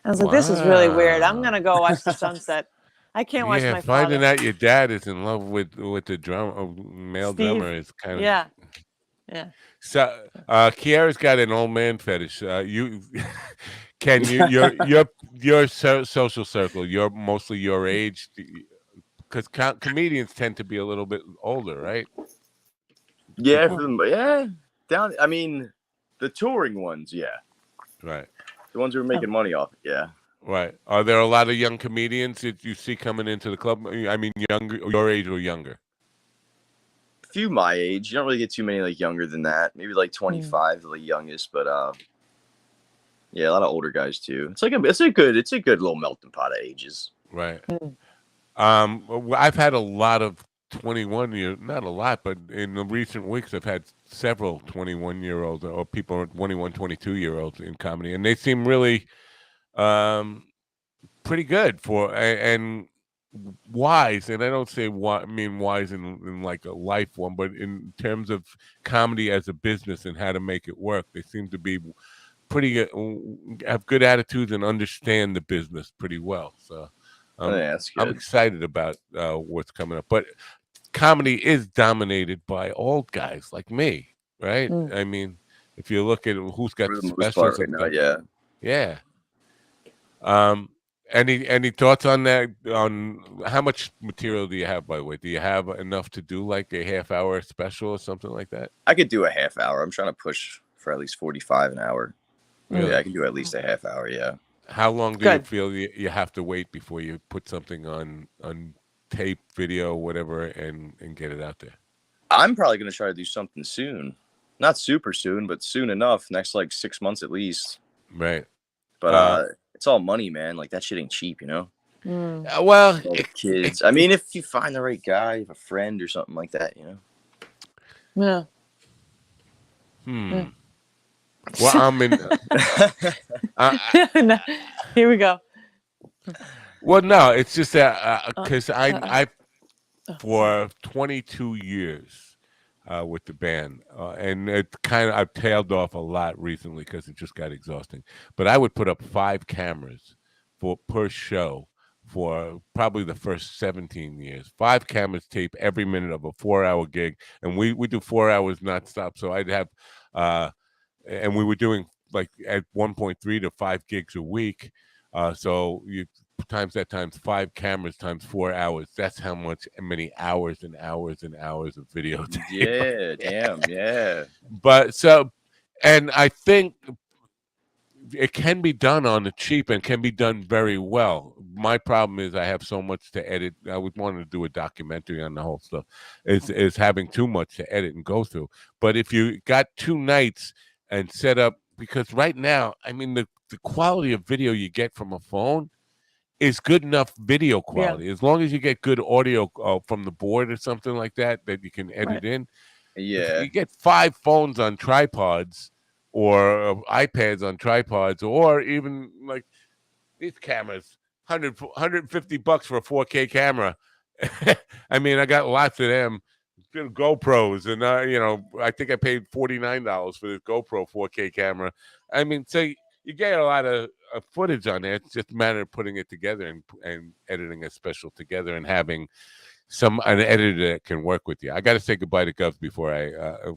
I was like, this is really weird. I'm gonna go watch the sunset. I can't watch my finding father. out your dad is in love with the male Steve. drummer is kind of yeah. So Kiara's got an old man fetish. You can your social circle, you're mostly your age, because comedians tend to be a little bit older, right? Yeah, down. I mean, the touring ones, yeah. Right. The ones who are making money off it, yeah. Right. Are there a lot of young comedians that you see coming into the club? I mean, younger, your age or younger? Few my age. You don't really get too many like younger than that. Maybe like 25, the youngest, but yeah, a lot of older guys too. It's a good little melting pot of ages. Right. I've had a lot of 21-year, not a lot, but in the recent weeks I've had several 21-year-olds or people 21, 22-year-olds in comedy, and they seem really pretty good and wise. And I don't say wise in like a life one, but in terms of comedy as a business and how to make it work, they seem to be pretty good, have good attitudes and understand the business pretty well. So I'm excited about what's coming up. But comedy is dominated by old guys like me, right? I mean, if you look at who's got the specials right now, yeah. Any thoughts on that? On how much material do you have, by the way? Do you have enough to do like a half-hour special or something like that? I could do a half hour. I'm trying to push for at least 45 an hour. Really? Yeah, I can do at least a half hour, yeah. How long do you feel you have to wait before you put something on tape, video, whatever, and get it out there? I'm probably going to try to do something soon. Not super soon, but soon enough. Next like 6 months at least. Right. But it's all money, man. Like that shit ain't cheap, you know? Well, kids. I mean, if you find the right guy, if a friend or something like that, you know? Yeah. Well, I'm in. Here we go. Well, no, it's just that because I for 22 years with the band, and it I've tailed off a lot recently because it just got exhausting. But I would put up 5 cameras per show for probably the first 17 years. 5 cameras tape every minute of a 4-hour gig, and we do 4 hours nonstop. So I'd have. And we were doing like at 1.3 to 5 gigs a week. So you times 5 cameras times 4 hours. That's how many hours and hours and hours of video. Yeah, damn, yeah. But and I think it can be done on the cheap and can be done very well. My problem is I have so much to edit. I would want to do a documentary on the whole stuff. Is having too much to edit and go through. But if you got 2 nights and set up, because right now, I mean, the quality of video you get from a phone is good enough video quality. As long as you get good audio from the board or something like that you can edit in. Yeah. You get 5 phones on tripods or iPads on tripods, or even like these cameras, $150 for a 4K camera. I mean, I got lots of them. GoPros, and I think I paid $49 for this GoPro 4K camera. I mean, so you get a lot of footage on there. It's just a matter of putting it together and editing a special together and having an editor that can work with you. I got to say goodbye to Govs before I